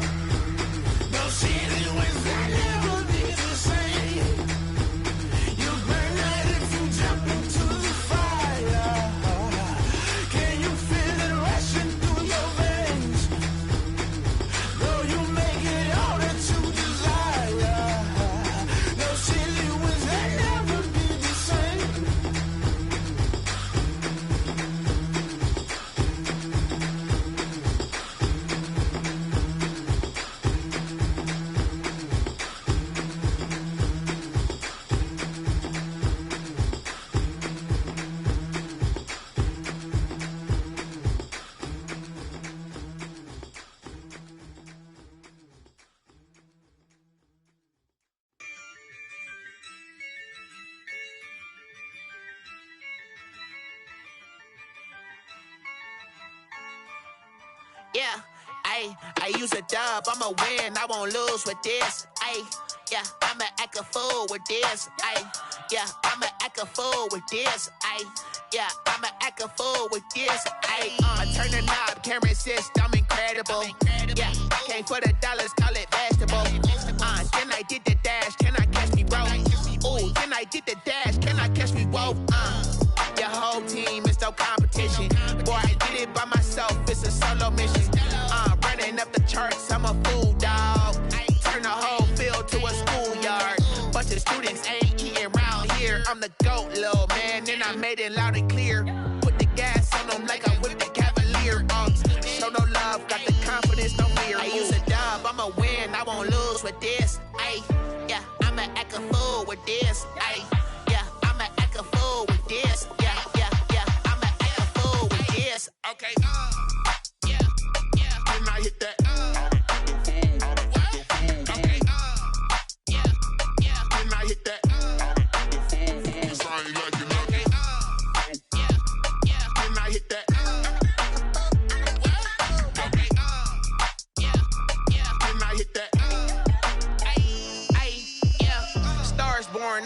Speaker 10: Yeah, I use a dub, I'ma win, I won't lose with this. Yeah, I'ma act a fool with this. Yeah, I'ma act a fool with this. Yeah, I'ma act a fool with this. I turn the knob, camera assist, I'm incredible. Yeah, came for the dollars, call it vegetable. Then I did the dash, can I catch me, bro? Ooh, then I did the dash, can I catch me, whoa? Your whole team is no competition. Boy, I did it by myself, it's a solo mission. Running up the charts, I'm a fool, dog. Turn the whole field to a schoolyard. Bunch of students ain't eating round here. I'm the GOAT, little man, and I made it loud and clear. Put the gas on them like I whipped the Cavalier. Show no love, got the confidence, no fear. I use a dub, I'ma win, I won't lose with this. Yeah, I'ma act a fool with this. Yeah, I'ma act a fool with this. Yeah, I'ma act a fool with this. Okay, yeah, then I hit that.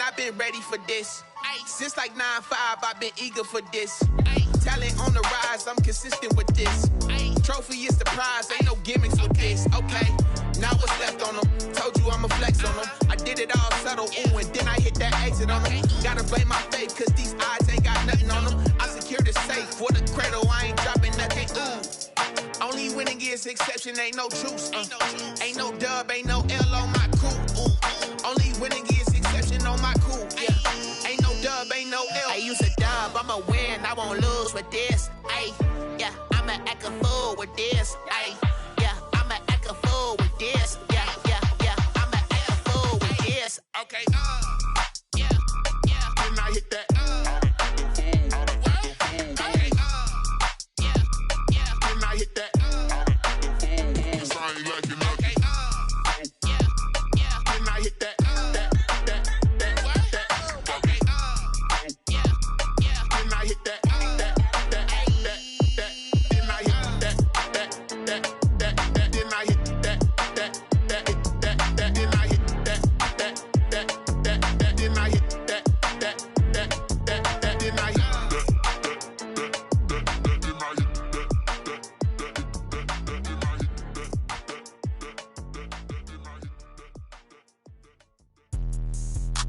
Speaker 10: I've been ready for this. Since like 9-5, I've been eager for this. Talent on the rise, I'm consistent with this. Trophy is the prize, ain't no gimmicks with this. Okay, now what's left on them? Told you I'ma flex on them. I did it all subtle, ooh, and then I hit that exit on them. Gotta blame my faith, cause these odds ain't got nothing on them. I secured the safe for the cradle, I ain't dropping nothing, ooh. Only winning is exception, ain't no truce. Ain't no dub, ain't no L on my crew, ooh. Only winning is exception on my cool, yeah. Ain't no dub, ain't no L. I use a dub, I'ma win, I won't lose with this. Yeah, I'ma act a fool with this. Yeah, I'ma act a fool with this. Yeah, I'ma act a fool with this. Okay, yeah, then I hit that. Okay, yeah, then I hit that. Sorry, like you know.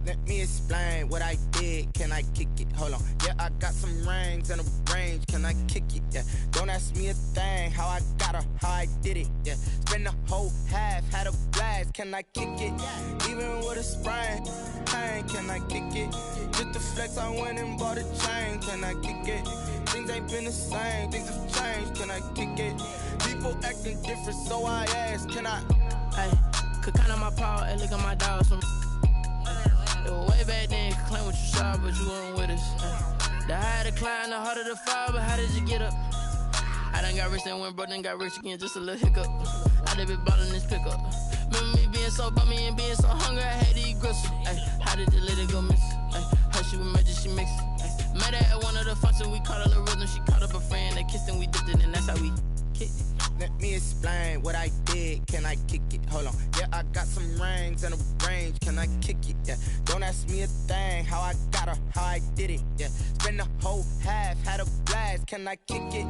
Speaker 10: Let me explain what I did. Can I kick it? Hold on. Yeah, I got some rings and a range. Can I kick it? Yeah. Don't ask me a thing. How I got her, how I did it. Yeah. Spend the whole half, had a blast. Can I kick it? Even with a sprain, pain. Can I kick it? Just to flex, I went and bought a chain. Can I kick it? Things ain't been the same. Things have changed. Can I kick it? People acting different, so I ask. Can I?
Speaker 7: Hey, could count on my power and look at my dogs from. It was way back then, could claim what you saw, but you weren't with us. The higher the climb, the harder the fall, but how did you get up? I done got rich and went broke, then got rich again, just a little hiccup. I done been ballin' this pickup. Remember me being so bummy and being so hungry, I had to eat gristle. How did you let it go miss? Her she was magic, she mixed. Met her at one of the functions, we caught a little rhythm, she caught up a friend, they kissed and we dipped it, and that's how we kicked it.
Speaker 10: Let me explain what I did. Can I kick it? Hold on. Yeah, I got some rings and a range. Can I kick it? Yeah. Don't ask me a thing. How I got her, how I did it. Yeah. Spend the whole half, had a blast. Can I kick it?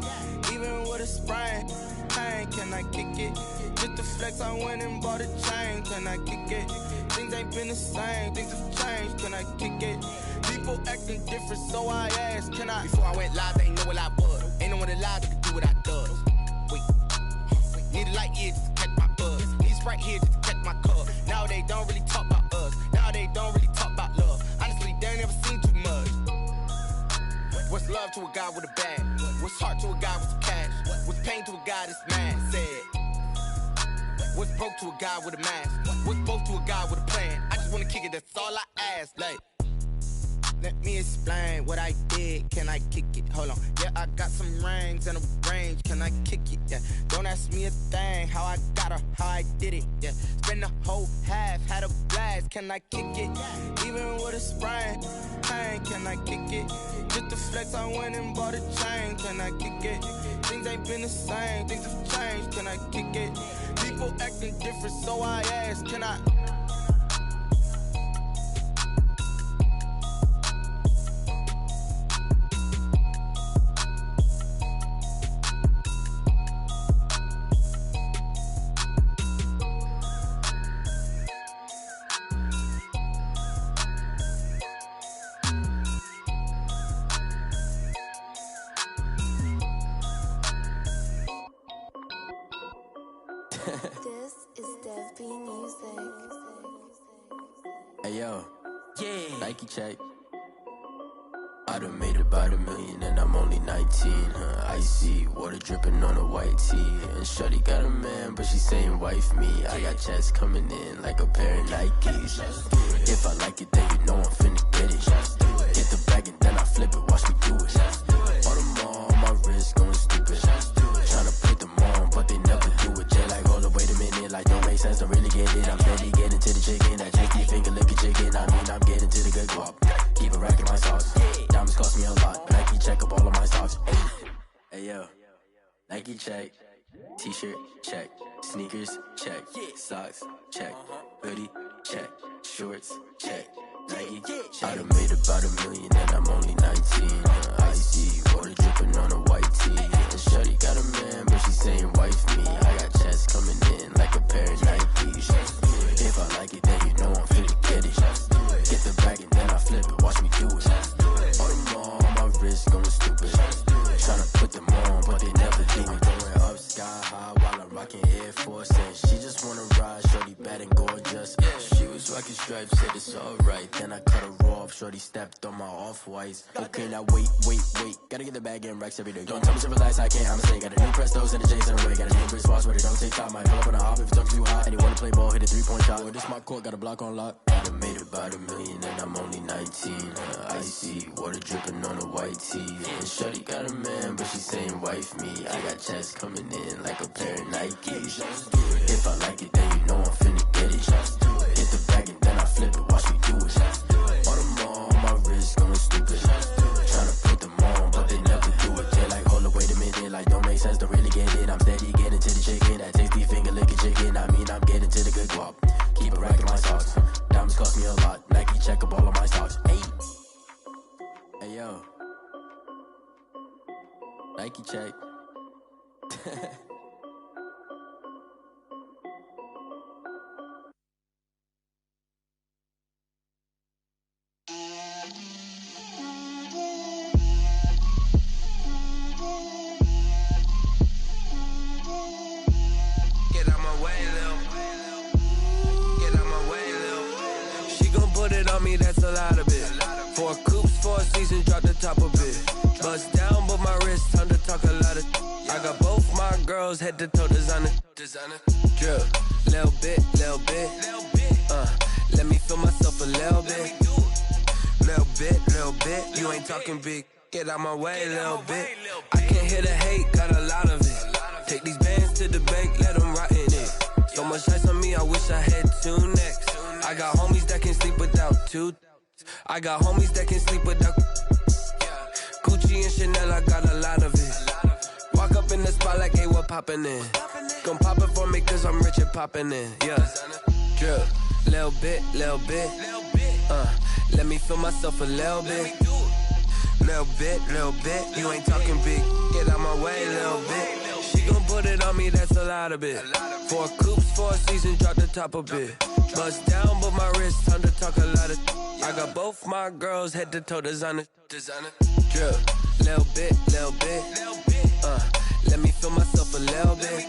Speaker 10: Even with a sprain, pain. Can I kick it? Just to flex, I went and bought a chain. Can I kick it? Things ain't been the same. Things have changed. Can I kick it? People acting different, so I asked. Can I? Before I went live, they ain't know what I was. Ain't no one alive that could do what I does. Wait. Need a light here just to catch my buzz. Need Sprite here just to catch my cup. Now they don't really talk about us. Now they don't really talk about love. Honestly, they ain't never seen too much. What's love to a guy with a bag? What's heart to a guy with some cash? What's pain to a guy that's mad? Said. What's broke to a guy with a mask? What's broke to a guy with a plan? I just wanna kick it, that's all I ask. Like, let me explain what I did. Can I kick it? Hold on. Yeah, I got some rings and a range. Can I kick it? Yeah. Don't ask me a thing. How I got her, how I did it, yeah. Spend the whole half, had a blast, can I kick it? Even with a sprain, pain, can I kick it? Just the flex, I went and bought a chain, can I kick it? Things ain't been the same, things have changed, can I kick it? People acting different, so I ask, can I?
Speaker 11: This is Dev B Music.
Speaker 12: Hey yo, yeah. Nike check. I done made about $1 million and I'm only 19. Icy water dripping on a white tee. And shorty got a man, but she saying wife me. I got checks coming in like a pair of Nikes. If I like it, then you know I'm finna get it. Get the bag and then I flip it, watch me do it. All them on my wrist going stupid. Tryna put them on, but they never do it. Jay like, hold up, wait a minute, like don't make sense, don't really get it. I'm steady getting to the chicken, I take your finger, lick a chicken. I mean, I'm getting to the good guap. Keep a rack in my socks. Diamonds cost me a lot. Nike check up all of my socks. Hey yo, Nike check. T-shirt check. Sneakers check. Socks check. Hoodie check. Shorts check. Nike I done made about $1 million and I'm only 19. Icy water dripping on a white tee. And shorty got a man, but she saying wife me. I got checks coming in like a pair of Nikes. If I like it, then you know I'm finna get it. Get the bag and then I flip it, watch me do it. All them on my wrist going stupid. Tryna put them on, but they never do it. Going up sky high while I'm rocking Air Force. And she just wanna ride, shorty bad and gorgeous. She was rocking stripes, said it's alright. Then I cut her off, shorty stepped on my off-whites. Okay, now wait. Gotta get the bag and racks every day. Don't tell me to relax, I can't, I'ma say. Got a new Prestos and a J's in a way. Got a new Chris Boss, but it don't take time. Might pull up on a hop if it's talking too hot. And you wanna play ball, hit a 3-point shot. Boy, this my court, got a block on lock. I done made about $1 million and I'm only 19. Icy water dripping on a white tee. And shorty got a man, but she saying wife me. I got checks coming in like a pair of Nikes. If I like it, then you know I'm finna get it. Hit the bag and then I flip it, watch me do it. All them on my wrist going stupid. Tryna put them on, but they never do it. They like, hold up, wait a minute, like don't make sense, don't really get it. I'm steady getting to the chicken, that tasty finger licking chicken. I mean, I'm getting to the good guap. Keep a rack in my socks. Diamonds cost me a lot. Nike check up all of my stocks. Hey yo, Nike check.
Speaker 13: That's a lot of it. 4 coops, 4 seasons, drop the top of it. Bust down, but my wrist, time to talk a lot of. I got both my girls head to toe designer. Drip, little bit. Let me feel myself a little bit. Little bit. You ain't talking big. Get out my way, little bit. I can't hear the hate, got a lot of it. Take these bands to the bank, let them rot in it. So much ice on me, I wish I had 2 necks. I got homies that can sleep without 2. I got homies that can sleep without Gucci and Chanel, I got a lot of it. Walk up in the spot like, hey, what poppin' in? Gon' pop it for me cause I'm rich and poppin' in, yeah. Drip, little bit. Let me feel myself a little bit. Little bit. You ain't talking big, get out my way, little bit. She gon' put it on me, that's a lot of it. 4 coops, 4 seasons, drop the top a bit. Bust down, but my wrist, time to talk a lot of. I got both my girls head to toe designer. Drip, little bit. Let me feel myself a little bit.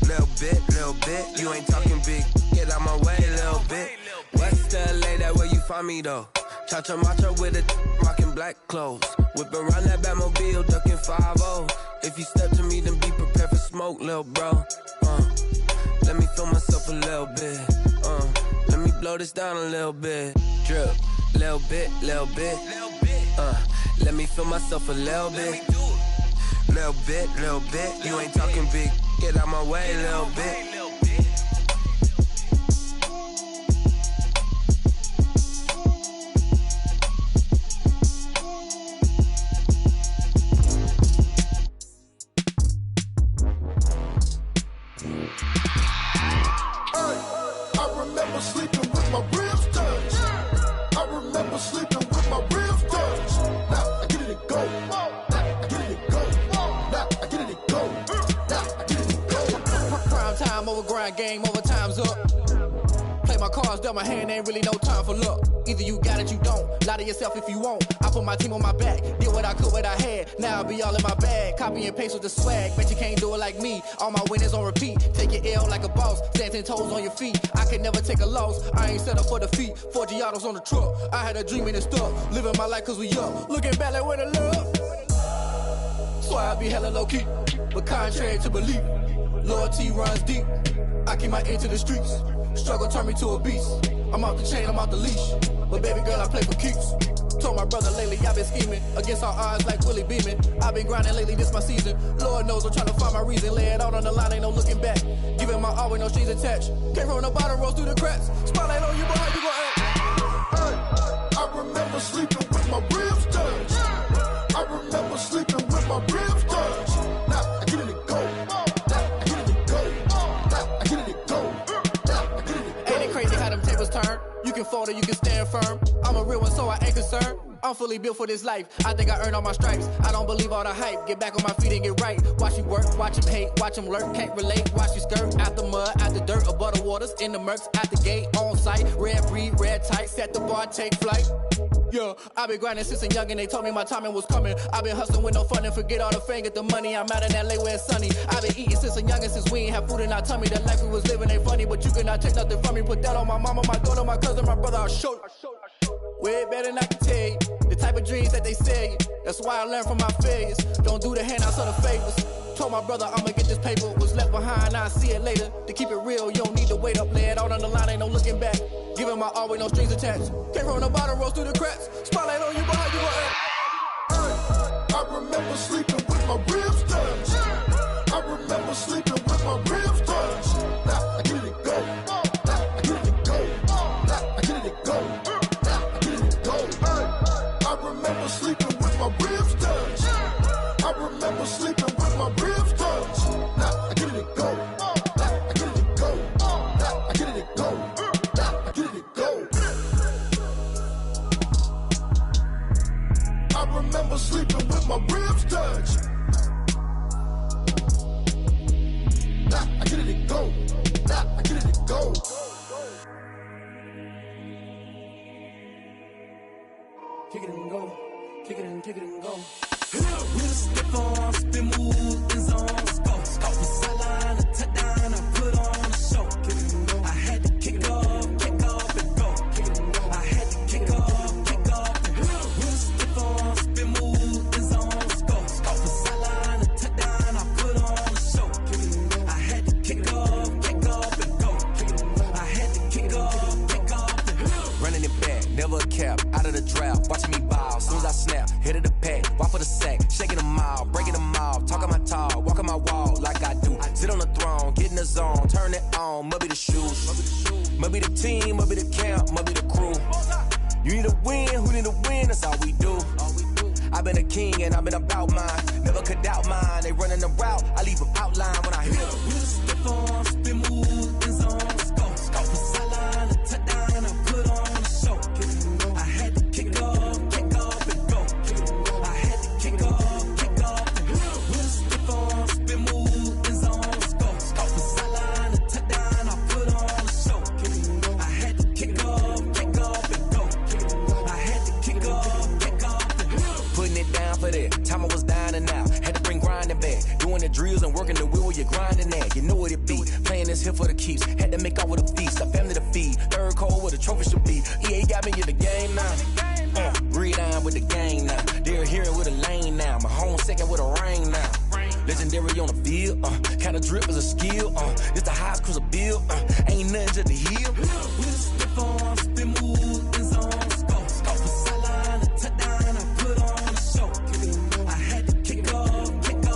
Speaker 13: Little bit. You ain't talking big, get out my way, little bit. West LA, that where you find me though. Cha-cha matcha with a rockin' black clothes. Whip around that Batmobile, ducking 5-0. If you step to me, then be prepared for smoke, lil' bro. Let me feel myself a little bit. Let me blow this down a little bit. Drip, little bit. Let me feel myself a little bit. Little bit. You ain't talking big. Get out my way, little bit.
Speaker 15: I remember sleeping with my ribs touched. I remember sleeping with my ribs touched. Now I get it and go. Now I get it and go. Now I get it and go. Now I get it and go.
Speaker 14: Prime time over grind game, over time's up. Play my cards, dealt my hand, ain't really no time for luck. Either you got it, you don't. Lie to yourself if you won't. I put my team on my back, did what I could, what I had. Now I be all in my bag, copy and paste with the swag. Bet you can't do it like me. All my winners on repeat. Take your L like a boss, stand 10 toes on your feet. I could never take a loss. I ain't set up for defeat. 4 Giottos on the truck. I had a dream and it's stuck. Living my life cause we up. Looking back like where the love. So I be hella low key, but contrary to belief, loyalty runs deep. I keep my ear to the streets. Struggle turned me to a beast. I'm off the chain, I'm off the leash. But baby girl, I play for keeps. Told my brother lately, I've been scheming against all odds like Willie Beeman. I've been grinding lately, this my season. Lord knows I'm trying to find my reason. Lay it out on the line, ain't no looking back. Giving my all with no strings attached. Came from the bottom, rose through the cracks. Spotlight on you, boy, how you gon' act?
Speaker 15: I remember sleeping with my ribs touched. I remember sleeping with my ribs touched. Now I get it and go. Now I get it and go. Now I get it and go. Now I get it and go.
Speaker 14: Ain't it crazy how them tables turn? You can fold or you can stand firm. I'm a real one, so I ain't concerned. I'm fully built for this life. I think I earned all my stripes. I don't believe all the hype. Get back on my feet and get right. Watch you work, watch him hate, watch him lurk. Can't relate, watch you skirt. Out the mud, out the dirt, above the waters, in the murks, out the gate, on site. Red breed, red tight, set the bar, take flight. Yeah, I been grinding since a young and they told me my timing was coming. I been hustling with no fun and forget all the fame, get the money. I'm out in LA where it's sunny. I been eating since a young and since we ain't have food in our tummy. The life we was living ain't funny, but you cannot take nothing from me. Put that on my mama, my daughter, my cousin, my brother, I'll show you. Way better than I can tell you. The type of dreams that they sell you. That's why I learned from my failures. Don't do the handouts or the favors. Told my brother I'ma get this paper. Was left behind, I'll see it later. To keep it real, you don't need to wait up. Lay it out on the line, ain't no looking back. Giving my all with no strings attached. Came from the bottom, rose through the cracks. Spotlight on you, boy, how you gon' act?
Speaker 15: I remember sleeping with my ribs touched. I remember sleeping with my ribs touched. Now I get it and go. Now I get it and go. Now I get it and go. Now I get it and go. I remember sleeping with my ribs touched. I remember sleeping with my ribs touched. Now I get it and go. Now I get it and go. Now I get it and go. Now I get it and go. I remember sleeping with my ribs touched. Now I get it and go. Now I get it and go.
Speaker 16: Kick it and go. Kick it and go. With a step on, spin move, in zone, scope. Off the sideline, a touchdown, I put on a show. I had to kick off and go. I had to kick off and go. With a step on, spin move, in zone, scope. Off the sideline, a touchdown, I put on a show. I had to kick off and go. I had to kick off and go.
Speaker 3: Running it back, never a cap, out of the draft, watching me bow. Soon as I snap, hit of the pack, walk for the sack, shaking them out, breaking them off, talking my talk, walking my wall like I do. Sit on the throne, get in the zone, turn it on, must be the shoes, must be the team, must be the camp, must be the crew. You need a win, who need a win, that's all we do. I've been a king and I've been about mine, never could doubt mine. They running the route, I leave them outline when I hit them.
Speaker 16: With a step on, spin move, in zone, scope. Off the sideline, a touchdown, I put on a show. I had to kick off and go. I had to kick off and go. With a step on, spin move, in zone, scope. Off the sideline, a touchdown, I put on a show. I had to kick off and go. I had to kick off and go.
Speaker 3: Putting it down for that, time I was dying and out. Had to bring grinding back, doing the drills and working the wheel where you're grinding at. You know what it be, playing this here for the keeps. Had to make out with a feast, a family to feed. Third cold where the trophy should be. EA got me in the game now. Breed on with the game now. They're hearing with a lane now. My home second with a rain now. Legendary on the field, kinda drip is a skill. It's the highest cruiser bill, ain't nothing to the hill.
Speaker 16: With a step on, spin move, in zone, scope. Off the sideline, a touchdown, I put on a show. I had to kick off and go.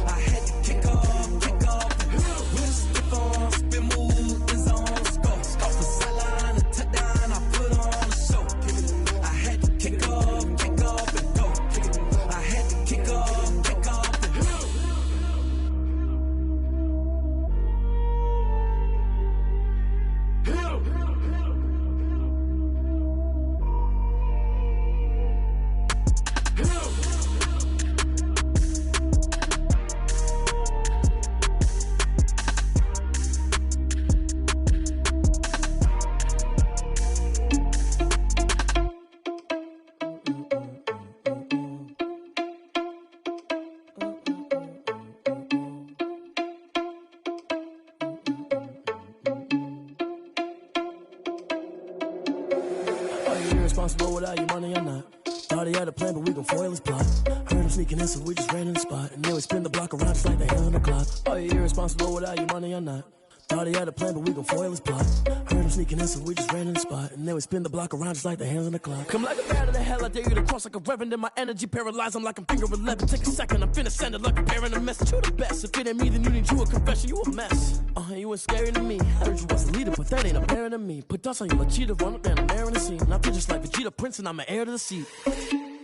Speaker 16: I had to kick off and go. With a step on, spin move, in zone, scope. Off the sideline, a touchdown, I put on a show. I had to kick off and go. I had to kick off and go.
Speaker 17: irresponsible without your money or not. Thought he had a plan, but we gon' foil his plot. Heard him sneaking in, so we just ran in the spot. And then we spin the block around just like the hell on the clock. Are you irresponsible without your money or not? Thought he had a plan, but we gon' foil his plot. Heard him sneaking in, so we just ran in the spot. And then we spin the block around just like the hands on the clock. Come like a bat of the hell, I dare you to cross like a reverend. And my energy paralyzed, I'm like I'm finger 11. Take a second, I'm finna send it like a parent a message. You the best, if it ain't me, then you need you a confession. You a mess, you ain't scary to me. I heard you was a leader, but that ain't apparent to me. Put dust on you like cheetah, run up and I'm airing the scene. And I feel just like Vegeta Prince and I'm an heir to the seat.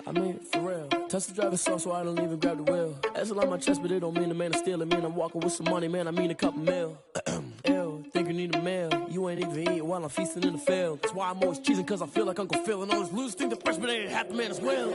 Speaker 17: I mean, for real. Touch the driver's soft so I don't even grab the wheel. That's on my chest, but it don't mean the man is stealing. Mean I'm walking with some money, man, I mean a couple mil. Ew, think you need a meal. You ain't even eating while I'm feasting in the field. That's why I'm always cheesing, cause I feel like Uncle Phil. And all this losers think the freshman ain't half the man as well.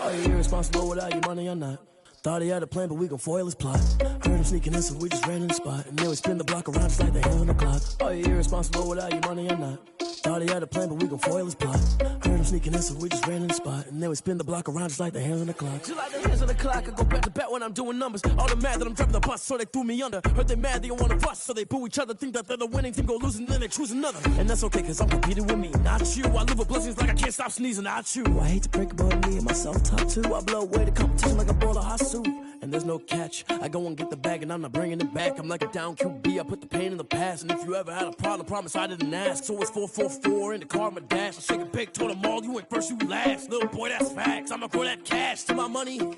Speaker 17: Are you irresponsible without your money or not? Thought he had a plan, but we gon' foil his plot. Heard him sneaking in, so we just ran in the spot. And then we spin the block around just like the hell on the clock. Are you irresponsible without your money or not? Thought he had a plan, but we gon' foil his plot. Heard him sneaking in, so we just ran in the spot. And then we spin the block around just like the hands on the clock. Just like the hands on the clock, I go back to back when I'm doing numbers. All the mad that I'm driving the bus, so they threw me under. Heard they mad, they don't wanna bust, so they boo each other. Think that they're the winning team, go losing, then they choose another. And that's okay, cause I'm competing with me, not you. I live with blessings like I can't stop sneezing, not you. I hate to break it, but me and myself top two. I blow away the competition like a bowl of hot soup. And there's no catch. I go and get the bag and I'm not bringing it back. I'm like a down QB, I put the pain in the past. And if you ever had a problem, promise I didn't ask. So it's 444 in the car, my dash. I shake a big, told them all, you ain't first, you last. Little boy, that's facts. I'ma throw that cash to my money.
Speaker 1: They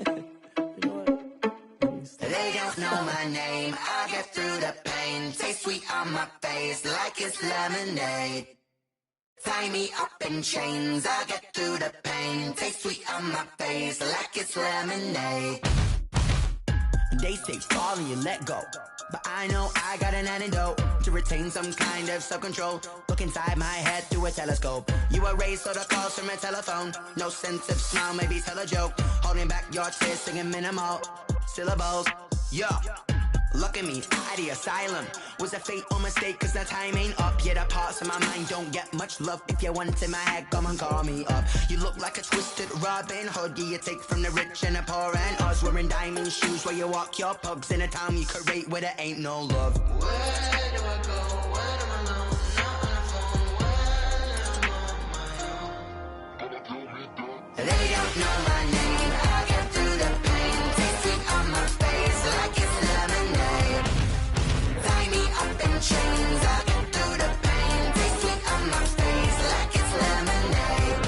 Speaker 1: don't know my name. I get through the pain. Taste sweet on my face like it's lemonade. Tie me up in chains. I get through the pain. Taste sweet on my face like it's lemonade.
Speaker 10: They say fall and you let go, but I know I got an antidote to retain some kind of self-control. Look inside my head through a telescope. You were raised on the calls from a telephone. No sense of smile, maybe tell a joke. Holding back your tears, singing minimal syllables. Yo, look at me, out the asylum. Was a fate or mistake, cause the time ain't up. Yet the parts of my mind don't get much love. If you want in my head, come and call me up. You look like a twisted Robin Hood. You take from the rich and the poor and us. Wearing diamond shoes where you walk your pugs. In a town you create where there ain't no love.
Speaker 1: Where do I go? When I'm alone? Not on the phone. When I'm on my own. They don't know my name. I get through the pain. Taste sweet on my face like it's lemonade. Tie me up in chains. I get through the pain. Taste sweet on my face like it's lemonade.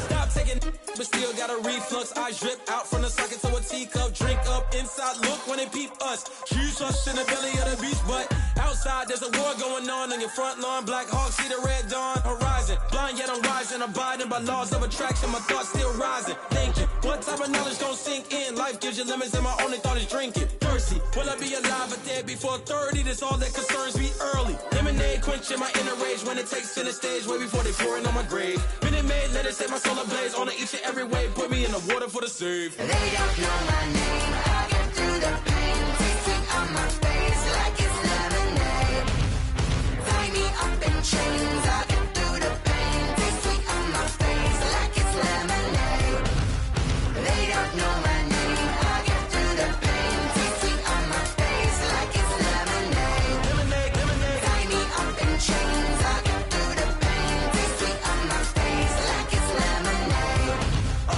Speaker 4: Stop taking, but still got a reflux. I drip out from the socket to a teacup. Drink up inside, look when they peep us. Choose us in the belly of the beast, but outside there's a war going on your front lawn. Black Hawk, see the red dawn horizon. Blind yet I'm rising, abiding by laws of attraction. My thoughts still rising, thinking what type of knowledge gon' sink in? Life gives you limits and my only thought is drinking. Thirsty, will I be alive or dead before 30? That's all that concerns me early. Lemonade quenching my inner rage when it takes to the stage way before they pouring on my grave. Minute Maid, let it set my soul ablaze on each and every way. Put me in the water for the save.
Speaker 1: They don't know my name. I get through the pain. Taste sweet on my face like it's lemonade. Tie me up in chains. I get through the pain. Taste sweet on my face like it's lemonade. They don't know my name. I get through the pain. Taste sweet on my face like it's lemonade.
Speaker 4: Lemonade, lemonade.
Speaker 1: Tie me up in chains. I get through the pain. Taste sweet on my face like it's lemonade. Oh.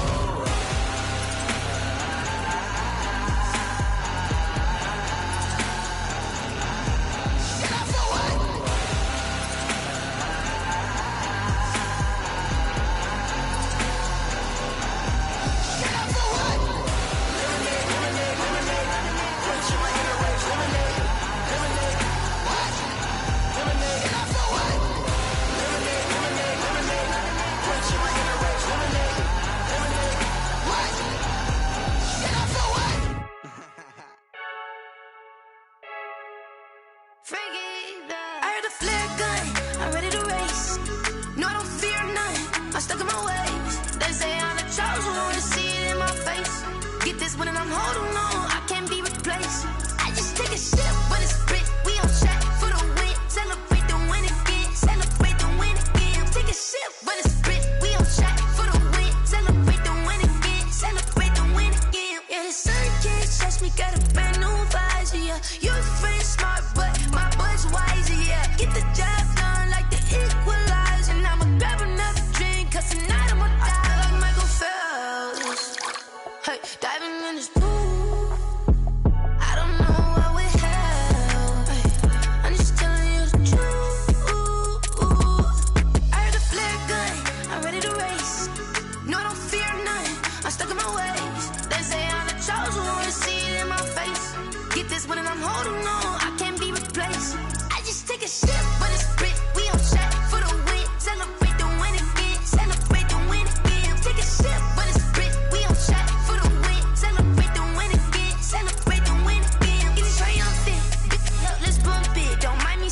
Speaker 18: I heard a flare gun, I'm ready to race. No, I don't fear none, I'm stuck in my ways. They say I'm the chosen one, see it in my face. Get this one and I'm holding on, I can't be replaced. I just take a sip, but it's spit. We on track for the win. Celebrate the win again, celebrate the win again. Take a sip, but it's spit. We on track for the win. Celebrate the win again, celebrate the win again. Yeah, the sun can't touch me, got a brand new visor. Yeah, you're friend smart, but my boy's wiser. Yeah, get the job done like the equalizer. I'ma grab another drink, cause tonight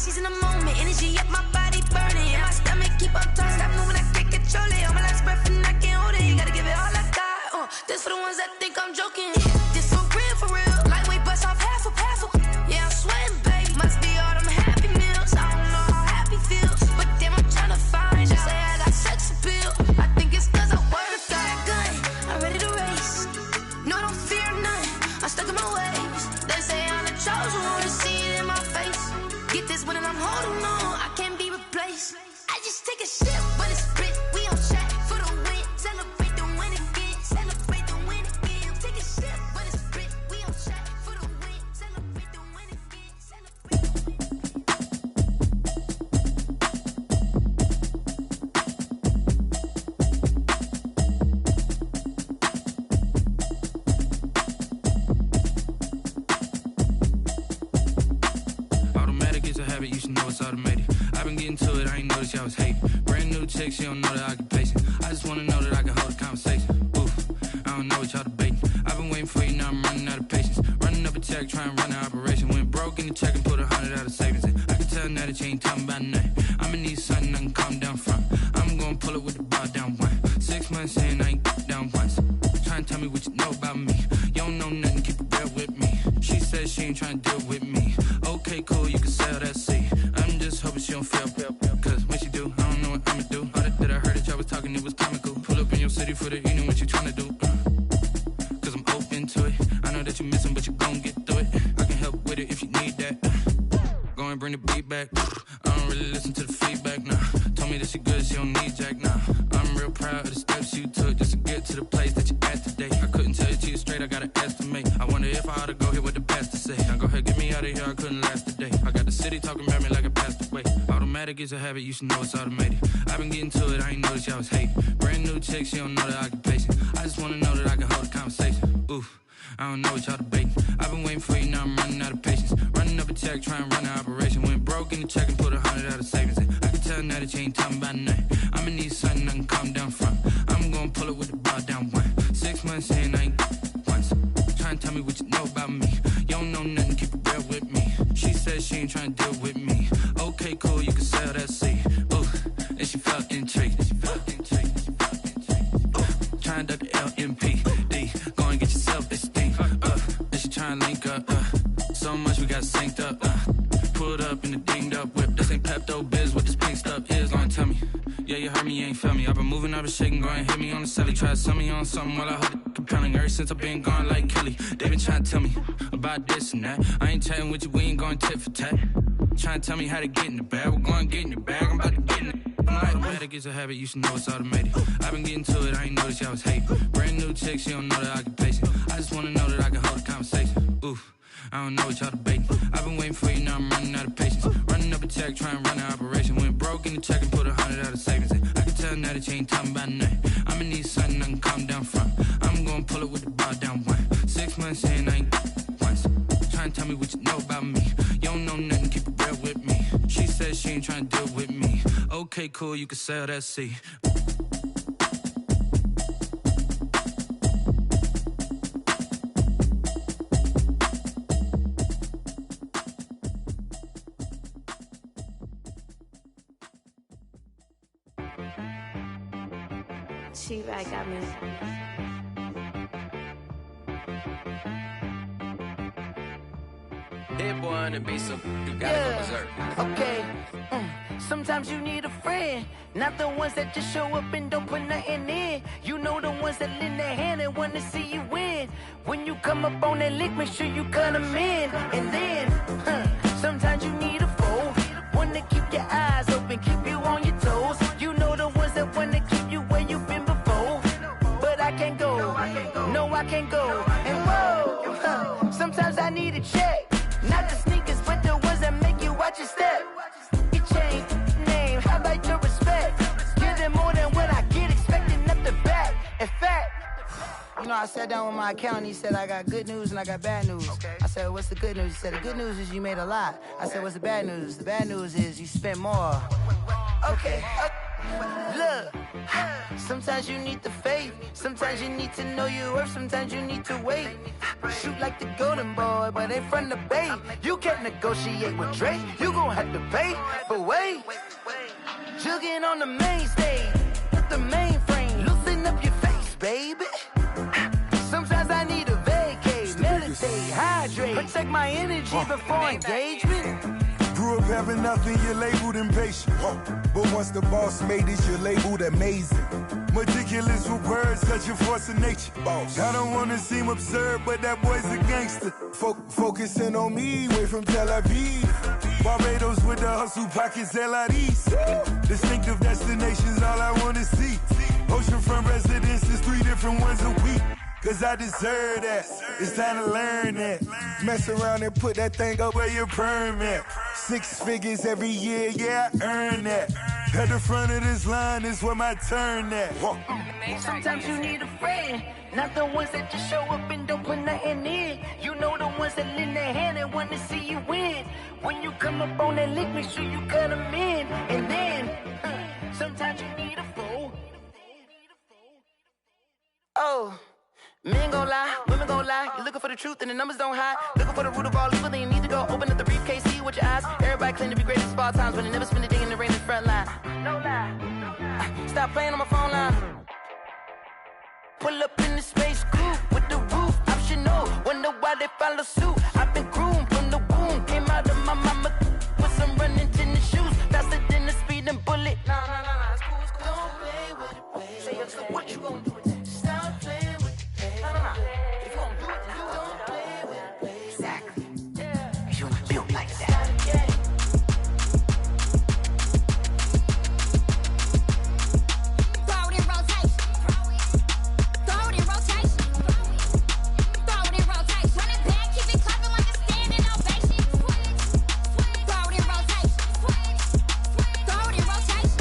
Speaker 18: seize in the moment. Energy up my body burning. And my stomach keep up tossed. Stop moving, I can't control it. On my last breath and I can't hold it. You gotta give it all I got. This for the ones that think I'm joking. This for real, for real. Lightweight bust off half a. Yeah, I'm sweating, babe. Must be all them happy meals. I don't know how happy feels. But damn, I'm trying to find you. Say I got sex appeal. I think it's cause I work a fat gun. I'm ready to race. No, I don't fear nothing. I'm stuck in my ways. They say I'm the chosen one. To see it in my face. Get this one and I'm holding on. I can't be replaced. I just take a sip, but it's split. We on chat for the win. Celebrate the win again. Celebrate the win again. Take a sip, but it's split. We on chat for the win. Celebrate the win again.
Speaker 19: Automatic is a habit, you should know it's automated. I've been getting to it, I ain't noticed y'all was hating. Brand new chick, she don't know the occupation. I just wanna know that I can hold a conversation. Oof, I don't know what y'all debating. I've been waiting for you, now I'm running out of patience. Running up a check, trying to run an operation. Went broke in the check and put 100 out of savings in. I can tell now that you ain't talking about nothing. I'ma need something I can calm down from. I'm gonna pull it with the bar down one. 6 months in, I ain't down once. Trying to tell me what you know about me. You don't know nothing, keep it real with me. She says she ain't trying to deal with me. Okay, cool, you can sell that seed. I'm just hoping she don't fail. Cause when she do, I don't know what I'ma do. All that I heard that y'all was talking, it was comical. Pull up in your city for the evening, what you tryna do? Cause I'm open to it. I know that you missing, but you gon' get through it. I can help with it if you need that. Go and bring the beat back. I don't really listen to the feedback, nah. Told me that she good, she don't need jack, nah. I'm real proud of the steps you took just to get to the place that you at today. I couldn't tell you to you straight, I gotta estimate. I wonder if I ought to go here with the best to say. Now go ahead, get me out of here, I couldn't last a day. I got the city talking about me like I passed away. Automatic is a habit, you should know it's automated. I've been getting to it, I ain't noticed y'all was hating. Brand new chick, she don't know the occupation. I just wanna know that I can hold a conversation. Oof, I don't know what y'all debating. I've been waiting for you, now I'm running out of patience. Running up a check, trying to run an operation. Went broke in the check and put 100 out of savings in. I can tell now that you ain't talking about nothing. I'ma need something I can calm down from. I'm gonna pull it with the bar down one. 6 months in, I ain't once. Trying to tell me what you know about me. You don't know nothing, keep it real with me. She says she ain't trying to deal with me. Okay, cool, you can sell that seed. Ooh, and she felt intrigued. Trying to duck the LMPD. Go and get your self-esteem. And she trying to link up. So much we got synced up. Pulled up in the dinged up whip. This ain't Pepto-Biz, what this pink stuff is. Gonna tell me. Yeah, you heard me, you ain't felt me. I've been moving, I've been shaking, go and hit me on the celly. Try to sell me on something while I hold it compelling. Ever since I've been gone like Kelly. They been trying to tell me about this and that. I ain't chatting with you, we ain't going tit for tat. Trying to tell me how to get in the bag. We're going to get in your bag, I'm about to get in it. Automatic is a habit, you should know it's automated. I've been getting to it, I ain't noticed y'all was hating. Brand new chick, she don't know the occupation. I just wanna know that I can hold a conversation. Oof, I don't know what y'all debating. I've been waiting for you, now I'm running out of patience. Running up a check, trying to run an operation. Went broke in the check and put 100 out of savings in. I can tell now that you ain't talking about nothing. I'ma need something I can calm down from. I'm gonna pull it with the bar down one. 6 months in, I ain't once. Trying to tell me what you know about me. You don't know nothing, keep it real with me. She says she ain't trying to deal with me. Okay, cool, you can sell that seed.
Speaker 11: T-Rag got me.
Speaker 3: Hit boy on the beat, so you gotta go berserk.
Speaker 1: Okay. Sometimes you need a friend, not the ones that just show up and don't put nothing in. You know the ones that lend their hand and want to see you win. When you come up on that lick, make sure you cut them in. And then, sometimes you need a foe, one to keep your eyes open, keep you on your toes. You know the ones that want to keep you where you've been before. But I can't go, no I can't go. And whoa, sometimes I need a check. Not the sneakers, but the ones that make you watch your step. Your chain, name, how about your respect? Give them more than what I get, expecting up the back. In fact, you know, I sat down with my accountant, he said I got good news and I got bad news. I said, what's the good news? He said, the good news is you made a lot. I said, what's the bad news? The bad news is you spent more. Okay, Look, sometimes you need the faith. Sometimes you need to know your worth. Sometimes you need to wait. Shoot like the golden boy, but ain't from the bay. You can't negotiate with Drake. You gon' have to pay. But wait, jugging on the main stage. Put the mainframe. Loosen up your face, baby. Sometimes I need a vacate. Meditate, hydrate. Protect my energy before engagement.
Speaker 2: Grew up having nothing, you're labeled impatient. But once the boss made it, you're labeled amazing. Meticulous with words, such a force of nature. I don't wanna seem absurd, but that boy's a gangster. Focusing on me, way from Tel Aviv. Barbados with the hustle pockets, LIDs. Distinctive destinations, all I wanna see. Oceanfront residences, 3 different ones a week. Cause I deserve that, it's time to learn that. Mess around and put that thing up where your permit. 6 figures every year, yeah, I earn that. At the front of this line is where my turn at.
Speaker 1: Sometimes you need a friend, not the ones that just show up and don't put nothing in. You know the ones that lend their hand and want to see you win. When you come up on that lick, make sure you cut them in. And then, sometimes you need a fool. Oh. Men gon' lie, women gon' lie. You're looking for the truth and the numbers don't hide. Looking for the root of all evil, then you need to go open up the briefcase, see with your eyes. Everybody claim to be greatest of all times, but they never spend a day in the rain in the front line. No lie. Stop playing on my phone line. Pull up in the space coupe with the roof optional. Wonder why they follow suit. I've been groomed from the womb. Came out of my mama with some running tennis shoes. Faster than the speeding bullet. Nah, it's cool, it's cool. Don't play with it, baby. Say so what you gon' do with that? Stop playing. If you gon' do it, then you don't play with it, baby. Exactly. Yeah. You ain't built like that. Throw it in rotation. Throw it in rotation. Throw it in rotation. Run it back, keep it clapping like a standing ovation. Throw it in rotation. Throw it in rotation.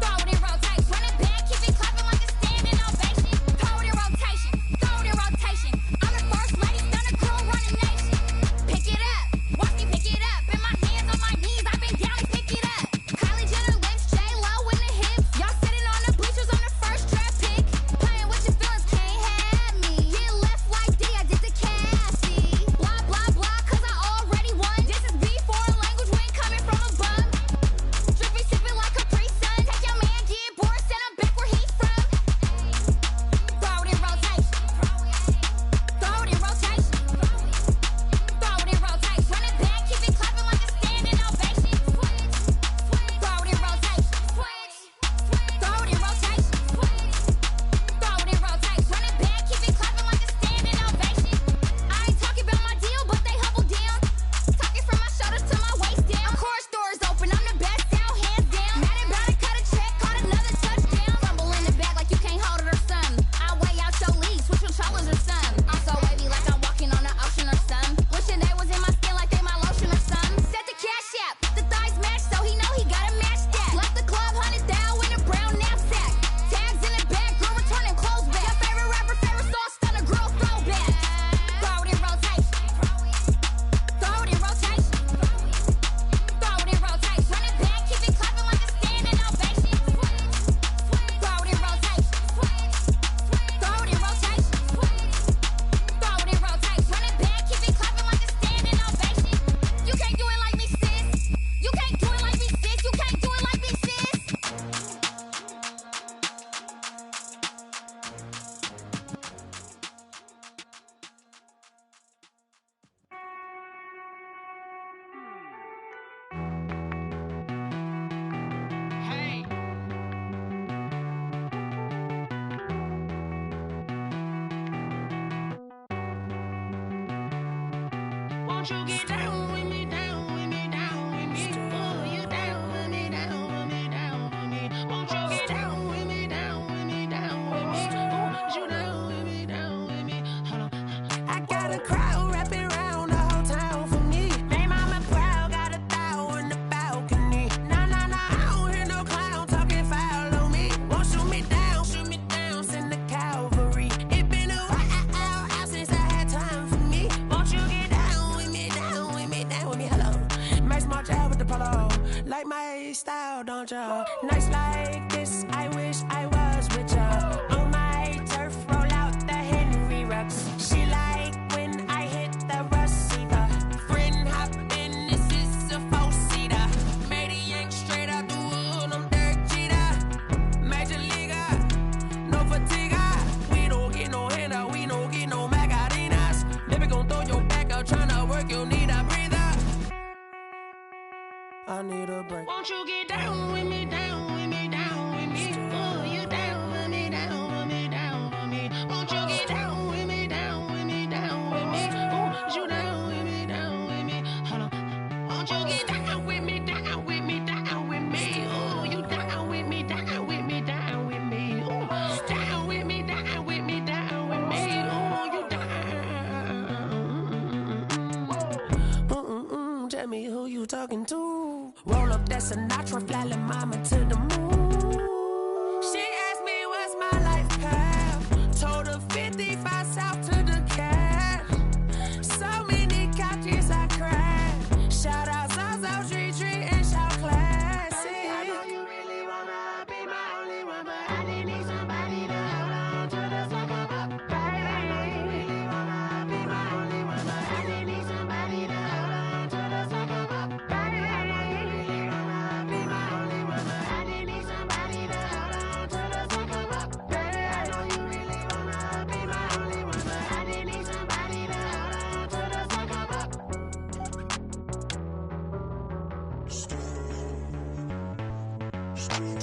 Speaker 1: Throw it in rotation. Run it back, keep it clapping like a standing ovation. Throw it in rotation. Throw it in rotation. I'm the first lady, stunner girl running nation. Pick it up, watch me pick it up. In my hands on my knees, I've been down to pick it up. Kylie Jenner lips, J-Lo in the hips. Y'all sitting on the bleachers on the first draft pick. Playing with your feelings, can't have me. Get left like D, I did the Cassie. Blah, blah, blah, cause I already won. This is B4 language, we ain't coming from above. Drippy, sipping like Capri Sun. Take your man, get bored, send him back where he's from. Throw it in rotation. Throw it in rotation. Throw it in rotation. Run it back, keep it clapping like a standing ovation. Throw it in rotation. Throw it in rotation. Throw it in rotation. Run it back, keep it clapping like a standing ovation. I ain't talking about my deal, but they humble down. Talking from my shoulders to my waist down. Chorus doors open, I'm the best out, hands down. Mad about it, cut a check, caught another touchdown. Rumble in the back like you can't hold it or something. I weigh out your league, switch with shoulders or something. I'm so wavy like I'm walking on the ocean or something. Wishing they was in my skin like they my lotion or something. Set the cash app, the thighs match, so he know he gotta match that. Left the club, 100 down in a brown knapsack. Tags in the bag, girl returning clothes back. Your favorite rapper, favorite song, stunner girl throwback. Throw it in rotation. Throw it in rotation. Throw it in rotation. Run it back, keep it clapping like a standing ovation. Throw it in rotation. Throw it in rotation. Throw it in rotation. Run it back, keep it clapping like a standing ovation. You can't do it like me, sis. You can't do it like me, sis. You can't do it like me, sis. Won't you get down with me, down with me, down with me? Oh, you down with me, down with me, down with me. Won't you get down with me, down with me, down with me? Oh, you down with me, down with me? Hold on. I got a crowd wrapping around the whole town for me. They mama proud, got a thou in the balcony. Nah, I don't hear no clown talking foul on me. Won't shoot me down, send the cavalry. It been a while since I had time for me. Won't you get down with me, down with me, down with me?
Speaker 5: like my style, don't ya? Nights like this, I wish I was with ya. On my turf, roll out the Henry Rux. She like when I hit the receiver. Friend hop in, this is a four-seater. Made a yank straight out the wood, I'm Derek Jeter. Major leaguer, no fatigue. We don't get no handout, we don't get no Macarinas. Never gon' throw your back out, tryna work, you need a breather. I need a break. Won't you get down with me, down with me, down with me? Oh, you down with me, down with me, down with me. Won't you get down with me, down with me, down with me? Oh, you down with me, down with me? Hold on. Won't you get down with me, down with me, down with me? Oh, you down with me, down with me, down with me? Oh, down with me, down with me, down with me? Oh, you down. Tell me who you talking to. Roll up that Sinatra, fly la mama to the moon. She asked me what's my life path. Told her 55 south to the cat. So many couches I cried. Shout out South Street and shout classic. I know you really wanna be my only one, but I didn't need somebody to hold on to the second up. Baby, I know you really wanna be my only one, but I didn't need somebody to hold on to the second up. Baby, I know you really wanna be my only one, but I didn't need somebody to hold on to the second up. Baby, I know you really wanna be my only one, but I didn't need somebody to hold on to the second up.
Speaker 15: Street.